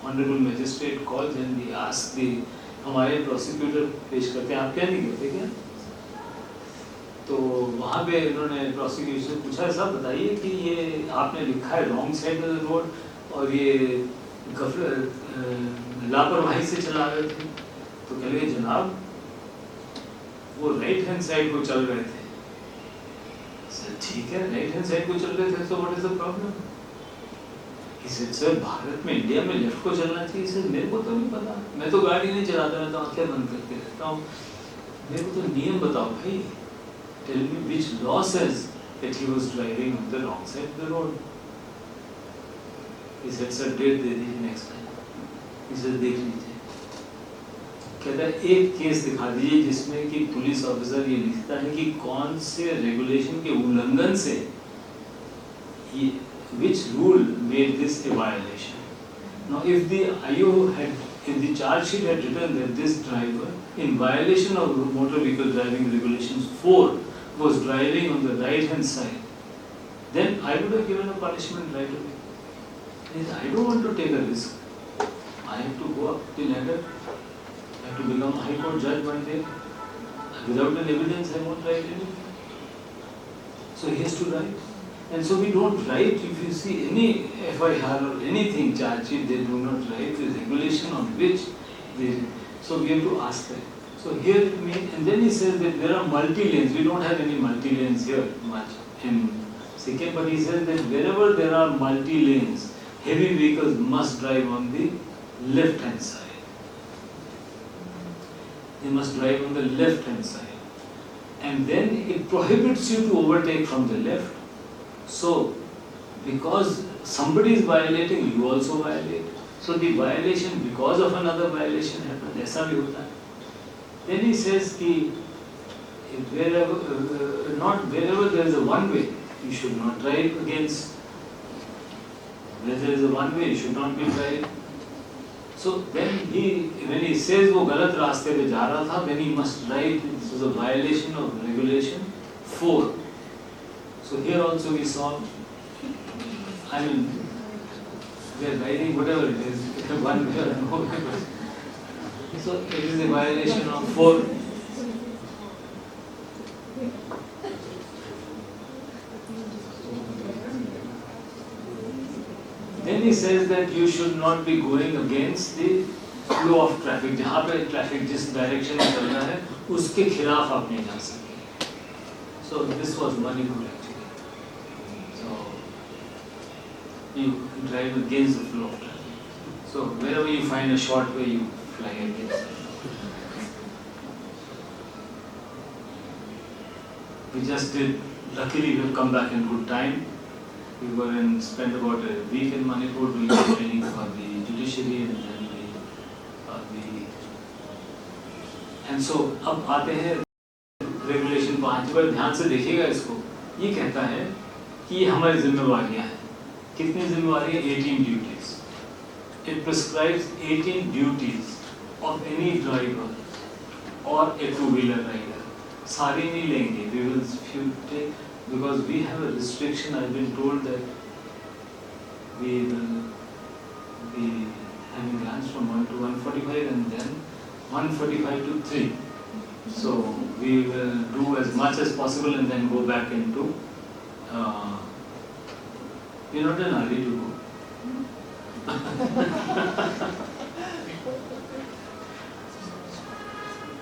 [SPEAKER 1] honorable magistrate calls and he asks the हमारे prosecutor पेश करते हैं, आप क्या नहीं करते क्या? तो वहाँ पे इन्होंने prosecutor से पूछा, साहब बताइए कि ये आपने लिखा है wrong side of the road और ये लापरवाही से चला रहे थे. तो कह लगे जनाब वो राइट हैंड साइड को चल रहे थे. सर ठीक है, राइट हैंड साइड को चल रहे थे, तो what is the problem? He said sir Bharat में इंडिया में लेफ्ट को चलना चाहिए. सर मेरे को तो नहीं पता, मैं तो गाड़ी नहीं चलाता, मैं तो आंखें बंद करके रहता हूँ, मेरे को तो नियम बताओ भाई. Tell me which law says that he was driving on the wrong side of the road. He said sir date दे दीजिए नेक्स्ट टाइम. ही सेड देख लीजिए. कहता है एक केस दिखा दीजिए जिसमें कि पुलिस ऑफिसर ये लिखता है कि कौन से रेगुलेशन के उल्लंघन से ये which rule made this a violation. Now if the IO if the charge sheet had written that this driver in violation of motor vehicle driving regulations 4 was driving on the right hand side, then I would have given a punishment right away. I don't want to take a risk. I have to go up the ladder. I have to become a High Court judge one day. Without an evidence, I won't write anything. So he has to write. And so we don't write. If you see any FIR or anything charge sheet, they do not write the regulation on which they. So we have to ask them. So here, and then he says that there are multi-lanes. We don't have any multi-lanes here much in Sikkim, but he says that wherever there are multi-lanes, heavy vehicles must drive on the left-hand side. you must drive on the left hand side. And then it prohibits you to overtake from the left. So, because somebody is violating, you also violate. So the violation because of another violation happens. ऐसा भी होता है. Then he says कि wherever there is a one way, you should not drive against. Where there is a one way, you should not be driving. So when he says वो गलत रास्ते पे जा रहा था, then he must drive. This was a violation of regulation 4. So here also we saw, I mean, they are riding whatever it is, one way or no way. So it is a violation of 4. Then he says that you should not be going against the flow of traffic. जहाँ पे traffic जिस direction में चल रहा है, उसके खिलाफ आप नहीं जा सकते. So this was Manipur actually. So you drive against the flow of traffic. So wherever you find a short way, you fly against it. We just did. Luckily, we've come back in good time. We were spent about a week in Manipur doing training for the Judiciary and then and so अब आते हैं regulation 5 पर. ध्यान से देखिएगा इसको. ये कहता है कि ये हमारी जिम्मेवारियां हैं. कितनी जिम्मेवारियां? 18 duties. It prescribes 18 duties of any driver or a two-wheeler rider. सारी नहीं लेंगे. We will few take. Because we have a restriction, I've been told that we will be having lunch from 1 to 1:45 and then 1:45 to 3. So we will do as much as possible and then go back into. We're not in a hurry to go.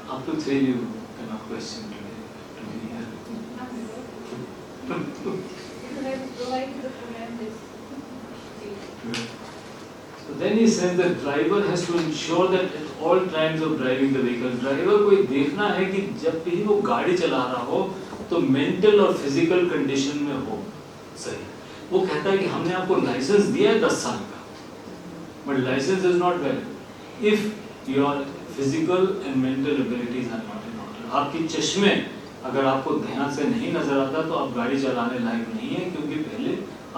[SPEAKER 1] Up to 3 you cannot question today. So then he says the driver has to ensure that at all times of driving the vehicle, driver को ये देखना है कि जब भी वो गाड़ी चला रहा हो तो मेंटल और फिजिकल कंडीशन में हो सही. वो कहता है कि हमने आपको लाइसेंस दिया है 10 साल का, but license is not valid if your physical and mental abilities are not in order. आपकी चश्मे अगर आपको ध्यान से नहीं नजर आता तो आप गाड़ी चलाने लायक नहीं है, क्योंकि पहले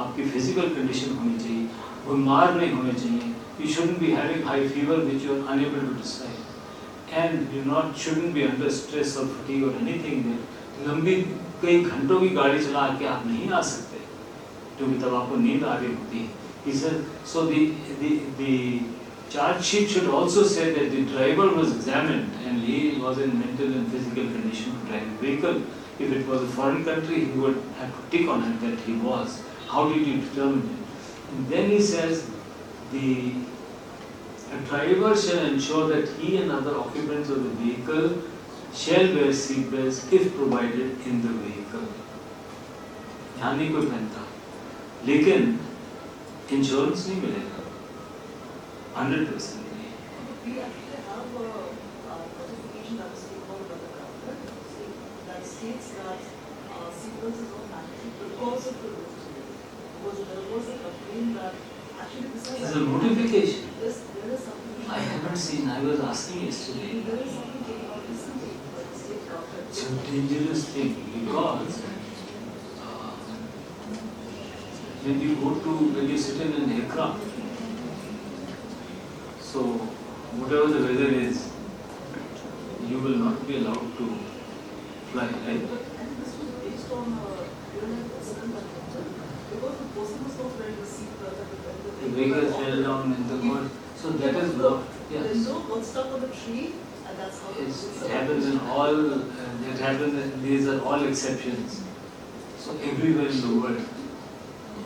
[SPEAKER 1] आपकी फिजिकल कंडीशन होनी चाहिए, बीमार नहीं होने चाहिए. You shouldn't be having high fever which you are unable to decide, and you shouldn't be under stress or fatigue or anything. लंबी कई घंटों की गाड़ी चला के आप नहीं आ सकते क्योंकि तब आपको नींद आ रही होती है. He said so the charge sheet should also say that the driver was examined and he was in mental and physical condition to drive the vehicle. If it was a foreign country, he would have to tick on it that he was. How did you determine it? And then he says a driver shall ensure that he and other occupants of the vehicle shall wear seat belts if provided in the vehicle. यहाँ नहीं कोई पहनता, लेकिन insurance नहीं मिलेगा. 100% नहीं.
[SPEAKER 20] We actually have a notification that was taken out by the government that states that sequence is not mandatory because of the road. Because there was a complaint that actually this is
[SPEAKER 1] It's a notification.
[SPEAKER 20] There is something.
[SPEAKER 1] I haven't seen. I was asking yesterday.
[SPEAKER 20] There is something taken out recently by the state government.
[SPEAKER 1] It's a dangerous thing because when you sit in an aircraft, so whatever the weather is, you will not be allowed to fly, right?
[SPEAKER 20] And this was based on real-life incident that happened because the person was not wearing a seatbelt at the
[SPEAKER 1] vehicle fell down in the mud. So that is what.
[SPEAKER 20] The window got stuck on the tree, and that's how
[SPEAKER 1] it happens in all. It happens. These are all exceptions. So everywhere in the world,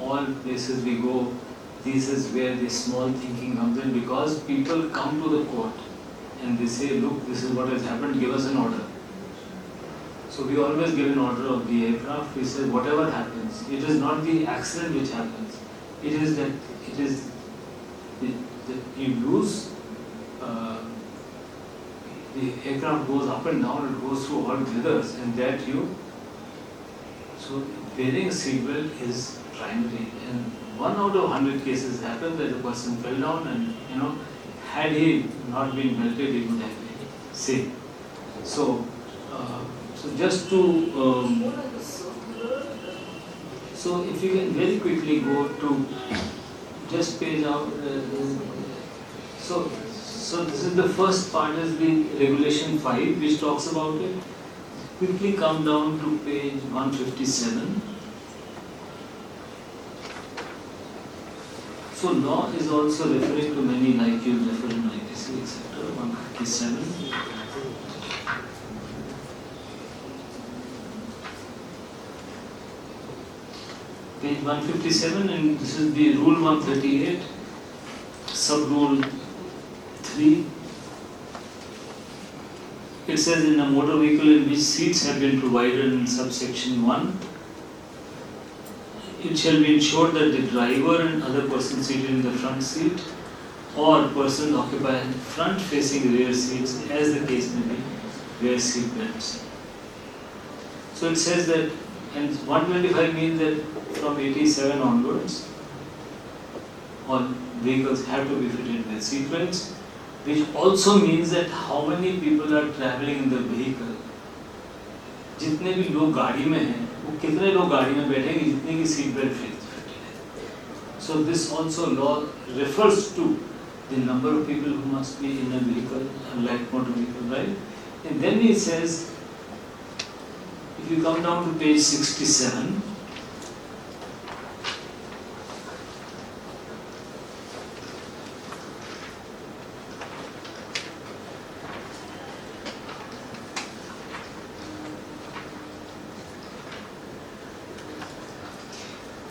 [SPEAKER 1] all places we go, this is where the small thinking comes in, because people come to the court and they say, look, this is what has happened, give us an order. So we always give an order of the aircraft. We say whatever happens, it is not the accident which happens. It is that you lose the aircraft goes up and down, it goes through all weathers, and that so wearing a seatbelt is primary. And 1 out of 100 cases happen that the person fell down, and had he not been belted, he would have been safe. So just to so if you can very quickly go to just page out. So this is the first part, is the regulation 5, which talks about it. Quickly come down to page 157. So law is also referring to many, like you refer in IPC, etc. 157. Page 157, and this is the rule 138, sub rule 3. It says, in a motor vehicle in which seats have been provided in subsection 1, it shall be ensured that the driver and other person seated in the front seat or person occupying front facing rear seats, as the case may be, wear seat belts. So it says that, and 125 means that from 87 onwards, all vehicles have to be fitted with seat belts, which also means that how many people are traveling in the vehicle. जितने भी लोग गाड़ी में हैं, वो कितने लोग गाड़ी में बैठेंगे जितने की सीट बेल्ट फिटेड है. So this also law refers to the number of people who must be in a vehicle, a light motor vehicle, right? And then it says, if you come down to page 67,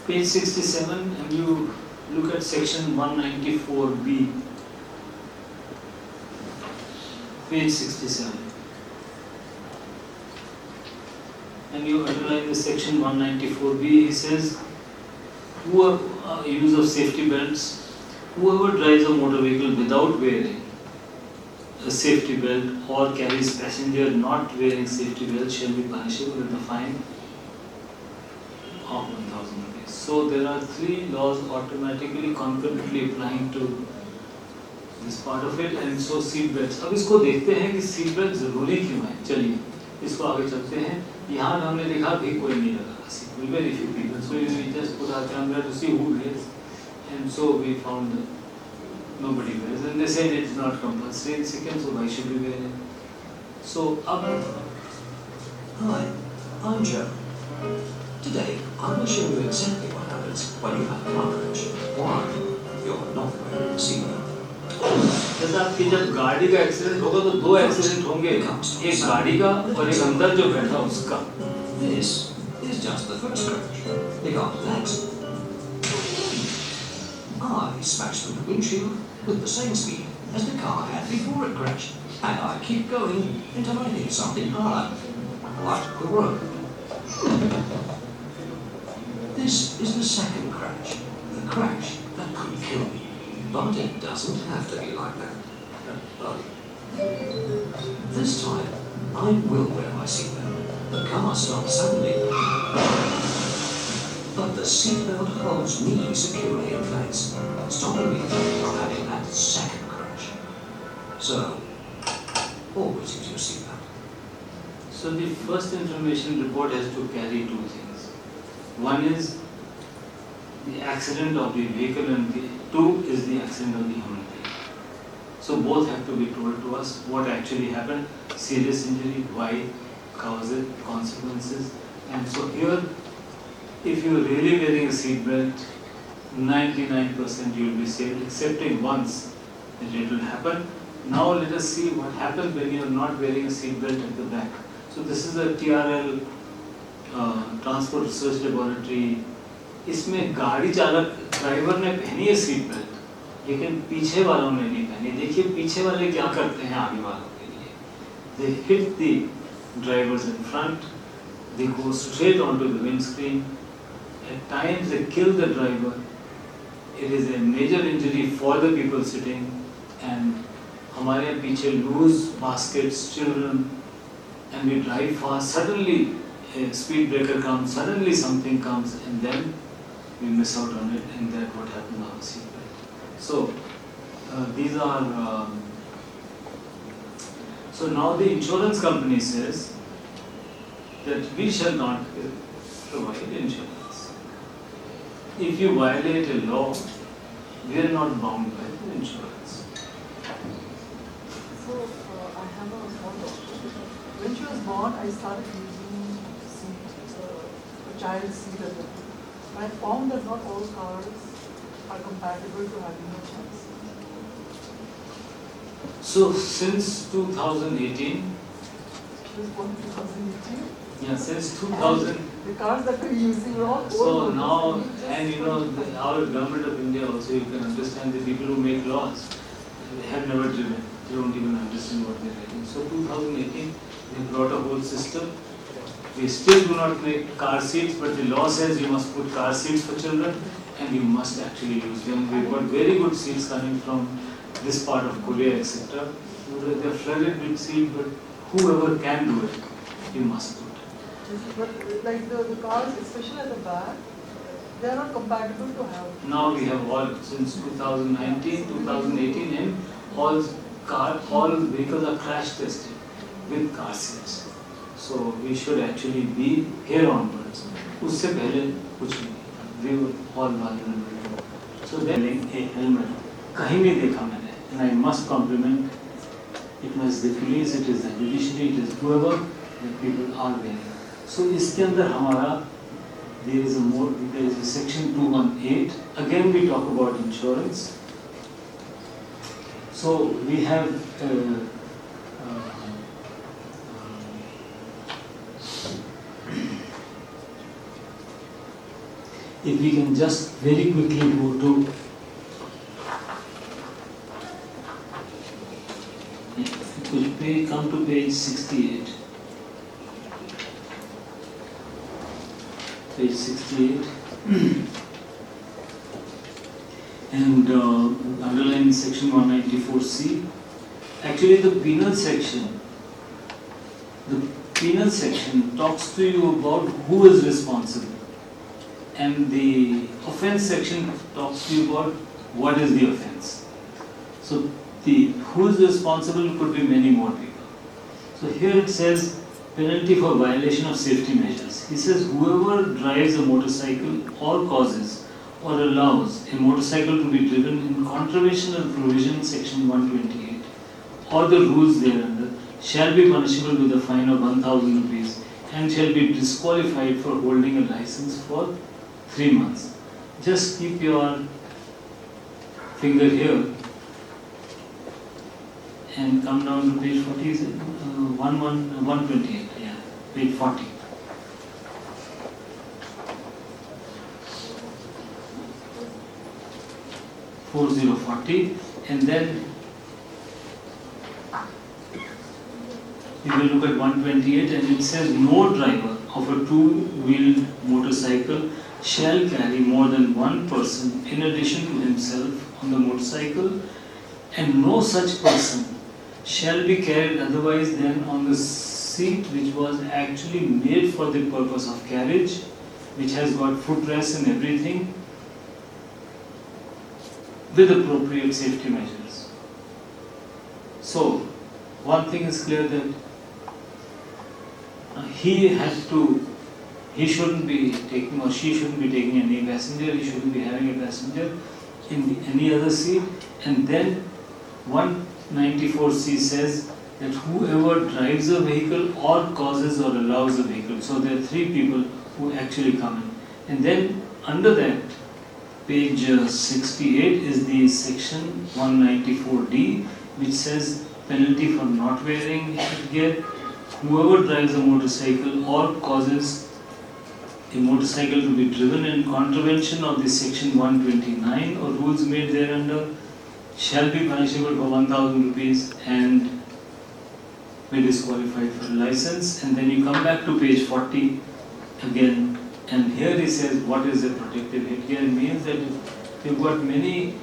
[SPEAKER 1] page 67, and you look at section 194B, page 67, and you underline the section 194B. He says, whoever use of safety belts, whoever drives a motor vehicle without wearing a safety belt or carries passenger not wearing safety belt shall be punishable with a fine of 1,000 rupees. So there are 3 laws automatically concurrently applying to this part of it, and so seat belts. अब इसको देखते हैं कि seat belt जरूरी क्यों है. चलिए इसको आगे चलते हैं. यहाँ हमने देखा भी कोई नहीं लगा seat belt, very few people. So we just put our camera to see who wears, and so we found that nobody wears, and they said it's not compulsory in Sikkim, so why should we wear it? So up.
[SPEAKER 21] Hi, I'm Joe. Today, I will show you exactly what happens when you have a car crash. Why you're not wearing a seatbelt.
[SPEAKER 1] जैसा आपकी जब गाड़ी का accident होगा तो 2 accident होंगे, एक गाड़ी का और एक अंदर जो बैठा उसका.
[SPEAKER 21] This is just the first crash. Because next, I smashed through the windshield with the same speed as the car had before it crashed, and I keep going until I hit something hard, like the road. This is the second crash, the crash that could kill me. But it doesn't have to be like that. This time, I will wear my seatbelt. The car stops suddenly. But the seatbelt holds me securely in place, stopping me from having that second crash. So, always use your seatbelt.
[SPEAKER 1] So the first information report has to carry 2 things. One is the accident of the vehicle, and the 2 is the accident of the human being. So both have to be told to us what actually happened, serious injury, why, causes, consequences. And so here, if you are really wearing a seat belt, 99% you will be saved, excepting once that it will happen. Now let us see what happens when you are not wearing a seat belt at the back. So this is a TRL, Transport Research Laboratory. इसमें गाड़ी चालक driver ने पहनी है seat belt, लेकिन पीछे वालों ने नहीं पहनी. देखिए पीछे वाले क्या करते हैं आगे वालों के लिए. They hit the drivers in front, they go straight onto the windscreen. At times they kill the driver. It is a major injury for the people sitting, and हमारे पीछे lose baskets, children, and we drive fast, suddenly a speed breaker comes, suddenly something comes, and then we miss out on it, and that's what happened to our seatbelt. So, these are, so now the insurance company says that we shall not provide insurance. If you violate a law, we are not bound by the insurance.
[SPEAKER 20] So, I have a small question. When she was born, I started using seat, a child seat as well. But I found that not all cars are compatible to having a child seat.
[SPEAKER 1] So, since 2018,
[SPEAKER 20] She was born in 2018.
[SPEAKER 1] yeah, since 2000,
[SPEAKER 20] The cars that we're using were all old
[SPEAKER 1] so
[SPEAKER 20] ones.
[SPEAKER 1] now, and you know, our government of India also, you can understand the people who make laws, they have never driven, they don't even understand what they're writing. So 2018, they brought a whole system. We still do not make car seats, but the law says you must put car seats for children and you must actually use them. We've got very good seats coming from this part of Korea, etc. They're flooded with seats, but whoever can do it, you must do it.
[SPEAKER 20] But like the cars, especially at the back, they are not compatible to have.
[SPEAKER 1] Now we have all, since 2019, 2018, and all vehicles are crash tested with car seats. So we should actually be here onwards. उससे पहले कुछ नहीं. We were all vulnerable. So then a helmet कहीं नहीं देखा मैंने. And I must compliment. It was the police, it is the judiciary, it is whoever, the people are wearing. So इसके अंदर हमारा there is a section 218. Again we talk about insurance. So we have if we can just very quickly go to come to page 68. Page 68. And underline section 194C. Actually, the penal section talks to you about who is responsible, and the offense section talks to you about what is the offense. So the who is responsible could be many more people. So here it says penalty for violation of safety measures. He says whoever drives a motorcycle or causes or allows a motorcycle to be driven in contravention of provision section 128 or the rules thereunder shall be punishable with a fine of 1,000 rupees and shall be disqualified for holding a license for 3 months. Just keep your finger here and come down to page 40, 128, yeah, page 40. And then you will look at 128 and it says no driver of a two-wheeled motorcycle shall carry more than one person in addition to himself on the motorcycle, and no such person shall be carried otherwise than on the seat which was actually made for the purpose of carriage, which has got footrests and everything, with appropriate safety measures. So, one thing is clear that he shouldn't be taking or she shouldn't be taking any passenger, he shouldn't be having a passenger in any other seat. And then 194C says that whoever drives a vehicle or causes or allows a vehicle. So there are 3 people who actually come in. And then under that, page 68 is the section 194D, which says penalty for not wearing headgear. Whoever drives a motorcycle or causes a motorcycle to be driven in contravention of the section 129 or rules made thereunder shall be punishable for 1,000 rupees and be disqualified for a license. And then you come back to page 40 again, and here he says what is a protective headgear. It means that if you've got many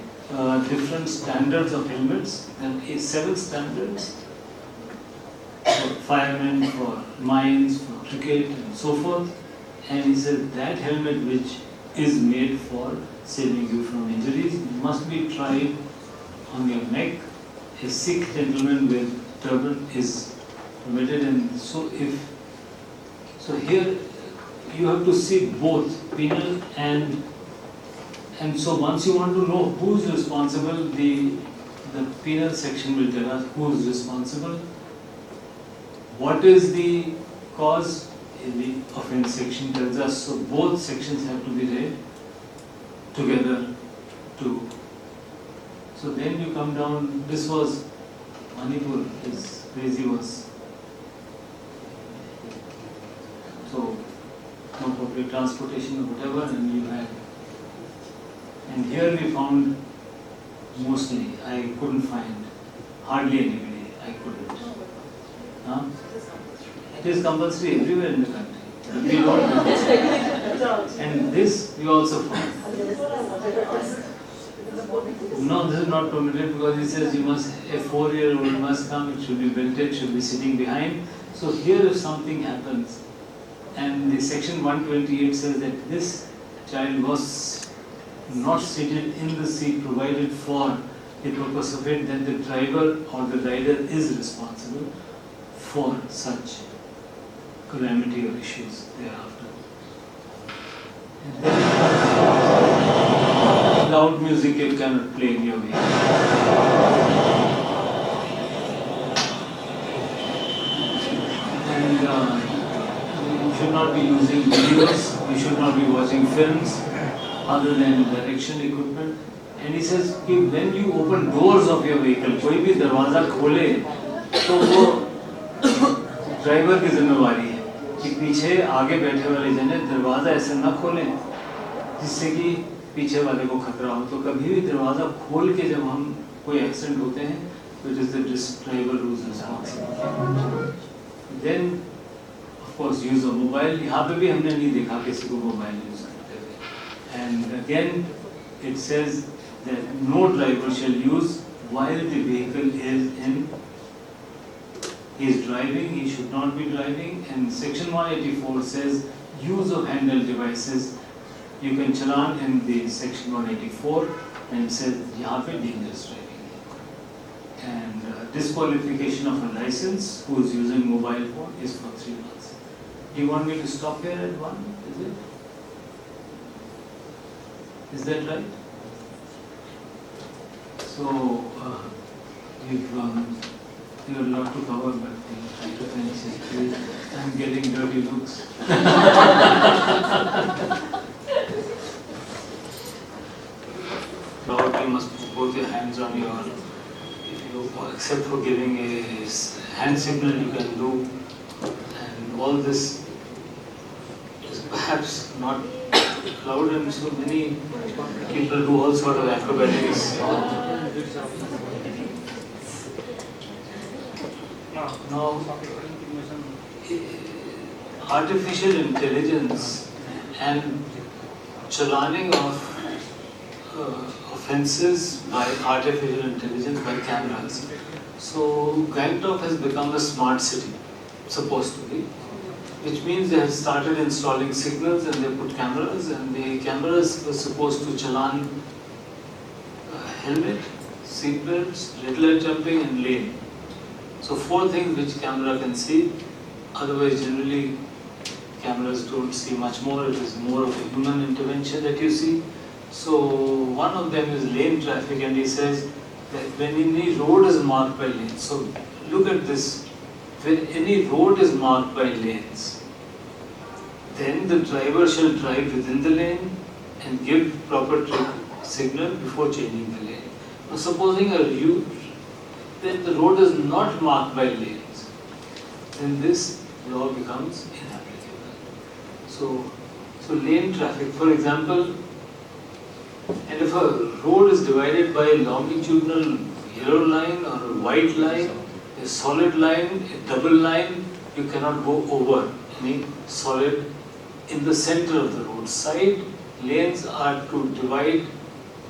[SPEAKER 1] different standards of helmets, and 7 standards for firemen, for mines, for cricket, and so forth. And he said that helmet which is made for saving you from injuries must be tried on your neck. A Sikh gentleman with turban is permitted, and so here you have to see both penal and so once you want to know who is responsible, the penal section will tell us who is responsible. What is the cause? The offence section tells us. So both sections have to be read together too. So then you come down. This was Manipur. This crazy was. So no public transportation or whatever, and you had. And here we found mostly. I couldn't find hardly anybody. I couldn't. Huh? It is compulsory everywhere in the country. We don't do this. And this we also found. No, this is not permitted because it says you must, a 4-year-old must come, it should be belted, should be sitting behind. So here if something happens, and the section 128 says that this child was not seated in the seat provided for the purpose of it, then the driver or the rider is responsible for such calamity or issues thereafter. And then loud music you cannot play in your vehicle. And you should not be using videos, you should not be watching films other than direction equipment. And he says कि when you open doors of your vehicle, कोई भी दरवाजा खोले तो वो driver की जिम्मेवारी है कि पीछे आगे बैठे वाले जने दरवाजा ऐसे ना खोलें जिससे कि पीछे वाले को खतरा हो. तो कभी भी दरवाजा खोल के जब हम कोई एक्सीडेंट होते हैं तो it is the driver who is responsible. Then of course use of mobile. यहाँ पे भी हमने नहीं देखा किसी को मोबाइल यूज करते हुए. And again it says that no driver shall use while the vehicle is in. He is driving, he should not be driving. And section 184 says use of handheld devices. You can challan in the section 184 and it says yahan pe dangerous driving. And disqualification of a license who is using mobile phone is for 3 months. Do you want me to stop here at 1? Is it? Is that right? So, you have a lot to cover, but we'll try to finish it. I'm getting dirty looks. Robert, you must put both your hands on your, except for giving a hand signal you can do, and all this is perhaps not allowed, and so many people do all sort of acrobatics. Now, artificial intelligence and challaning of offences by artificial intelligence by cameras. So Gangtok has become a smart city, supposed to be, which means they have started installing signals and they put cameras, and the cameras were supposed to challan helmet, seat belts, red light jumping and lane. So 4 things which camera can see, otherwise generally cameras don't see much more, it is more of a human intervention that you see. So one of them is lane traffic, and he says that when any road is marked by lanes, so look at this, when any road is marked by lanes, then the driver shall drive within the lane and give proper signal before changing the lane. Now supposing then the road is not marked by lanes, then this law becomes inapplicable. So lane traffic, for example, and if a road is divided by a longitudinal yellow line or a white line, a solid line, a double line, you cannot go over any solid in the center of the road. Side lanes are to divide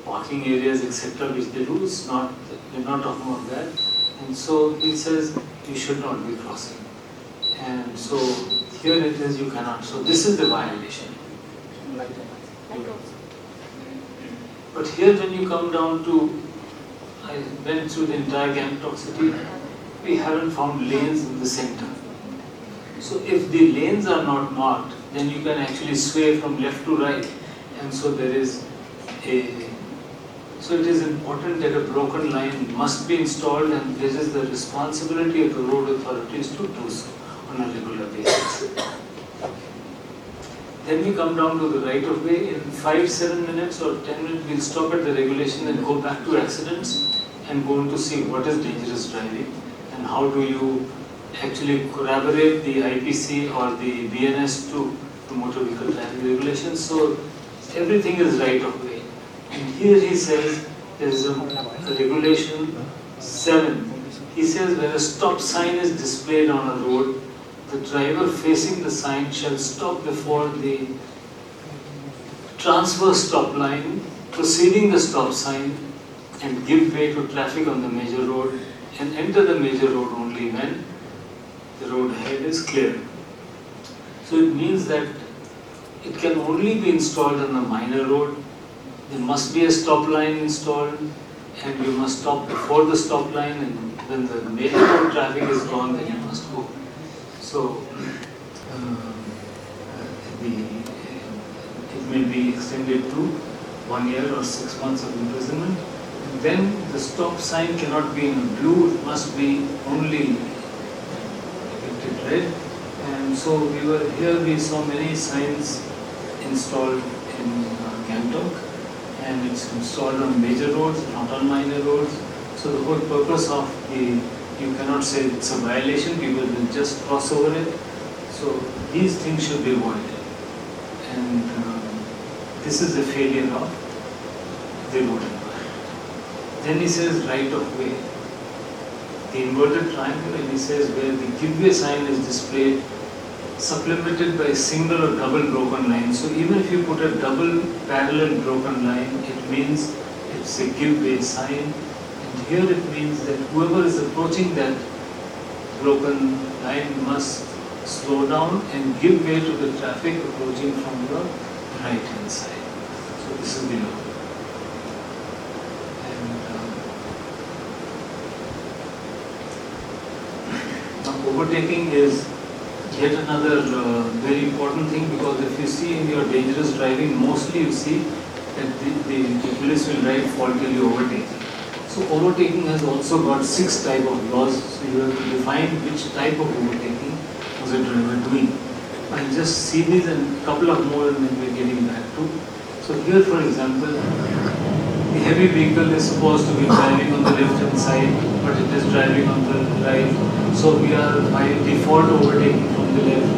[SPEAKER 1] parking areas, etc., which they do. It's not, we're not talking about that. And so he says you should not be crossing. And so here it is, you cannot. So this is the violation. But here when you come down to, I went through the entire Gangtok city, we haven't found lanes in the center. So if the lanes are not marked, then you can actually sway from left to right. And so there is so it is important that a broken line must be installed, and this is the responsibility of the road authorities to do so on a regular basis. Then we come down to the right of way. In 5-7 minutes or 10 minutes, we'll stop at the regulation and go back to accidents and go on to see what is dangerous driving and how do you actually corroborate the IPC or the BNS to the motor vehicle traffic regulations. So everything is right of way. And here he says there is a regulation 7. He says when a stop sign is displayed on a road, the driver facing the sign shall stop before the transverse stop line, preceding the stop sign, and give way to traffic on the major road, and enter the major road only when the road ahead is clear. So it means that it can only be installed on a minor road. There must be a stop line installed, and you must stop before the stop line, and when the major road traffic is gone, then you must go. So it may be extended to 1 year or 6 months of imprisonment. Then the stop sign cannot be in blue; it must be only depicted red. And so we saw many signs installed in Gangtok, and it's installed on major roads, not on minor roads. So the whole purpose of you cannot say it's a violation, people will just cross over it. So these things should be avoided. And this is a failure of the road environment. Then he says right of way. The inverted triangle, and he says where the give way sign is displayed, supplemented by a single or double broken line. So even if you put a double parallel broken line, it means it's a give way sign. And here it means that whoever is approaching that broken line must slow down and give way to the traffic approaching from the right hand side. So this is the law. And now overtaking is yet another very important thing, because if you see in your dangerous driving, mostly you see that the police will write faultily overtaking. So overtaking has also got 6 types of laws. So you have to define which type of overtaking was the driver doing. I'll just see these and a couple of more and then we're getting back to. So here, for example, the heavy vehicle is supposed to be driving on the left hand side, but it is driving on the right. So we are by default overtaking from the left,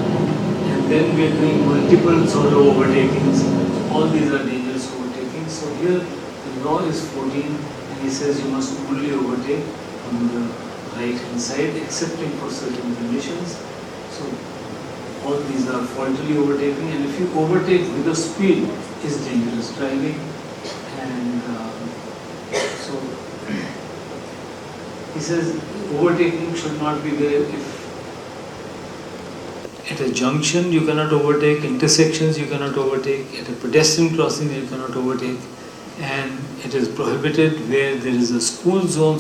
[SPEAKER 1] and then we are doing multiple sort of overtakings. All these are dangerous overtakings. So here the law is 14, and he says you must only overtake on the right hand side, excepting for certain conditions. So all these are faultily overtaking, and if you overtake with a speed, is dangerous driving. And so he says overtaking should not be there if at a junction you cannot overtake, intersections you cannot overtake, at a pedestrian crossing you cannot overtake, and it is prohibited where there is a school zone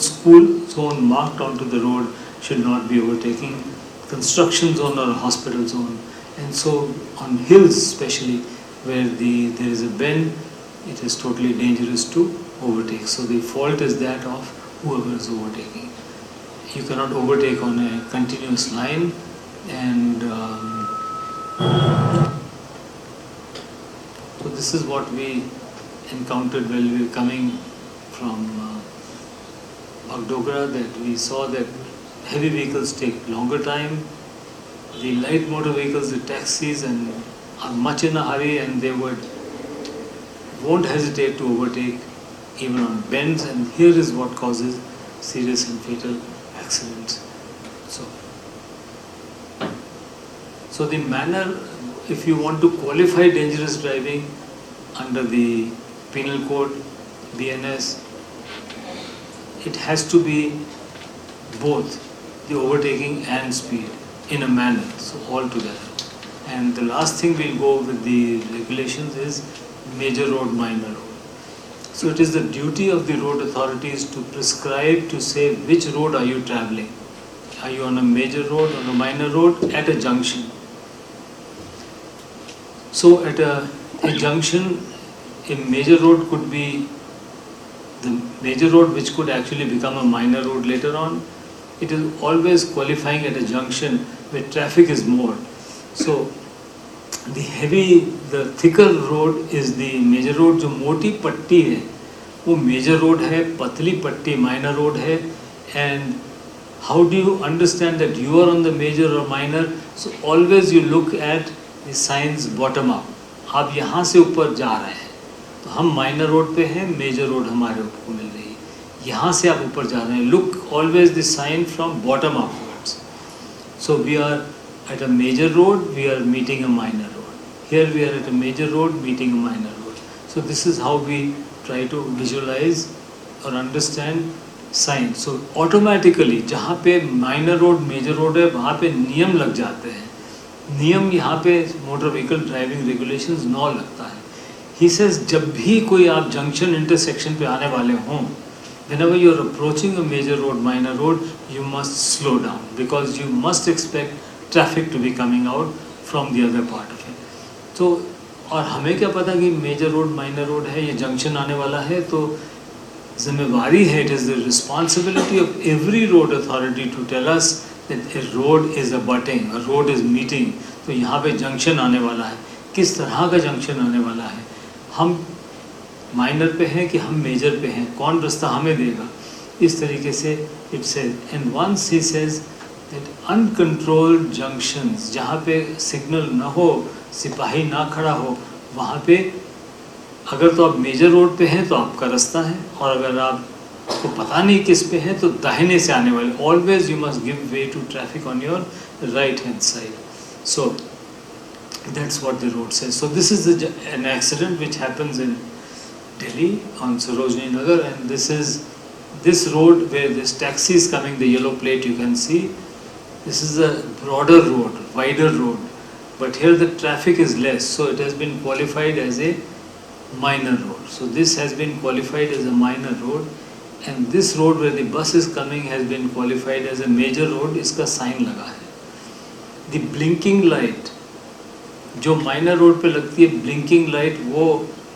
[SPEAKER 1] marked onto the road should not be overtaking, construction zone or hospital zone. And so on hills especially where there is a bend, it is totally dangerous to overtake. So the fault is that of whoever is overtaking. You cannot overtake on a continuous line, and so this is what we encountered while we were coming from Bagdogra, that we saw that heavy vehicles take longer time. The light motor vehicles, the taxis, and are much in a hurry, and they won't hesitate to overtake even on bends, and here is what causes serious and fatal accidents. So the manner, if you want to qualify dangerous driving under the penal code, BNS, it has to be both the overtaking and speed in a manner, so all together. And the last thing we'll go with the regulations is major road, minor road. So it is the duty of the road authorities to prescribe, to say which road are you traveling. Are you on a major road, on a minor road, at a junction? So at a junction, a major road could be the major road which could actually become a minor road later on. It is always qualifying at a junction where traffic is more. So the thicker road is the major road. जो मोटी पट्टी है वो major road है, पतली पट्टी minor road है. And how do you understand that you are on the major or minor? So always you look at the signs bottom up. आप यहाँ से ऊपर जा रहे हैं तो हम minor road पे हैं, major road हमारे ऊपर मिल रही है. यहाँ से आप ऊपर जा रहे हैं. Look always the sign from bottom upwards. So we are at a major road, we are meeting a minor road. Here we are at a major road meeting a minor road. So this is how we try to visualize or understand signs. So automatically जहाँ पे minor road, major road है वहाँ पे नियम लग जाते हैं. नियम यहाँ पे motor vehicle driving regulations 9 लगता है. He says जब भी कोई आप junction intersection पे आने वाले हों, whenever you are approaching a major road, minor road, you must slow down because you must expect traffic to be coming out from the other part of it. तो और हमें क्या पता कि मेजर रोड माइनर रोड है, ये junction आने वाला है, तो जिम्मेवारी है, it is the responsibility of every road authority to tell us that a road is abutting, a road is meeting. तो यहाँ पे जंक्शन आने वाला है, किस तरह का जंक्शन आने वाला है, हम माइनर पे हैं कि हम मेजर पे हैं, कौन रास्ता हमें देगा. इस तरीके से it says. And once he says that uncontrolled junctions, जहाँ पे सिग्नल ना हो, सिपाही ना खड़ा हो, वहाँ पे अगर तो आप मेजर रोड पे हैं तो आपका रास्ता है, और अगर आपको पता नहीं किस पे है तो दाहिने से आने वाले. Always you must give way to traffic on your right hand side. So that's what the road says. So this is an accident which happens in Delhi on Sarojini Nagar, and this road where this taxi is coming, the yellow plate you can see, this is a broader road, wider road, but here the traffic is less, so it has been qualified as a minor road. So this has been qualified as a minor road, and this road where the bus is coming has been qualified as a major road. इसका sign लगा है. The blinking light जो minor road पे लगती है, blinking light वो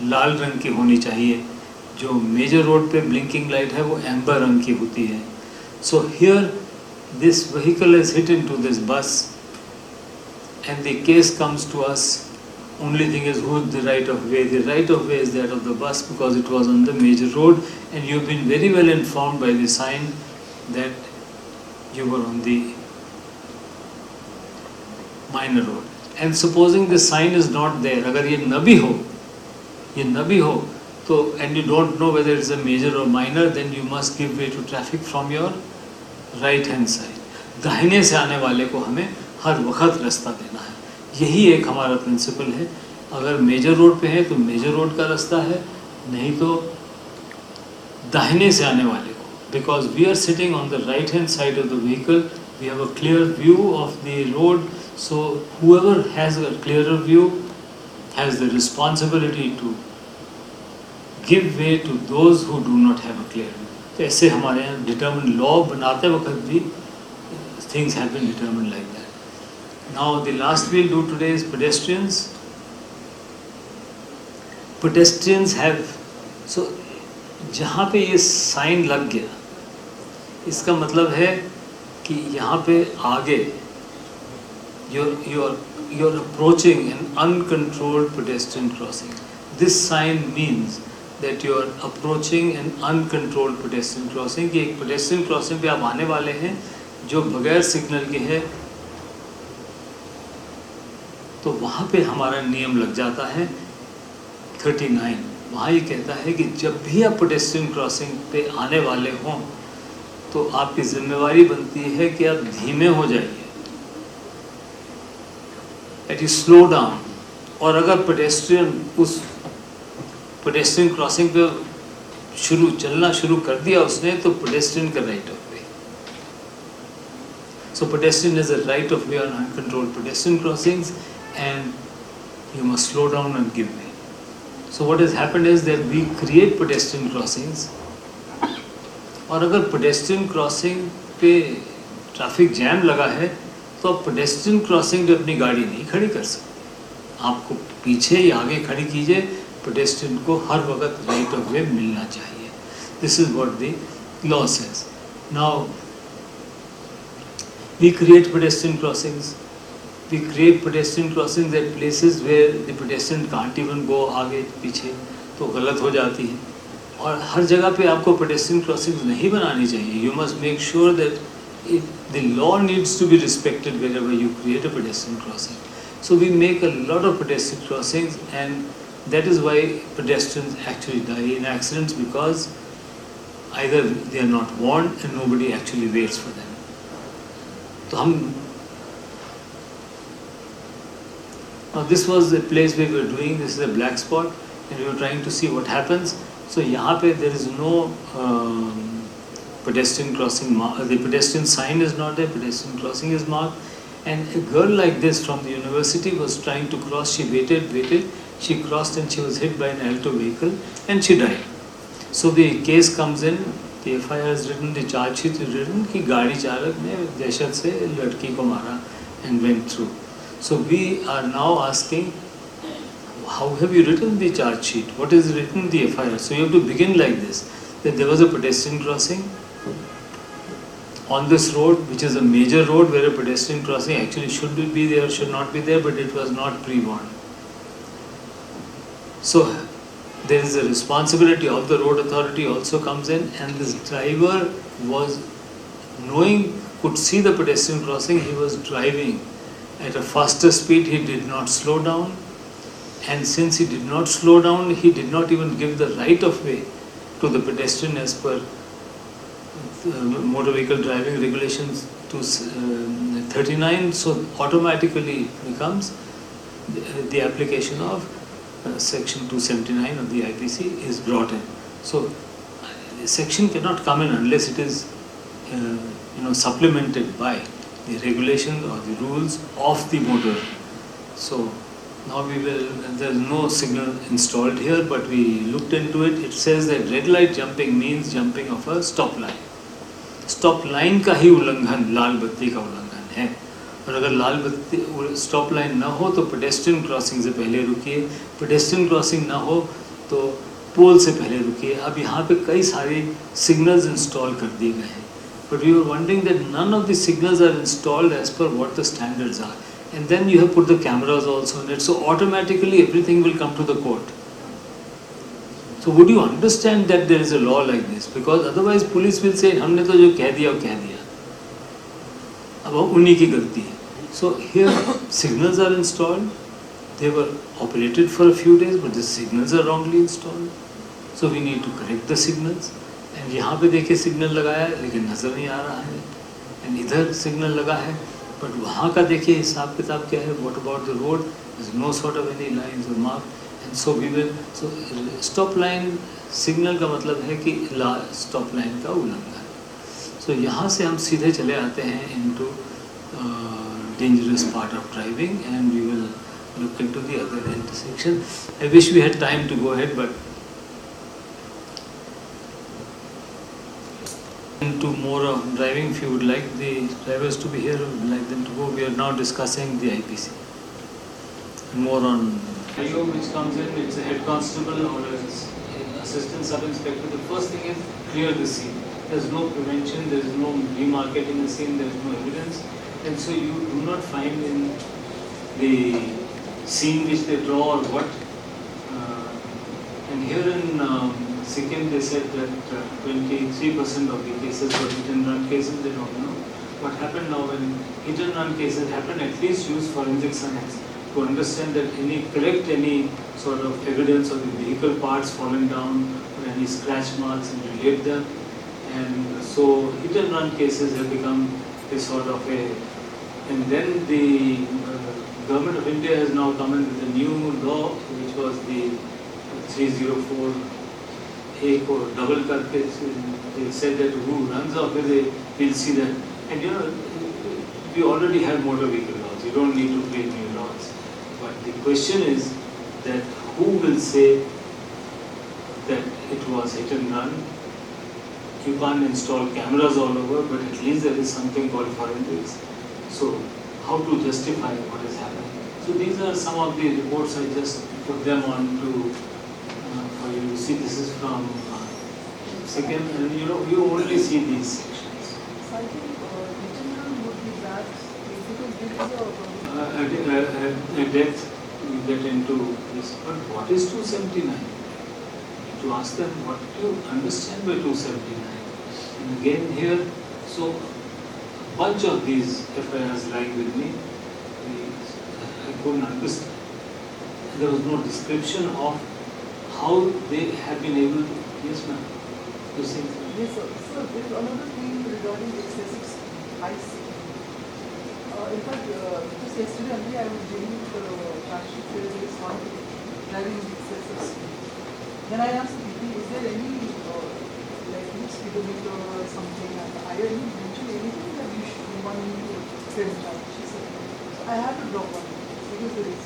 [SPEAKER 1] लाल रंग की होनी चाहिए. जो मेजर रोड पे ब्लिंकिंग लाइट है वो एम्बर रंग की होती है. So here this vehicle is hit into this bus and the case comes to us. Only thing is who is the right of way. The right of way is that of the bus because it was on the major road and you have been very well informed by the sign that you were on the minor road. And supposing the sign is not there, अगर ये न भी हो तो and you don't know whether it's a major or minor, then you must give way to traffic from your right hand side. दाहिने से आने वाले को हमें हर वक्त रास्ता देना है. यही एक हमारा प्रिंसिपल है. अगर मेजर रोड पे है तो मेजर रोड का रास्ता है, नहीं तो दाहिने से आने वाले को. Because we are sitting on the right hand side of the vehicle, we have a clear view of the road. So whoever has a clearer view has the responsibility to give way to those who do not have a clear view. तो ऐसे हमारे यहाँ determined law बनाते वक्त भी things have been determined like that. Now the last we'll do today is pedestrians. Pedestrians have, so जहाँ पे ये sign लग गया, इसका मतलब है कि यहाँ पे आगे you're approaching an uncontrolled pedestrian crossing. This sign means that you are approaching an uncontrolled pedestrian crossing. कि एक pedestrian crossing पे आप आने वाले हैं जो बगैर सिग्नल के है, तो वहाँ पे हमारा नियम लग जाता है 39. वहाँ ये कहता है कि जब भी आप pedestrian crossing पे आने वाले हों तो आपकी जिम्मेवारी बनती है कि आप धीमे हो जाइए, that you slow down. और अगर pedestrian उस pedestrian crossing पे चलना शुरू कर दिया उसने तो pedestrian का right of way. So pedestrian has a right of way on uncontrolled pedestrian crossings and you must slow down and give way. So what has happened is that we create pedestrian crossings और अगर pedestrian crossing पे traffic jam लगा है तो आप pedestrian crossing पे अपनी गाड़ी नहीं खड़ी कर सकते. आपको पीछे या आगे खड़ी कीजिए, pedestrian को हर वक्त right of way मिलना चाहिए. This is what the law says. Now we create pedestrian crossings. We create pedestrian crossings at places where the pedestrian can't even go आगे पीछे, तो गलत हो जाती है. और हर जगह पे आपको pedestrian crossings नहीं बनानी चाहिए. You must make sure that the law needs to be respected wherever you create a pedestrian crossing. So we make a lot of pedestrian crossings, and that is why pedestrians actually die in accidents, because either they are not warned and nobody actually waits for them. तो हम Now this was the place we were doing. This is a black spot, and we were trying to see what happens. So यहाँ पे there is no pedestrian crossing. The pedestrian sign is not there. Pedestrian crossing is marked, and a girl like this from the university was trying to cross. She waited. She crossed and she was hit by an alto vehicle and she died. So the case comes in. The FIR is written. The charge sheet is written कि गाड़ी चालक ने दहशत से लड़की को मारा and went through. So we are now asking, how have you written the charge sheet? What is written in the FIR? So you have to begin like this, that there was a pedestrian crossing on this road, which is a major road where a pedestrian crossing actually should be there, should not be there, but it was not pre-warned. So there is a responsibility of the road authority also comes in, and this driver was could see the pedestrian crossing. He was driving at a faster speed. He did not slow down, and since he did not slow down, he did not even give the right of way to the pedestrian as per motor vehicle driving regulations to 39. So automatically becomes the application of section 279 of the IPC is brought in. So the section cannot come in unless it is supplemented by the regulations or the rules of the motor. So now there is no signal installed here, but we looked into it. It says that red light jumping means jumping of a stop line. Stop line का ही उल्लंघन लाल बत्ती का उल्लंघन है, और अगर लाल बत्ती stop line ना हो तो पेडेस्ट्रियन क्रॉसिंग से पहले रुकिए, पेडेस्ट्रियन क्रॉसिंग ना हो तो पोल से पहले रुकिए. अब यहाँ पे कई सारे सिग्नल्स इंस्टॉल कर दिए गए हैं, but we were wondering that none of the signals are installed as per what the standards are, and then you have put the cameras also in it, so automatically everything will come to the court. So would you understand that there is a law like this? Because otherwise police will say हमने तो जो कह दिया वो कह दिया, अब उन्हीं की गलती है. So here signals are installed. They were operated for a few days, but the signals are wrongly installed. So we need to correct the signals. And यहाँ पे देखिए सिग्नल लगाया है लेकिन नज़र नहीं आ रहा है, and इधर सिग्नल लगा है, but वहाँ का देखिए हिसाब किताब क्या है. What about the road? There is no sort of any lines or mark, and so stop line signal का मतलब है कि stop line का उल्लंघन. So यहाँ से हम सीधे चले आते हैं into dangerous part of driving, and we will look into the other intersection. I wish we had time to go ahead, but into more of driving. If you would like the drivers to be here, would like them to go. We are now discussing the IPC. More on which comes in, it's a head constable or an assistant sub inspector. The first thing is clear the scene. There's no prevention, there's no remarketing the scene, there's no evidence, and so you do not find in the scene which they draw or what. And here in Sikkim, they said that 23% of the cases were hit and run cases. They don't know what happened now. When hit and run cases happen, at least use forensic science to understand that collect any sort of evidence of the vehicle parts fallen down or any scratch marks and relate them. And so hit and run cases have become a sort of a, and then the Government of India has now come in with a new law, which was the 304 एक और double करके they said that who runs off with it, we'll see that. And you know, we already have motor vehicle laws. You don't need to create new laws. But the question is that who will say that it was hit and run? You can't install cameras all over, but at least there is something called forensics. So how to justify what is happening? So these are some of the reports. I just put them on to for you to see. This is from Sikkim, and you know, you only see these sections.
[SPEAKER 20] So I think digital would be that because there is a
[SPEAKER 1] At depth, you get into this. But what is 279? To ask them, what do you understand by 279? And again here, so a bunch of these FIRs lying with me, I couldn't understand. There was no description of how they have been able to. Yes, ma'am. You see?
[SPEAKER 20] Yes, sir. So there is another thing regarding excessive high speed. In fact, just yesterday only I was dealing with the charge sheet where there is one driving with excessive speed. Then I asked the people, is there any like speedometer or something? And I didn't mention anything that you want me to send charge. She said, so I have to drop one because there is.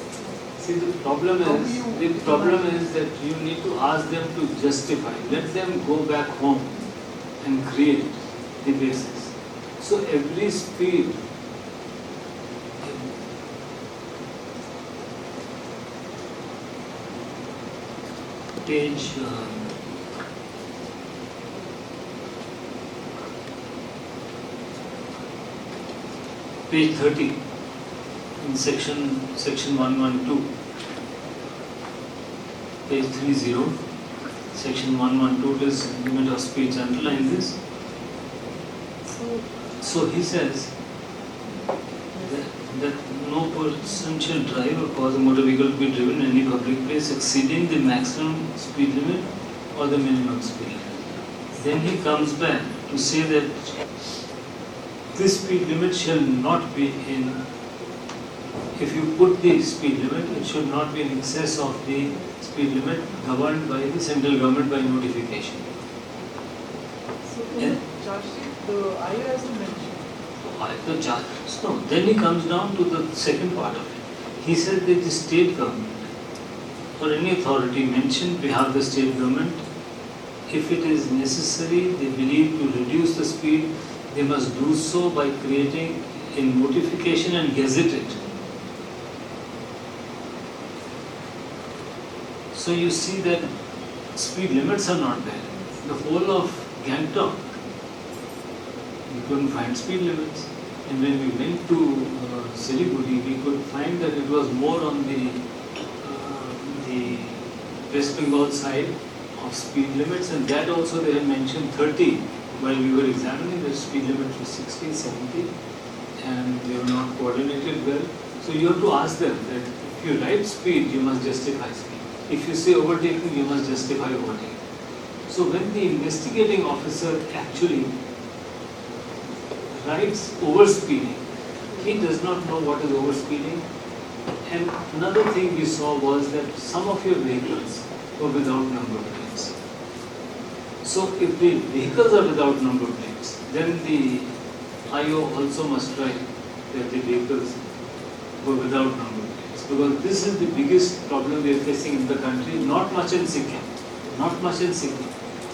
[SPEAKER 1] See, the problem is that you need to ask them to justify. Let them go back home and create the basis. So every speed, page page 30 in section 112, page 30, section 112 is limit of speech. Underline this. So he says that no person shall drive or cause a motor vehicle to be driven in any public place exceeding the maximum speed limit or the minimum speed limit. Then he comes back to say that this speed limit shall not be in, if you put the speed limit, it should not be in excess of the speed limit governed by the central government by notification.
[SPEAKER 20] So in the charge sheet, the IR has to mention.
[SPEAKER 1] No, then he comes down to the second part of it. He said that the state government or any authority mentioned behalf the state government, if it is necessary, they believe to reduce the speed, they must do so by creating a notification and gazette it. So you see that speed limits are not there. The whole of Gangtok, we couldn't find speed limits. And when we went to Siliguri, we could find that it was more on the West Bengal side of speed limits, and that also they had mentioned 30 while we were examining. The speed limit was 60, 70, and they were not coordinated well. So you have to ask them that if you write speed, you must justify speed. If you say overtaking, you must justify overtaking. So when the investigating officer actually writes overspeeding, he does not know what is overspeeding. And another thing we saw was that some of your vehicles were without number plates. So if the vehicles are without number plates, then the IO also must write that the vehicles were without number plates. Because this is the biggest problem we are facing in the country, not much in Sikkim,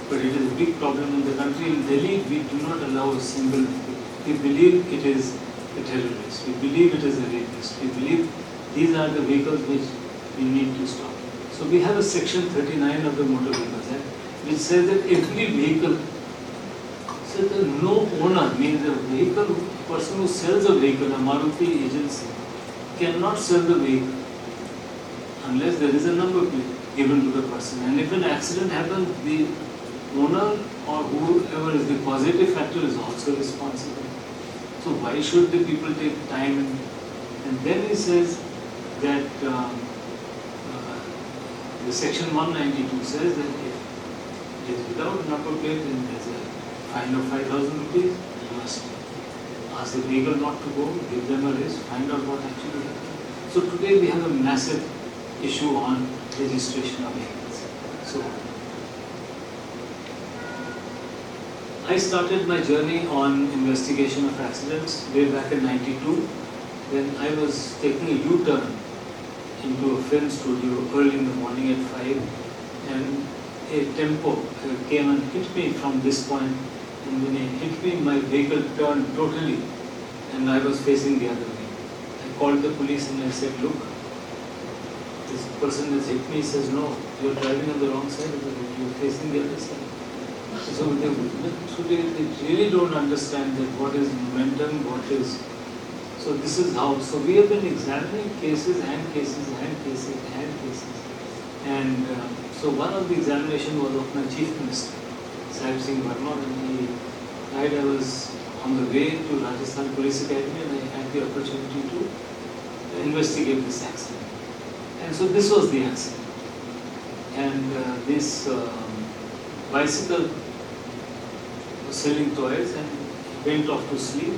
[SPEAKER 1] but it is a big problem in the country. In Delhi, we do not allow a single vehicle. We believe it is a terrorist, we believe it is a rapist, we believe these are the vehicles which we need to stop. So we have a section 39 of the Motor Vehicles Act which says that every vehicle, so that no owner, means the vehicle, person who sells a vehicle, a Maruti agency, cannot sell the vehicle unless there is a number plate given to the person. And if an accident happens, the owner or whoever is the causative factor is also responsible. So why should the people take time? And then he says that the section 192 says that if it is without number plate, then there is a fine of 5,000 rupees. You must ask the vehicle not to go, give them a race, find out what actually happened. So today we have a massive issue on registration of vehicles. So I started my journey on investigation of accidents way back in '92. Then I was taking a U-turn into a film studio early in the morning at 5, and a tempo came and hit me from this point, and when it hit me, my vehicle turned totally, and I was facing the other way. I called the police and I said, look, this person has hit me. He says, no, you're driving on the wrong side of the road, you're facing the other side. So they really don't understand that what is momentum, what is. So this is how. So we have been examining cases and cases and cases and cases. And so one of the examination was of my Chief Minister, Sahib Singh Verma, and he died. I was on the way to Rajasthan Police Academy and I had the opportunity to investigate this accident. And so this was the accident. And this bicycle was selling toys and went off to sleep.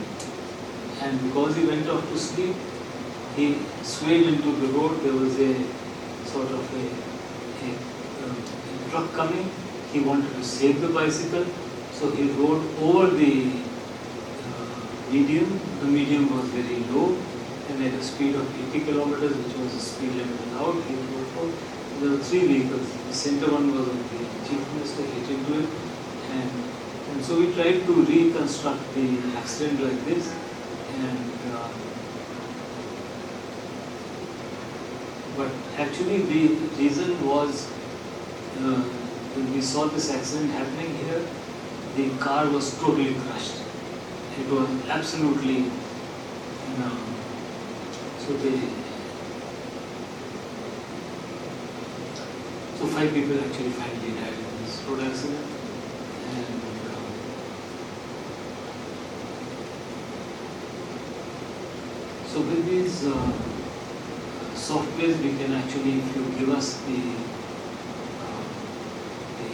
[SPEAKER 1] And because he went off to sleep, he swayed into the road. There was a sort of a truck coming. He wanted to save the bicycle, so he rode over the medium. The medium was very low and at a speed of 80 kilometers, which was the speed limit allowed. He drove forward. There were 3 vehicles. The center one was of the Chief Minister, hit into it. And so we tried to reconstruct the accident like this. And but actually the reason was when we saw this accident happening here, the car was totally crushed. It was absolutely, so 5 people actually finally died in this road accident. And so with these softwares, we can actually, if you give us the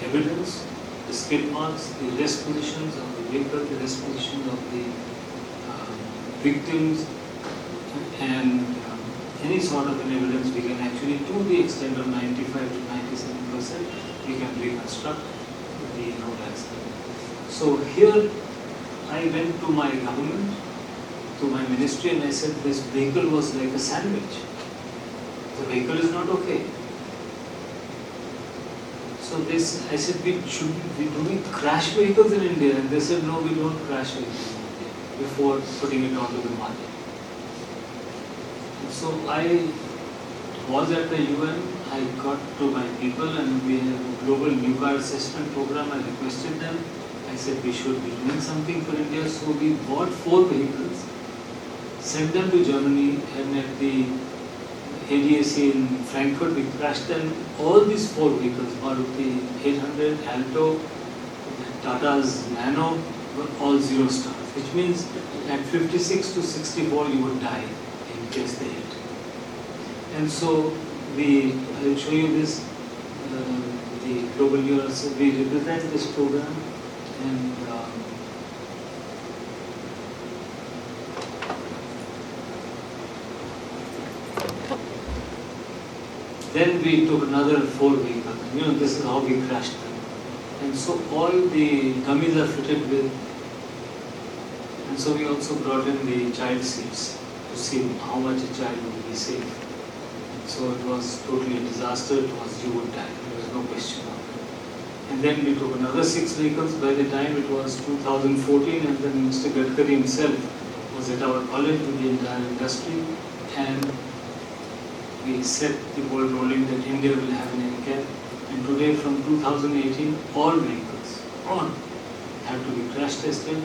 [SPEAKER 1] evidence, the skid marks, the rest positions of the vehicle, the rest positions of the victims, and any sort of an evidence, we can actually, to the extent of 95 to 97%, we can reconstruct the road accident. So here, I went to my government, to my ministry, and I said this vehicle was like a sandwich. The vehicle is not okay. So I said, do we crash vehicles in India? And they said, no, we don't crash vehicles in India before putting it onto the market. And so I was at the UN, I got to my people, and we have a global new car assessment program. I requested them. I said we should be doing something for India. So we bought 4 vehicles, sent them to Germany, and at the ADAC in Frankfurt, we crashed them. All these 4 vehicles, Maruti 800, Alto, Tata's Nano, were all 0 stars, which means at 56 to 64 you would die in case they hit. And so I will show you this, the global year, so we represent this program, and then we took another 4 vehicles. This is how we crashed them. And so all the dummies are fitted with, and so we also brought in the child seats to see how much a child would be safe. So it was totally a disaster. It was, you would die. There was no question of it. And then we took another 6 vehicles. By the time it was 2014, and then Mr. Gadkari himself was at our college with the entire industry, and we set the ball rolling that India will have an NCAP. And today, from 2018, all vehicles, all, have to be crash tested.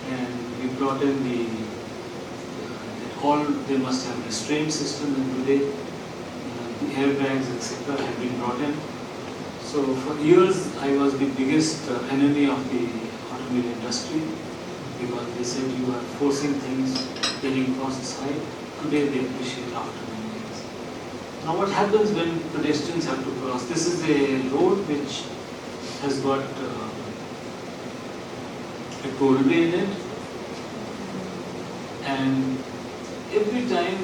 [SPEAKER 1] And we brought in they must have restraint system, and today the airbags, etc. have been brought in. So for years, I was the biggest enemy of the automobile industry, because they said you are forcing things, getting costs high. Today they appreciate after many years. Now what happens when pedestrians have to cross? This is a road which has got a tollway in it, and every time,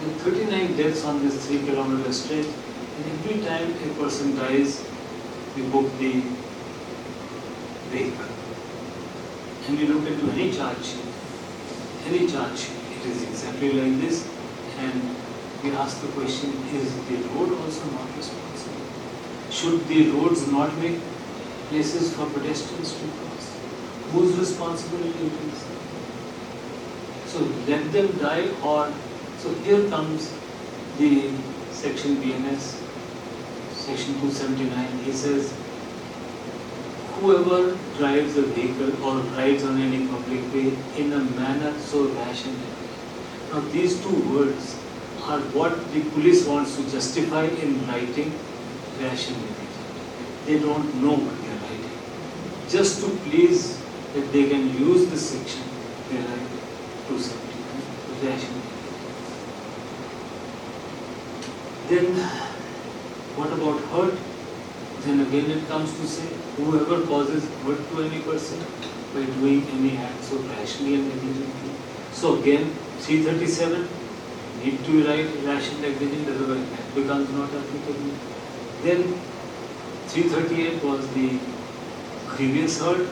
[SPEAKER 1] there are 39 deaths on this 3-kilometer stretch, and every time a person dies, we book the vehicle, and you look into any charge sheet, it is exactly like this, and we ask the question, is the road also not responsible? Should the roads not make places for pedestrians to cross? Whose responsibility it is? So let them die, or so here comes the section BNS, section 279. He says, whoever drives a vehicle or rides on any public way in a manner so rash and negligent. Now these two words are what the police wants to justify in writing rash and negligent. They don't know what they are writing. Just to please that they can use this section, they write 279, rash and negligent. Then what about hurt? Then again it comes to say, whoever causes hurt to any person by doing any act so rashly and negligently. So again, 337, need to write rash and negligent, otherwise that becomes not applicable. Then 338 was the grievous hurt,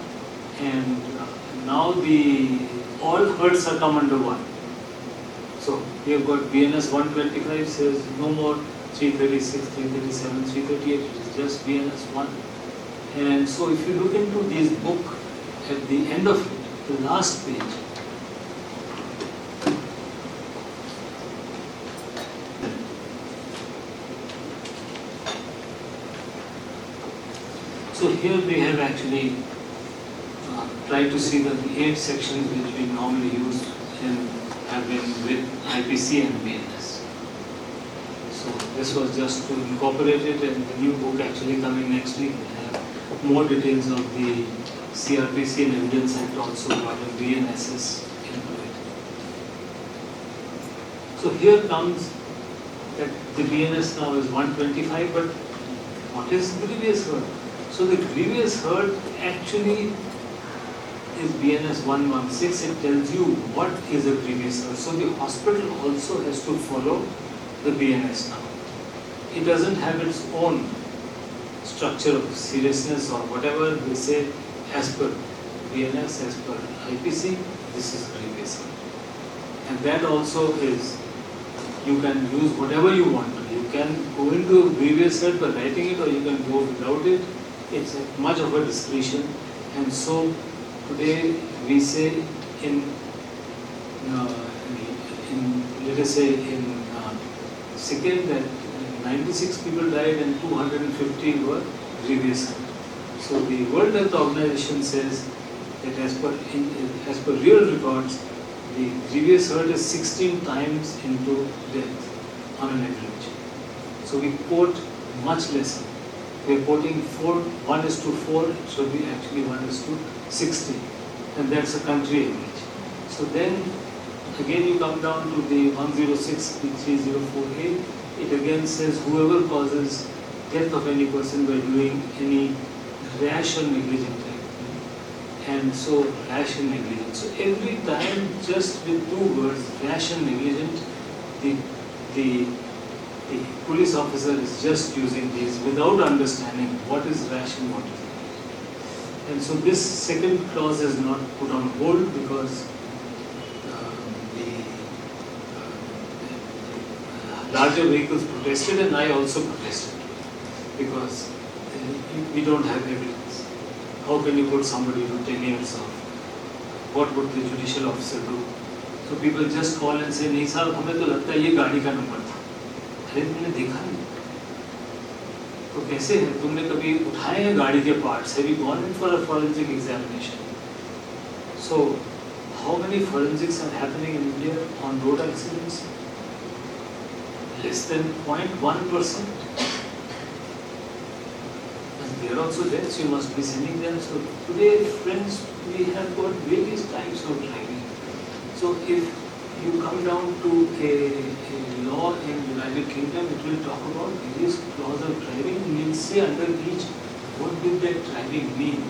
[SPEAKER 1] and now all hurts are come under one. So we have got BNS 125 says no more 336, 337, 338, it is just BNS 1. And so if you look into this book, at the end of it, the last page, so here they have actually tried to see that the 8 sections which we normally use have been with IPC and BNS. So this was just to incorporate it, and the new book actually coming next week will have more details of the CRPC and Evidence Act also, what the BNSS into it. So here comes that the BNS now is 125, but what is grievous hurt? So the grievous hurt actually is BNS 116. It tells you what is a grievous hurt. So the hospital also has to follow the BNS now. It doesn't have its own structure of seriousness or whatever. They say as per BNS, as per IPC, this is grievous hurt. And that also is, you can use whatever you want to. You can go into grievous hurt by writing it, or you can go without it. It's much of a discretion. And so today we say in let us say in Sikkim that 96 people died and 250 were grievous hurt. So the World Health Organization says that as per real records, the grievous hurt is 16 times into death on an average. So we quote much less. We are quoting 1:4, it should be actually 1:60, and that's a country average. So then again you come down to the 106, the 3048, it again says whoever causes death of any person by doing any rash or negligent act. And so rash and negligent. So every time just with 2 words, rash and negligent, the police officer is just using these without understanding what is rash and what is negligent. And so this second clause is not put on hold because larger vehicles protested, and I also protested because we don't have evidence. How can you put somebody to 10 years off? What would the judicial officer do? So people just call and say, नहीं साहब हमें तो लगता है ये गाड़ी का number था. अरे तुमने देखा नहीं? तो कैसे है? तुमने कभी उठाए हैं गाड़ी के parts? Have you gone in for a forensic examination? So how many forensics are happening in India on road accidents? Less than 0.1%. And they are also there, so you must be sending them. So today, friends, we have got various types of driving. So if you come down to a law in United Kingdom, it will talk about various laws of driving, and you'll say under each, what did that driving mean?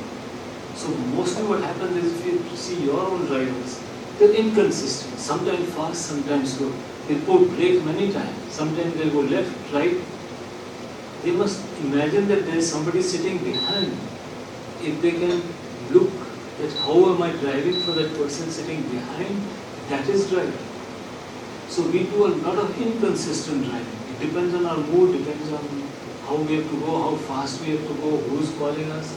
[SPEAKER 1] So mostly what happens is if you see your own drivers, they're inconsistent, sometimes fast, sometimes slow. They put brake many times, sometimes they go left, right. They must imagine that there is somebody sitting behind. If they can look at how am I driving for that person sitting behind, that is driving. So we do a lot of inconsistent driving. It depends on our mood, depends on how we have to go, how fast we have to go, who's calling us.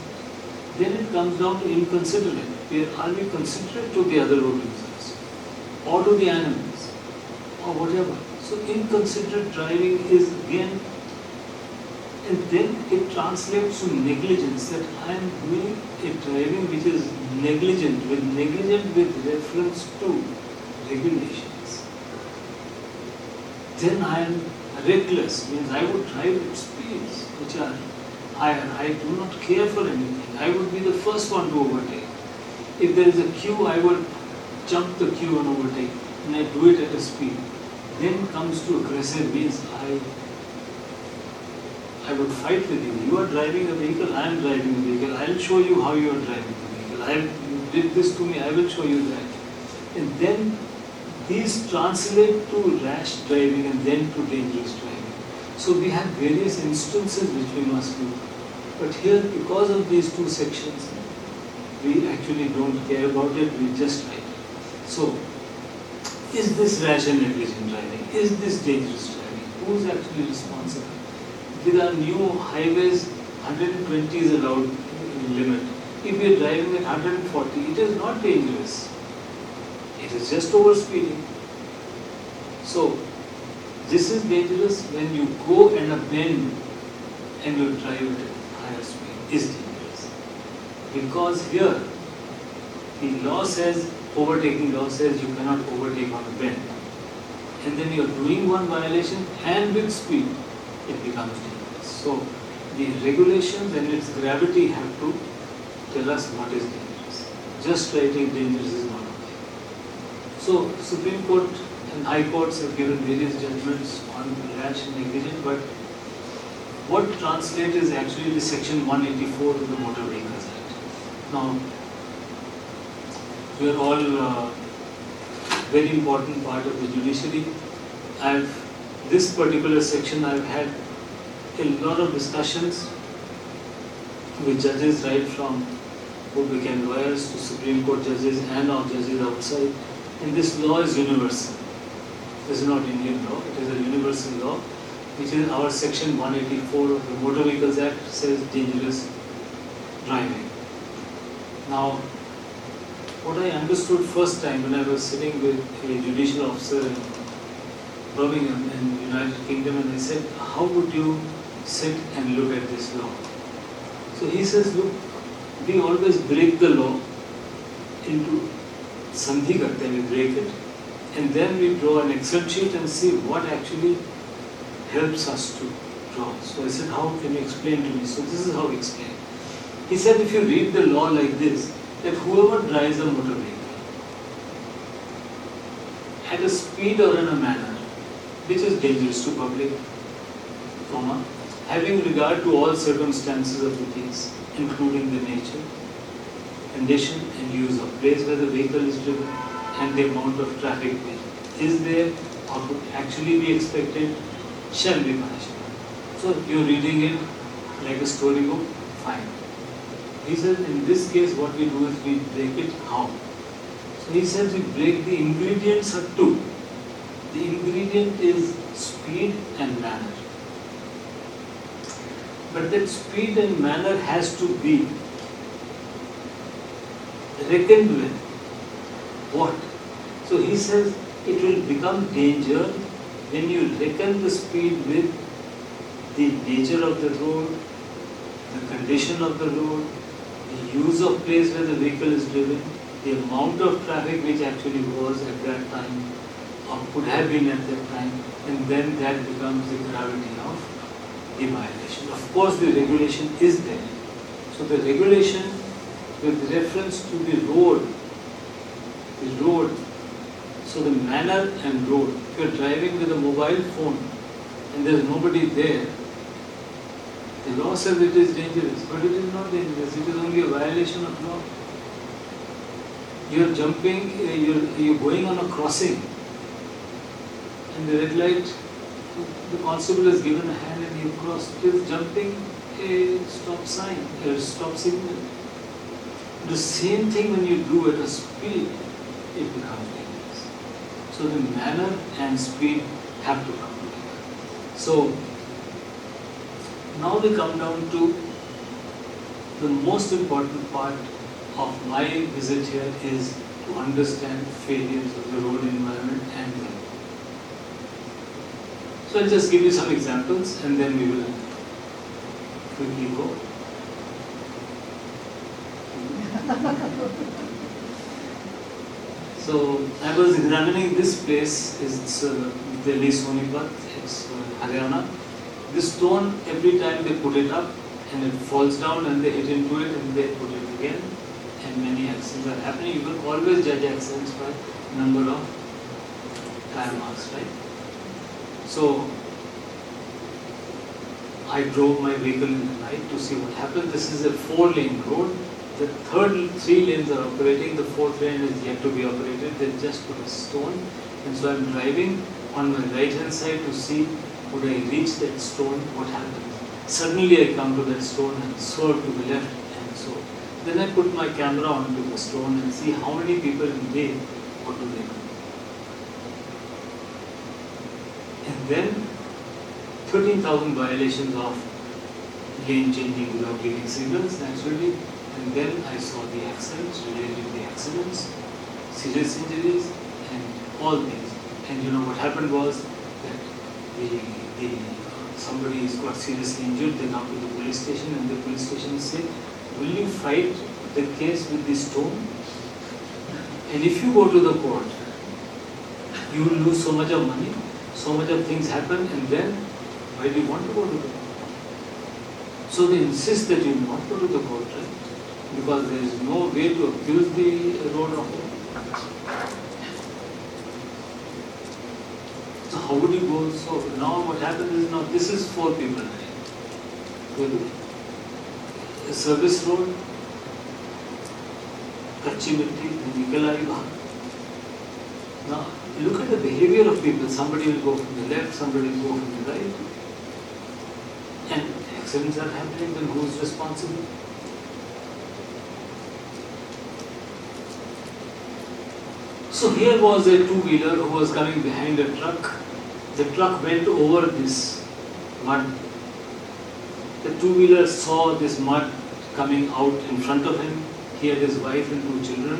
[SPEAKER 1] Then it comes down to inconsiderate. Are we considerate to the other road users or to the animals or whatever? So inconsiderate driving is again, and then it translates to negligence, that I am doing a driving which is negligent with reference to regulations. Then I am reckless, means I would drive at speeds which are higher. I do not care for anything. I would be the first one to overtake. If there is a queue, I would jump the queue and overtake, and I do it at a speed. Then comes to aggressive, means I would fight with you. You are driving a vehicle, I am driving a vehicle. I will show you how you are driving the vehicle. You did this to me, I will show you that. And then these translate to rash driving and then to dangerous driving. So we have various instances which we must do. But here, because of these two sections, we actually don't care about it, we just write it. So, is this rash and negligent driving? Is this dangerous driving? Who is actually responsible? With our new highways, 120 is allowed limit. If we are driving at 140, it is not dangerous. It is just overspeeding. So, this is dangerous when you go in a bend and you drive at a higher speed, is dangerous. Because here, the law says, overtaking law says you cannot overtake on a bend. And then you are doing one violation and with speed, it becomes dangerous. So, the regulations and its gravity have to tell us what is dangerous. Just writing dangerous is not okay. So, Supreme Court and High Courts have given various judgments on rash and negligent, but what translates is actually the section 184 of the Motor Vehicles Act. Now, we are all very important part of the judiciary. This particular section I've had a lot of discussions with judges right from who became lawyers to Supreme Court judges and our judges outside. And this law is universal. This is not Indian law, it is a universal law, which is our section 184 of the Motor Vehicles Act says dangerous driving. Now, what I understood first time when I was sitting with a judicial officer in Birmingham in the United Kingdom, and I said, how would you sit and look at this law? So he says, look, we always break the law into sandhi karte, we break it, and then we draw an Excel sheet and see what actually helps us to draw. So I said, how can you explain to me? So this is how he explained. He said, if you read the law like this, that whoever drives a motor vehicle at a speed or in a manner which is dangerous to public, having regard to all circumstances of the case, including the nature, condition and use of place where the vehicle is driven and the amount of traffic which is there or could actually be expected, shall be punished. So you're reading it like a storybook, fine. He said, in this case, what we do is we break it how? So he says we break the ingredients are two. The ingredient is speed and manner. But that speed and manner has to be reckoned with. What? So he says it will become danger when you reckon the speed with the nature of the road, the condition of the road, the use of place where the vehicle is driven, the amount of traffic which actually was at that time or could have been at that time, and then that becomes the gravity of the violation. Of course, the regulation is there. So the regulation with reference to the road, so the manner and road. If you are driving with a mobile phone and there is nobody there, the law says it is dangerous, but it is not dangerous. It is only a violation of law. You are jumping, you are going on a crossing, and the red light, the constable has given a hand and you cross. It is jumping a stop sign, a stop signal. The same thing when you do at a speed, it becomes dangerous. So the manner and speed have to come together. So now we come down to the most important part of my visit here is to understand failures of the road environment and the road. So I'll just give you some examples and then we will quickly go. So I was examining this place, it's Delhi Sonipat, it's Haryana. This stone, every time they put it up and it falls down and they hit into it and they put it again, and many accidents are happening. You will always judge accidents by number of tire marks, right? So I drove my vehicle in the night to see what happened. This is a 4-lane road. The third 3 lanes are operating, the 4th lane is yet to be operated. They just put a stone, and so I'm driving on my right hand side to see would I reach that stone, what happens. Suddenly I come to that stone and swerve to the left, and so then I put my camera onto the stone and see how many people in the way, what do they do. And then 13,000 violations of lane changing without giving signals, naturally. And then I saw the accidents, related to the accidents, serious injuries, and all things. And you know what happened was that somebody is got seriously injured. They come to the police station, and the police station say, "Will you fight the case with the stone? And if you go to the court, you will lose so much of money, so much of things happen, and then why do you want to go to the court?" So they insist that you not go to the court, right? Because there is no way to accuse the road operator. So how would you go? So now what happens is, now this is 4 people with a service road, kachi mitti, nikal aayi bahan. Now look at the behavior of people. Somebody will go from the left, somebody will go from the right, and accidents are happening. Then who is responsible? So here was a 2-wheeler who was coming behind a truck. The truck went over this mud. The 2-wheeler saw this mud coming out in front of him. He had his wife and 2 children.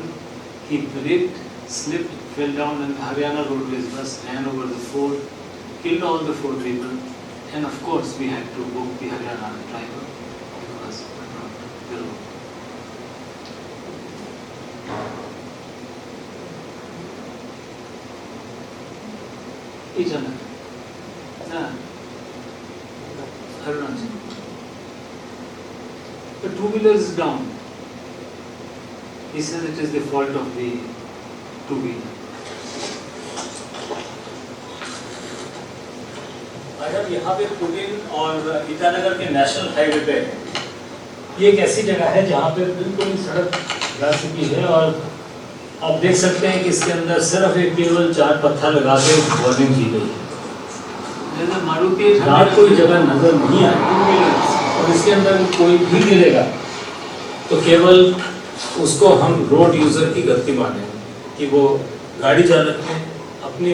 [SPEAKER 1] He braked, slipped, fell down, and the Haryana Roadways bus ran over the 4, killed all the 4 people. And of course we had to book the Haryana driver because the road. Each other. Arunachal. The 2-wheeler is down. He says it is the fault of the 2-wheeler.
[SPEAKER 4] अगर यहाँ पे pooling और ईटानगर के national highway पे ये एक ऐसी जगह है जहाँ पे बिल्कुल सड़क जा चुकी है और आप देख सकते हैं कि इसके अंदर सिर्फ एक केवल 4 पत्थर लगा के वार्निंग की गई है। रात कोई जगह नजर नहीं आई और इसके अंदर कोई भी गिरेगा तो केवल उसको हम रोड यूजर की गलती माने कि वो गाड़ी चालक ने अपनी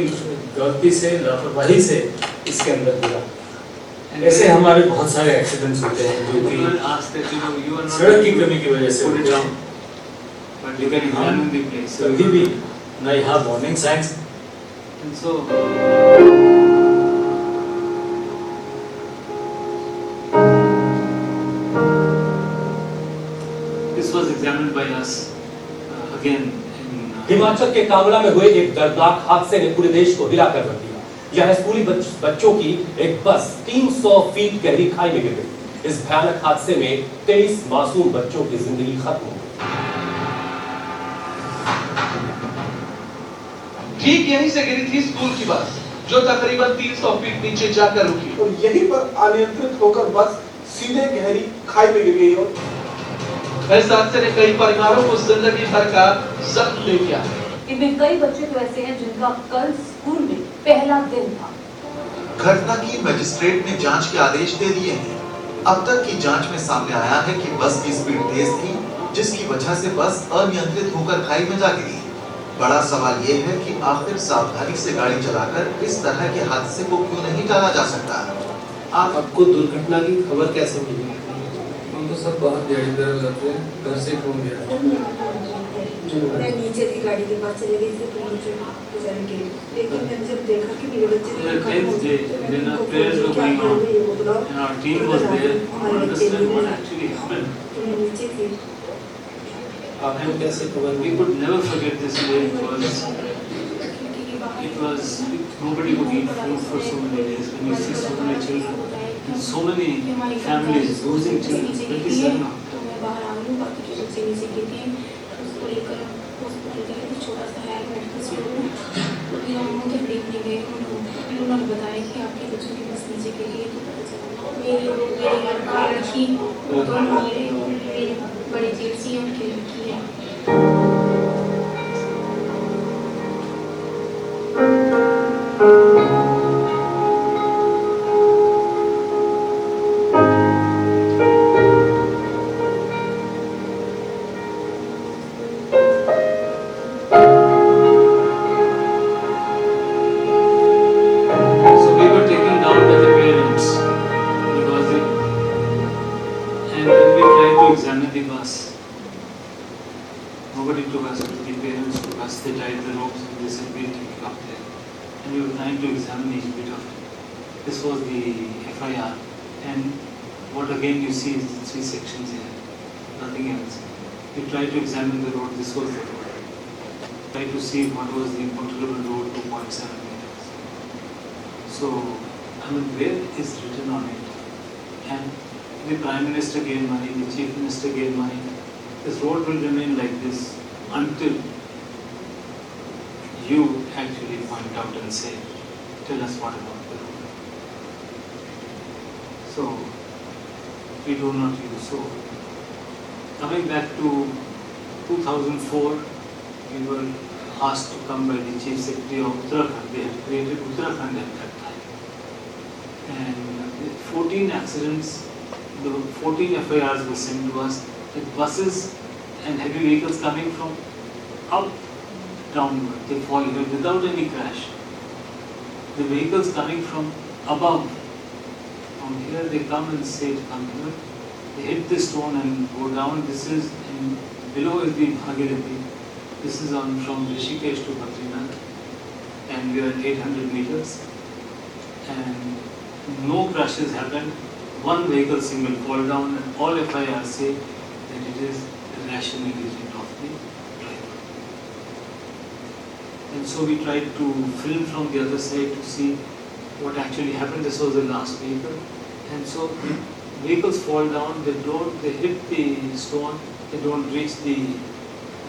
[SPEAKER 4] गलती से, लापरवाही से इसके अंदर गिरा। ऐसे हमारे बहुत सारे एक्सीडेंट्स होते हैं जो कि सड़क की कमी की वजह से होते हैं।
[SPEAKER 1] But you can examine the place.
[SPEAKER 4] कभी भी ना यहाँ warning science.
[SPEAKER 1] And so this was examined by us again in
[SPEAKER 22] Himachal के कांगड़ा में हुए एक दर्दनाक हादसे ने पूरे देश को हिला कर रख दिया। यह स्कूली बच्चों की एक बस 300 फीट गहरी खाई में गिर गई। इस भयानक हादसे में 23 मासूम बच्चों की जिंदगी खत्म हो गई।
[SPEAKER 23] ठीक यहीं से गिरी थी स्कूल की बस जो तकरीबन 300 फीट नीचे जाकर रुकी और यहीं पर अनियंत्रित होकर बस सीधे गहरी खाई में गिर गई और इस हादसे ने कई परिवारों को जिंदगी भर का जख्म दे दिया।
[SPEAKER 9] इनमें कई बच्चे तो ऐसे हैं जिनका कल स्कूल में पहला दिन था।
[SPEAKER 24] घटना की मजिस्ट्रेट ने जांच के आदेश दे दिए हैं। अब तक की जांच में सामने आया है कि बस की स्पीड तेज थी जिसकी वजह से बस अनियंत्रित होकर खाई में जा गिरी। बड़ा सवाल ये है कि आखिर सावधानी से गाड़ी चलाकर इस तरह के हादसे को क्यों नहीं टाला जा सकता।
[SPEAKER 23] आपको दुर्घटना की खबर कैसे मिली?
[SPEAKER 3] हम तो सब बाहर दिहाड़ी तरह जाते हैं, घर से फोन गया।
[SPEAKER 5] मैं नीचे थी, गाड़ी के पास चले गई थी तो नीचे गुजर गई, लेकिन मैंने जब देखा कि मेरे बच्चे
[SPEAKER 1] There are 10th day, then our prayers were going on, and our team was there to understand what actually happened.
[SPEAKER 5] मैं नीचे थी।
[SPEAKER 23] आपको कैसे खबर
[SPEAKER 1] We could never forget this day because it was nobody could eat food for so many days. When you see so many children and so many families losing children, 27 of
[SPEAKER 5] तो मैं बाहर आ गई, बाकी के बच्चे नीचे गिर गए, उसको लेकर हॉस्पिटल गए, तो छोटा सा है मेडिकल स्टोर में, तो हम उनके देखने गए, उन्होंने बताया कि आपके बच्चों की बस नीचे गिर गई, तो पता चला मेरी लड़की दोनों मेरे बड़ी जेठी उनकी लड़की है।
[SPEAKER 1] So we were taken down by the parents because and when we tried to examine the bus, nobody took us, but the parents took us. They tied the ropes and they said we'll take you up there. And we were trying to examine each bit of it. This was the FIR, and what again you see is the 3 sections here, nothing else. We tried to examine the road. This was the road. Tried to see what was the controllable road, 2.7 meters. So, I mean, where is written on it? And the Prime Minister gave money, the Chief Minister gave money. This road will remain like this until you actually point out and say, tell us what about the road. So, we do not use. So, coming back to 2004, we were asked to come by the Chief Secretary of Uttarakhand. They had created Uttarakhand at that time. And 14 accidents, the 14 FIRs were sent to us with buses and heavy vehicles coming from up downward. They fall here without any crash. The vehicles coming from above, from here they come and say to come here. They hit the stone and go down. This is below is the Bhagirathi. This is from Rishikesh to Badrinath, and we are at 800 meters. And no crashes happened. One vehicle single fall down, and all FIRs say that it is rash negligence of the driver. And so we tried to film from the other side to see what actually happened. This was the last vehicle, and so vehicles fall down. They hit the stone. They don't reach the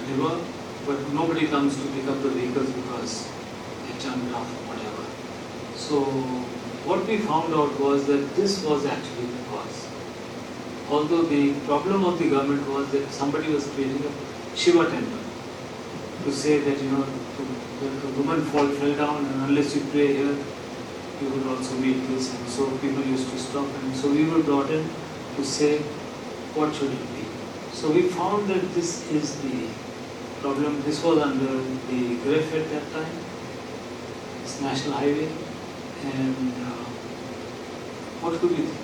[SPEAKER 1] river, but nobody comes to pick up the vehicles because they jumped off or whatever. So what we found out was that this was actually the cause. Although the problem of the government was that somebody was creating a Shiva temple to say that, the woman fell down, and unless you pray here, you will also meet this. And so people used to stop, and so we were brought in to say, what should it be? So we found that this is the problem. This was under the GREF at that time, it's National Highway, and what could we think?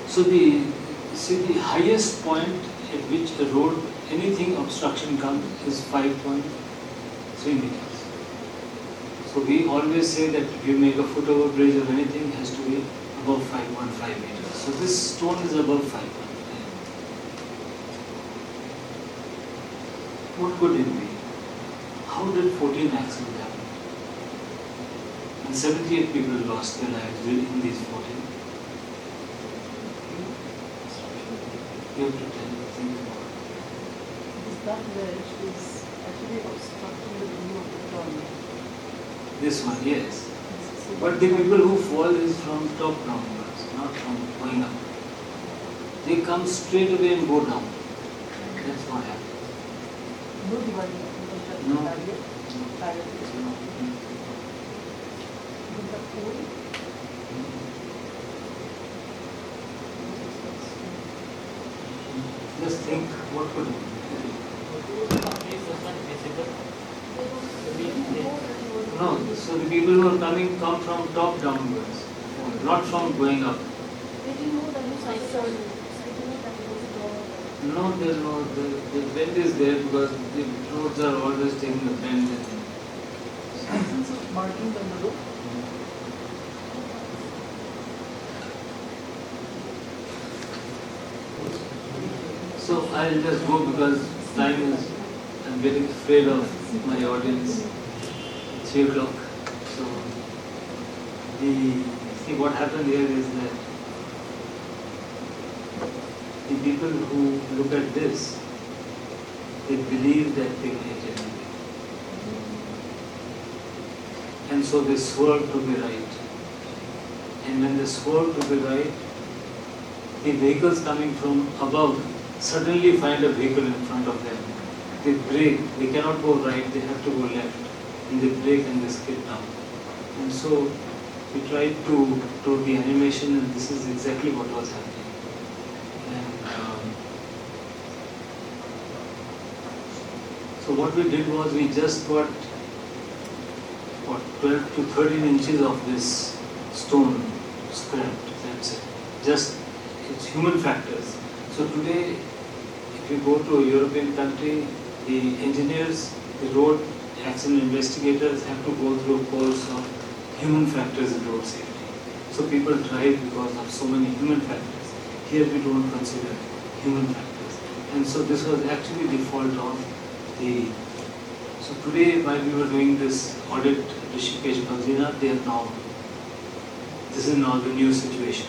[SPEAKER 1] So the highest point at which the road, anything obstruction comes is 5.3 meters. So we always say that if you make a foot over bridge or anything, it has to be above 5.5 meters. So this stone is above 5.5. What could it be? How did 14 accidents happen? And 78 people lost their lives in these 14. You have to think about it.
[SPEAKER 20] That ledge is actually obstructing the view of the turn.
[SPEAKER 1] This one, yes. But the people who fall is from top downwards, not from going up. They come straight away and go down. That's what happens.
[SPEAKER 20] No dividing between the
[SPEAKER 1] No.
[SPEAKER 20] parallel.
[SPEAKER 1] No.
[SPEAKER 20] But the pole,
[SPEAKER 1] 14 Just think what could it be? No, so the people who are coming come from top downwards, not from going up. No, there's no, the bend is there because the roads are always taking a bend.
[SPEAKER 8] Essence of marking the road.
[SPEAKER 1] So I'll just go because time is, I'm getting afraid of my audience. 3 o'clock. So see what happened here is that the people who look at this, they believe that they can hit anything. And so they swerve to the right. And when they swerve to the right, the vehicles coming from above suddenly find a vehicle in front of them. They brake, they cannot go right, they have to go left. And they brake and they skid down. And so we tried to do the animation, and this is exactly what was happening. And so what we did was we just got 12 to 13 inches of this stone scrapped, that's it. Just, it's human factors. So today, if you go to a European country, the engineers, the road accident investigators have to go through a course of human factors in road safety. So people drive because of so many human factors. Here we don't consider human factors. And so this was actually the fault of the... So today, while we were doing this audit, Rishikesh Balzina, they are now... This is now the new situation,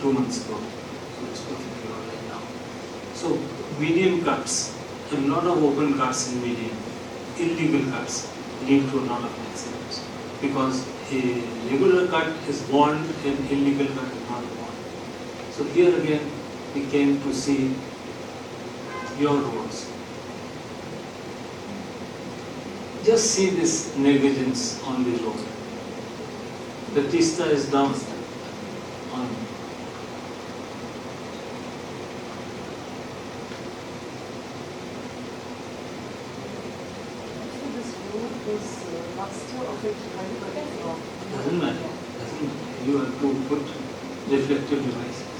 [SPEAKER 1] 2 months ago. So it's perfectly all right now. So medium cuts, a lot of open cuts in medium, illegal cuts lead to a lot of accidents. Because a regular cut is warned, an illegal cut is not warned. So here again, we came to see your roads. Just see this negligence on the road. The Tista is down on. Doesn't matter. You have to put reflective devices.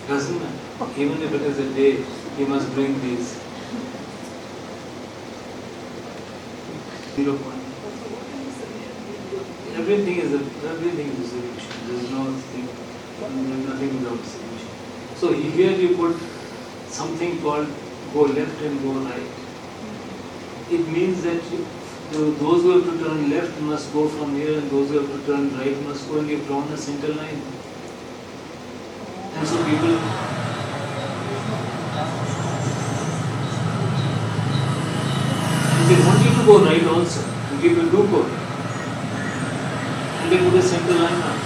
[SPEAKER 1] Doesn't matter. Even if it is a day, you must bring these. 0 point. Everything is a solution. There is nothing without a solution. So here you put something called go left and go right. It means that those who have to turn left must go from here, and those who have to turn right must go, and you've drawn a center line. And so people... They want you to go right also, and people do go right. And they put a center line out.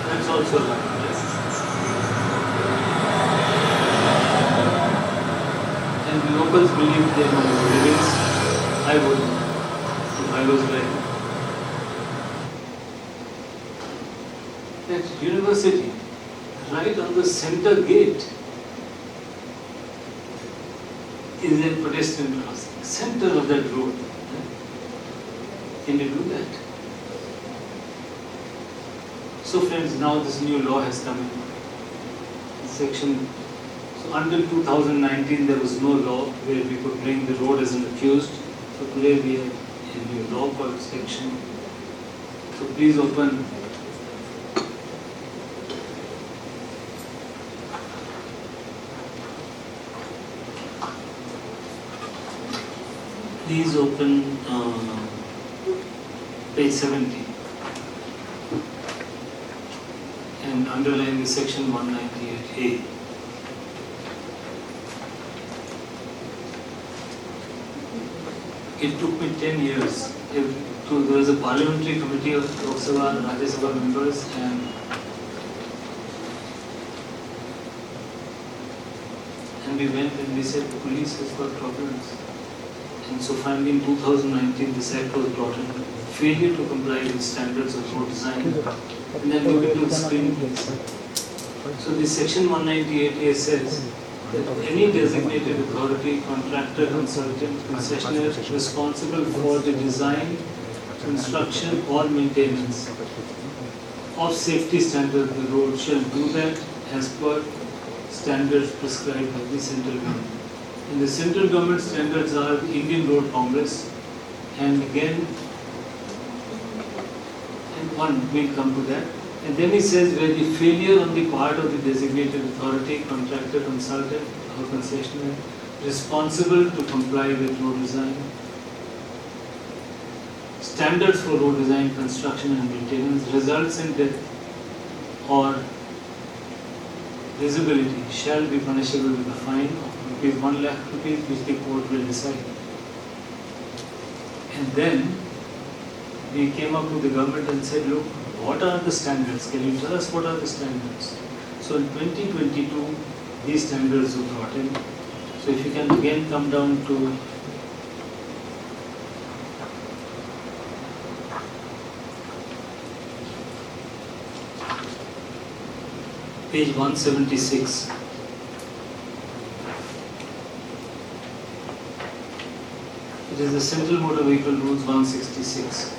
[SPEAKER 1] That's also right. And the locals believe they know what it is. I wouldn't, if I was right. That university, right on the center gate, is a pedestrian crossing, center of that road. Can you do that? So friends, now this new law has come in. Section, so until 2019 there was no law where we could bring the road as an accused. So today we have a new law called section. So please open. Please open page 70 and underline the section 198A. It took me 10 years. There was a parliamentary committee of Lok Sabha and Rajya Sabha members, and we went and we said the police has got problems. And so finally in 2019 this act was brought in. Failure to comply with standards of road design. And then look into the screen please. So this section 198A says that any designated authority, contractor, consultant, concessionaire responsible for the design, construction or maintenance of safety standards of the road shall do that as per standards prescribed by the central government. And the central government standards are the Indian Road Congress, and again, and one will come to that. And then he says where the failure on the part of the designated authority, contractor, consultant or concessionaire responsible to comply with road design, standards for road design, construction and maintenance results in death or disability shall be punishable with a fine of rupees 1 lakh rupees which the court will decide. And then we came up to the government and said, look, what are the standards? Can you tell us what are the standards? So in 2022, these standards were brought in. So if you can again come down to page 176. It is the Central Motor Vehicle Rules 166.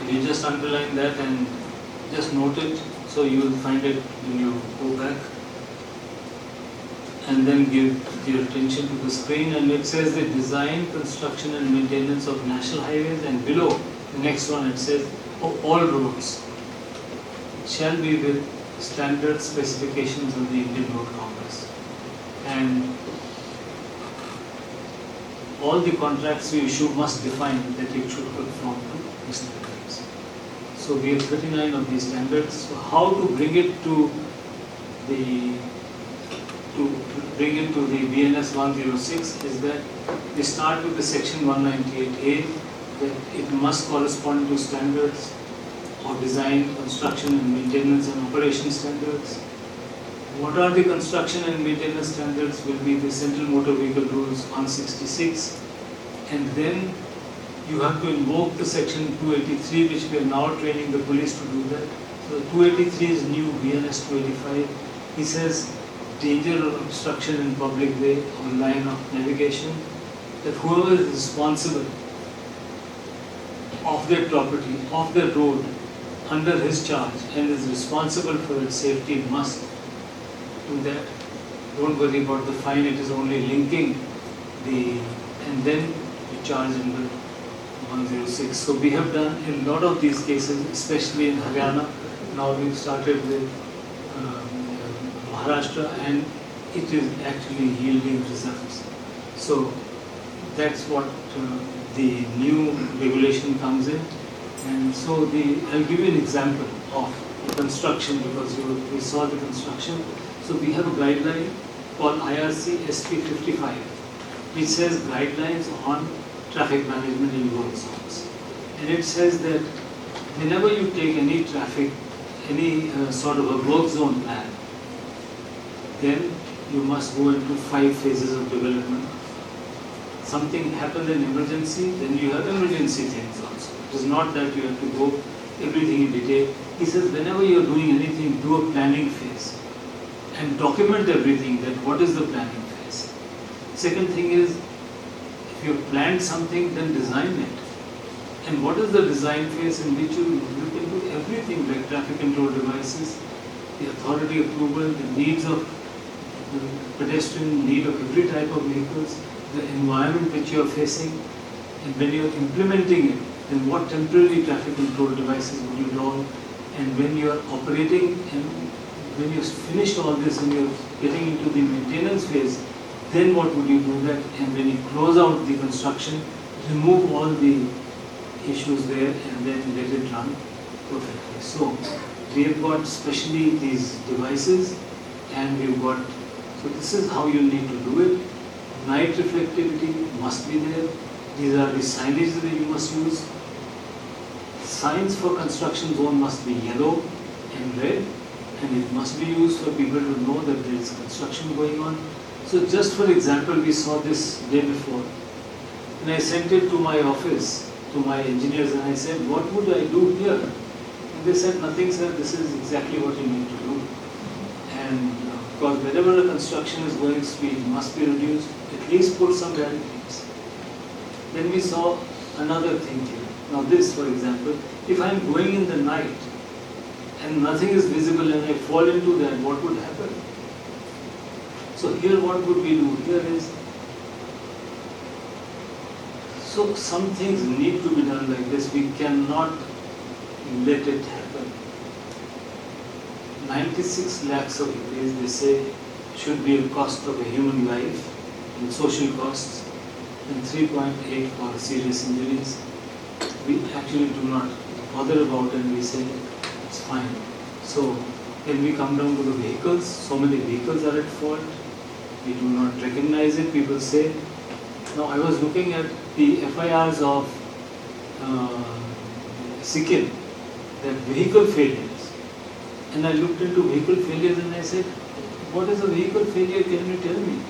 [SPEAKER 1] You just underline that and just note it, so you will find it when you go back, and then give your attention to the screen. And it says the design, construction and maintenance of national highways, and below the next one it says all roads shall be with standard specifications of the Indian Road Congress, and all the contracts you issue must define that it should conform to these standards. So we have 39 of these standards. So how to bring it to the BNS 106 is that we start with the section 198A, that it must correspond to standards of design, construction and maintenance and operation standards. What are the construction and maintenance standards will be the Central Motor Vehicle Rules 166, and then you have to invoke the section 283, which we are now training the police to do that. So 283 is new, BNS 285. He says danger or obstruction in public way or line of navigation, that whoever is responsible of their property, of their road, under his charge and is responsible for its safety must do that. Don't worry about the fine, it is only linking the, and then you charge under 106. So we have done a lot of these cases, especially in Haryana. Now we've started with Maharashtra, and it is actually yielding results. So that's what the new regulation comes in. And so I'll give you an example of construction, because we saw the construction. So we have a guideline called IRC SP 55, which says guidelines on traffic management in work zones. And it says that whenever you take any traffic, any sort of a work zone plan, then you must go into 5 phases of development. Something happened in emergency, then you have emergency things also. It is not that you have to go everything in detail. He says whenever you are doing anything, do a planning phase and document everything, that what is the planning phase. Second thing is, if you have planned something, then design it. And what is the design phase in which you look into everything like traffic control devices, the authority approval, the needs of the pedestrian, need of every type of vehicles, the environment which you are facing, and when you are implementing it, then what temporary traffic control devices would you draw, and when you are operating and when you finished all this and you are getting into the maintenance phase, then what would you do that, and when you close out the construction, remove all the issues there and then let it run perfectly. So we have got especially these devices, and we've got, so this is how you need to do it. Night reflectivity must be there. These are the signage that you must use. Signs for construction zone must be yellow and red, and it must be used for people to know that there is construction going on. So just for example, we saw this day before, and I sent it to my office, to my engineers, and I said, what would I do here? And they said, nothing sir, this is exactly what you need to do. And because wherever the construction is going, speed must be reduced, at least put some barricades. Then we saw another thing here. Now this, for example, if I am going in the night and nothing is visible and I fall into that, what would happen? So here what would we do? Here is, so some things need to be done like this. We cannot let it happen. 96 lakhs of rupees, they say, should be a cost of a human life and social costs, and 3.8 for serious injuries. We actually do not bother about, and we say it's fine. So when we come down to the vehicles, so many vehicles are at fault. We do not recognize it. People say, now I was looking at the FIRs of Sikkim, that vehicle failures. And I looked into vehicle failures and I said, what is a vehicle failure? Can you tell me?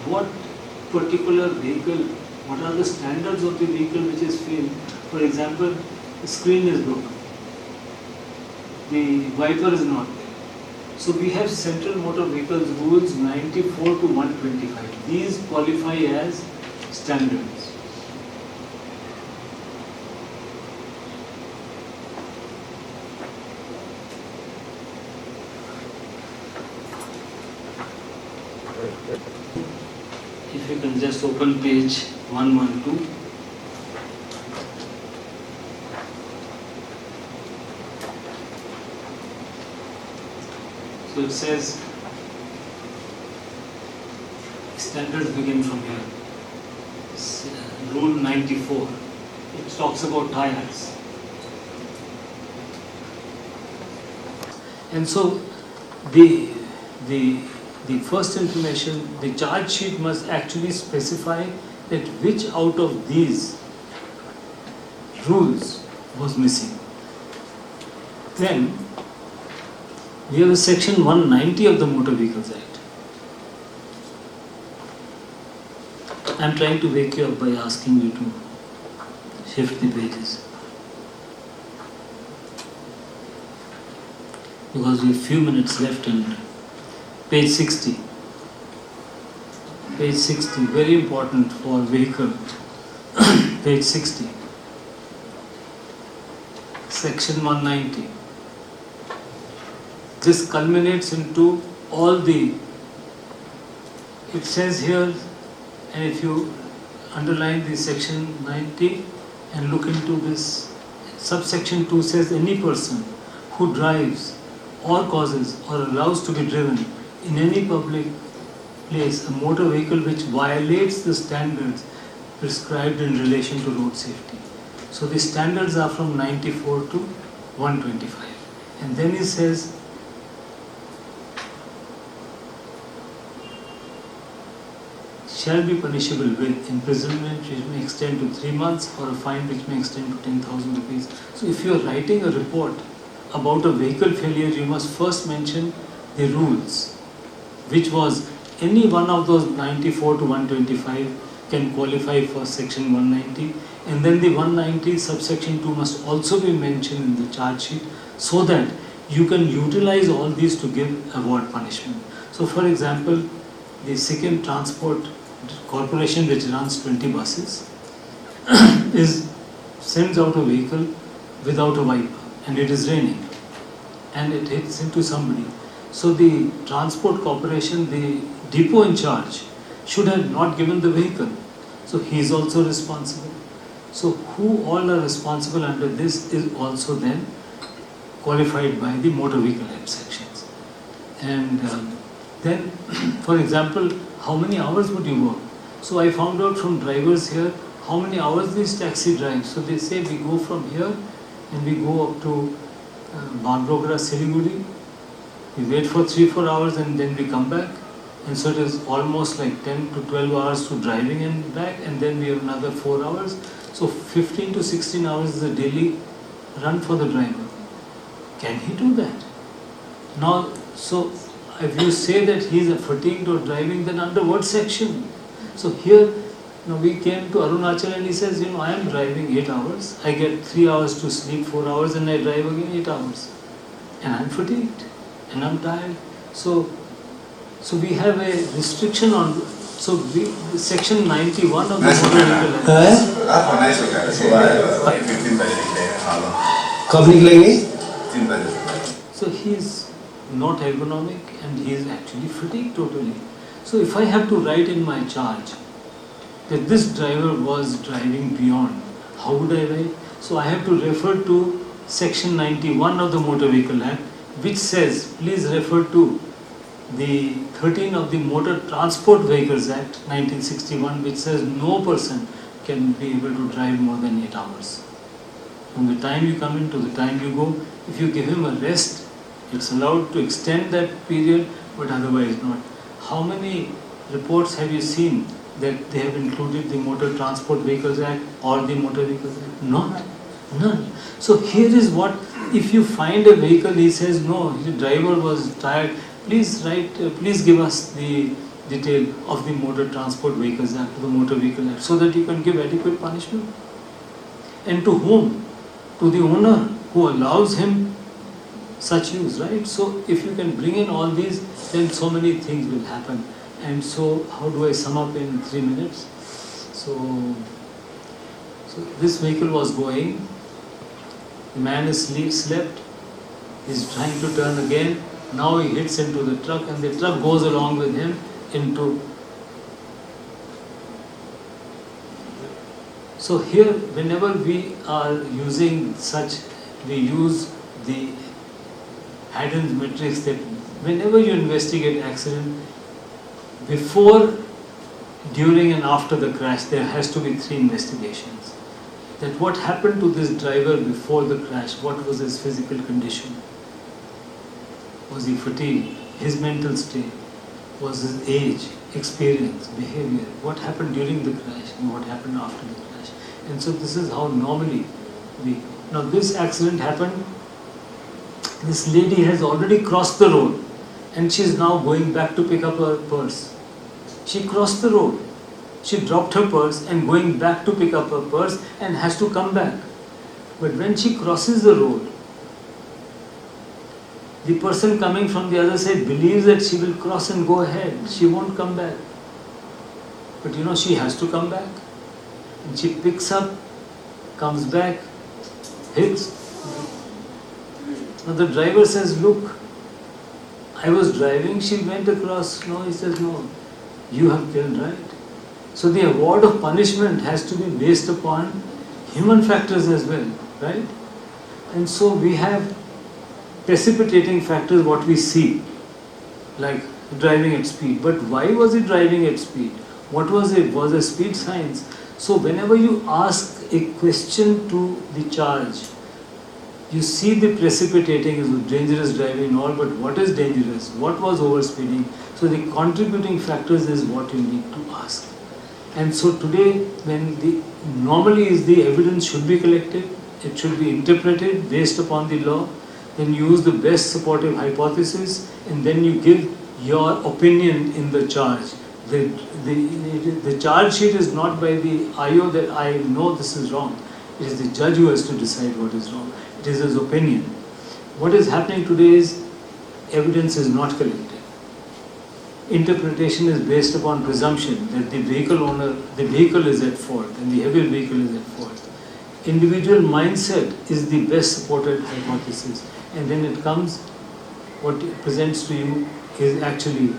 [SPEAKER 1] What particular vehicle, what are the standards of the vehicle which is failed? For example, the screen is broken, the wiper is not there. So we have Central Motor Vehicles Rules 94 to 125. These qualify as standards. If you can just open page 112. So it says, standards begin from here. Rule 94. It talks about tires. And so the first information, the charge sheet must actually specify that which out of these rules was missing. Then we have a section 190 of the Motor Vehicles Act. I am trying to wake you up by asking you to shift the pages, because we have few minutes left. And page 60. Page 60, very important for vehicle. Page 60. Section 190. This culminates into all the, it says here, and if you underline the section 90 and look into this, subsection 2 says any person who drives or causes or allows to be driven in any public place a motor vehicle which violates the standards prescribed in relation to road safety. So the standards are from 94 to 125. And then he says, shall be punishable with imprisonment which may extend to 3 months or a fine which may extend to 10,000 rupees. So if you are writing a report about a vehicle failure, you must first mention the rules, which was any one of those 94 to 125 can qualify for section 190, and then the 190 subsection 2 must also be mentioned in the charge sheet, so that you can utilize all these to give award punishment. So for example, the Sikkim Transport Corporation, which runs 20 buses, sends out a vehicle without a wiper, and it is raining and it hits into somebody. So the Transport Corporation, the depot in charge, should have not given the vehicle. So he is also responsible. So who all are responsible under this is also then qualified by the Motor Vehicle Act sections. And then, for example, how many hours would you work? So I found out from drivers here how many hours this taxi drives. So they say we go from here and we go up to Baluja, Siliguri. We wait for 3-4 hours and then we come back. And so it is almost like 10 to 12 hours to driving and back, and then we have another 4 hours. So 15 to 16 hours is a daily run for the driver. Can he do that? Now, so if you say that he is fatigued or driving, then under what section? So here, we came to Arunachal and he says, I am driving 8 hours. I get 3 hours to sleep, 4 hours, and I drive again 8 hours. And I'm fatigued and I'm tired. So we have a restriction on. So section 91 of the Motor Vehicle Act.
[SPEAKER 2] कब निकलेंगे?
[SPEAKER 1] So he is not ergonomic and he is actually fatigued totally. So if I have to write in my charge that this driver was driving beyond, how would I write? So I have to refer to section 91 of the Motor Vehicle Act, which says, please refer to the 13 of the Motor Transport Vehicles Act 1961, which says no person can be able to drive more than 8 hours. From the time you come in to the time you go, if you give him a rest, it's allowed to extend that period, but otherwise not. How many reports have you seen that they have included the Motor Transport Vehicles Act or the Motor Vehicles Act? None. So here is what, if you find a vehicle, he says, no, the driver was tired, please give us the detail of the Motor Transport Vehicles Act, the Motor Vehicle Act, so that you can give adequate punishment. And to whom? To the owner who allows him such use, right? So if you can bring in all these, then so many things will happen. And so how do I sum up in 3 minutes? So this vehicle was going, the man is slept, he's trying to turn again, now he hits into the truck and the truck goes along with him into. So here, whenever we are using such, we use the Haddon's matrix that whenever you investigate accident, before, during and after the crash, there has to be 3 investigations. That what happened to this driver before the crash, what was his physical condition? Was he fatigued? His mental state? Was his age, experience, behavior? What happened during the crash and what happened after the crash? And so this is how normally we. Now this accident happened, this lady has already crossed the road and she is now going back to pick up her purse. She crossed the road, she dropped her purse and going back to pick up her purse and has to come back. But when she crosses the road, the person coming from the other side believes that she will cross and go ahead, she won't come back. But she has to come back. And she picks up, comes back, hits. Now the driver says, look, I was driving, she went across. No, he says, no, you have killed, right? So the award of punishment has to be based upon human factors as well, right? And so we have precipitating factors, what we see, like driving at speed. But why was he driving at speed? What was it? Was a speed science? So whenever you ask a question to the charge, you see the precipitating is dangerous driving and all, but what is dangerous? What was overspeeding? So the contributing factors is what you need to ask. And so today, when normally is the evidence should be collected, it should be interpreted based upon the law, then you use the best supportive hypothesis, and then you give your opinion in the charge. The charge sheet is not by the IO that I know this is wrong. It is the judge who has to decide what is wrong. It is his opinion. What is happening today is evidence is not collected. Interpretation is based upon presumption that the vehicle owner, the vehicle is at fault and the heavy vehicle is at fault. Individual mindset is the best supported hypothesis, and then it comes, what it presents to you is actually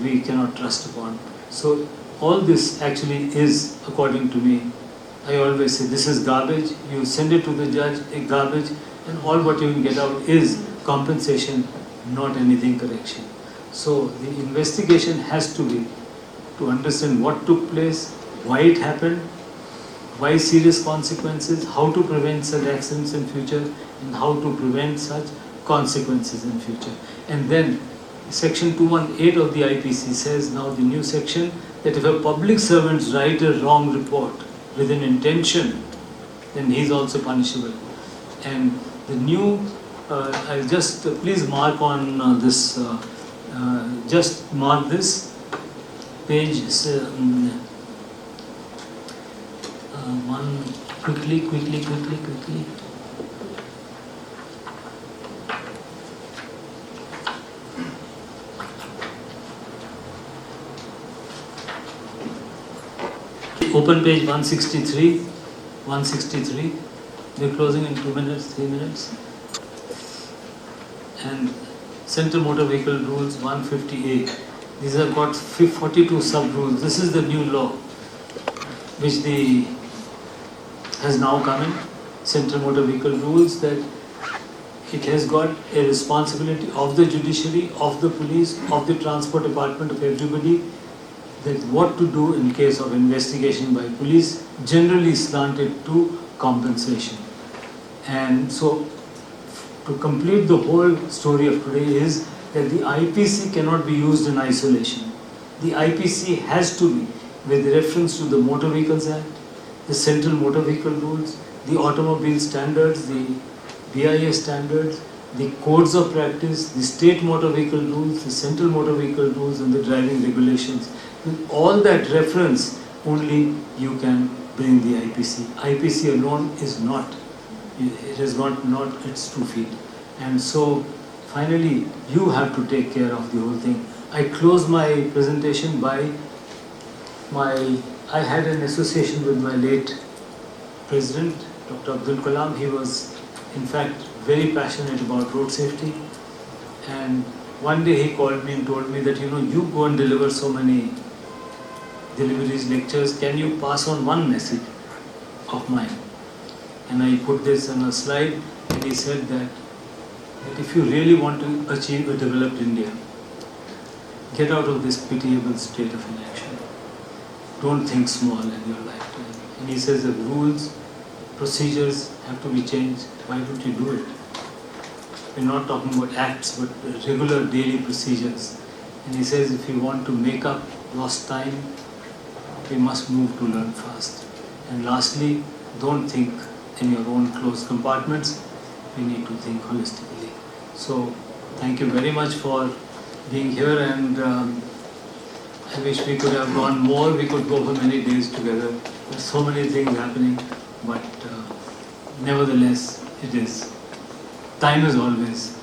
[SPEAKER 1] we cannot trust upon. So all this actually is, according to me, I always say this is garbage, you send it to the judge, a garbage, and all what you can get out is compensation, not anything correction. So the investigation has to be to understand what took place, why it happened, why serious consequences, how to prevent such accidents in future, and how to prevent such consequences in future. And then Section 218 of the IPC says, now the new section, that if a public servant writes a wrong report with an intention, then he is also punishable. And the new
[SPEAKER 4] I'll just please mark on this. Just mark this page. One quickly. Open page 163. 163. We're closing in 2 minutes, 3 minutes. And Central Motor Vehicle Rules 158. These have got 42 sub-rules. This is the new law which has now come in. Central Motor Vehicle Rules, that it has got a responsibility of the judiciary, of the police, of the transport department, of everybody, that what to do in case of investigation by police, generally slanted to compensation. And so, to complete the whole story of today is that the IPC cannot be used in isolation. The IPC has to be with reference to the Motor Vehicles Act, the Central Motor Vehicle Rules, the Automobile Standards, the BIS Standards, the Codes of Practice, the State Motor Vehicle Rules, the Central Motor Vehicle Rules, and the Driving Regulations. With all that reference, only you can bring the IPC. IPC alone is not. It has got not its 2 feet. And so, finally, you have to take care of the whole thing. I close my presentation by I had an association with my late President, Dr. Abdul Kalam. He was, in fact, very passionate about road safety. And one day he called me and told me that, you go and deliver so many deliveries, lectures, can you pass on one message of mine? And I put this on a slide, and he said that if you really want to achieve a developed India, get out of this pitiable state of inaction. Don't think small in your lifetime. And he says that rules, procedures have to be changed. Why don't you do it? We're not talking about acts, but regular daily procedures. And he says if you want to make up lost time, we must move to learn fast. And lastly, don't think in your own closed compartments. We need to think holistically. So, thank you very much for being here, and I wish we could have gone more. We could go for many days together. There's so many things happening, but nevertheless, it is. Time is always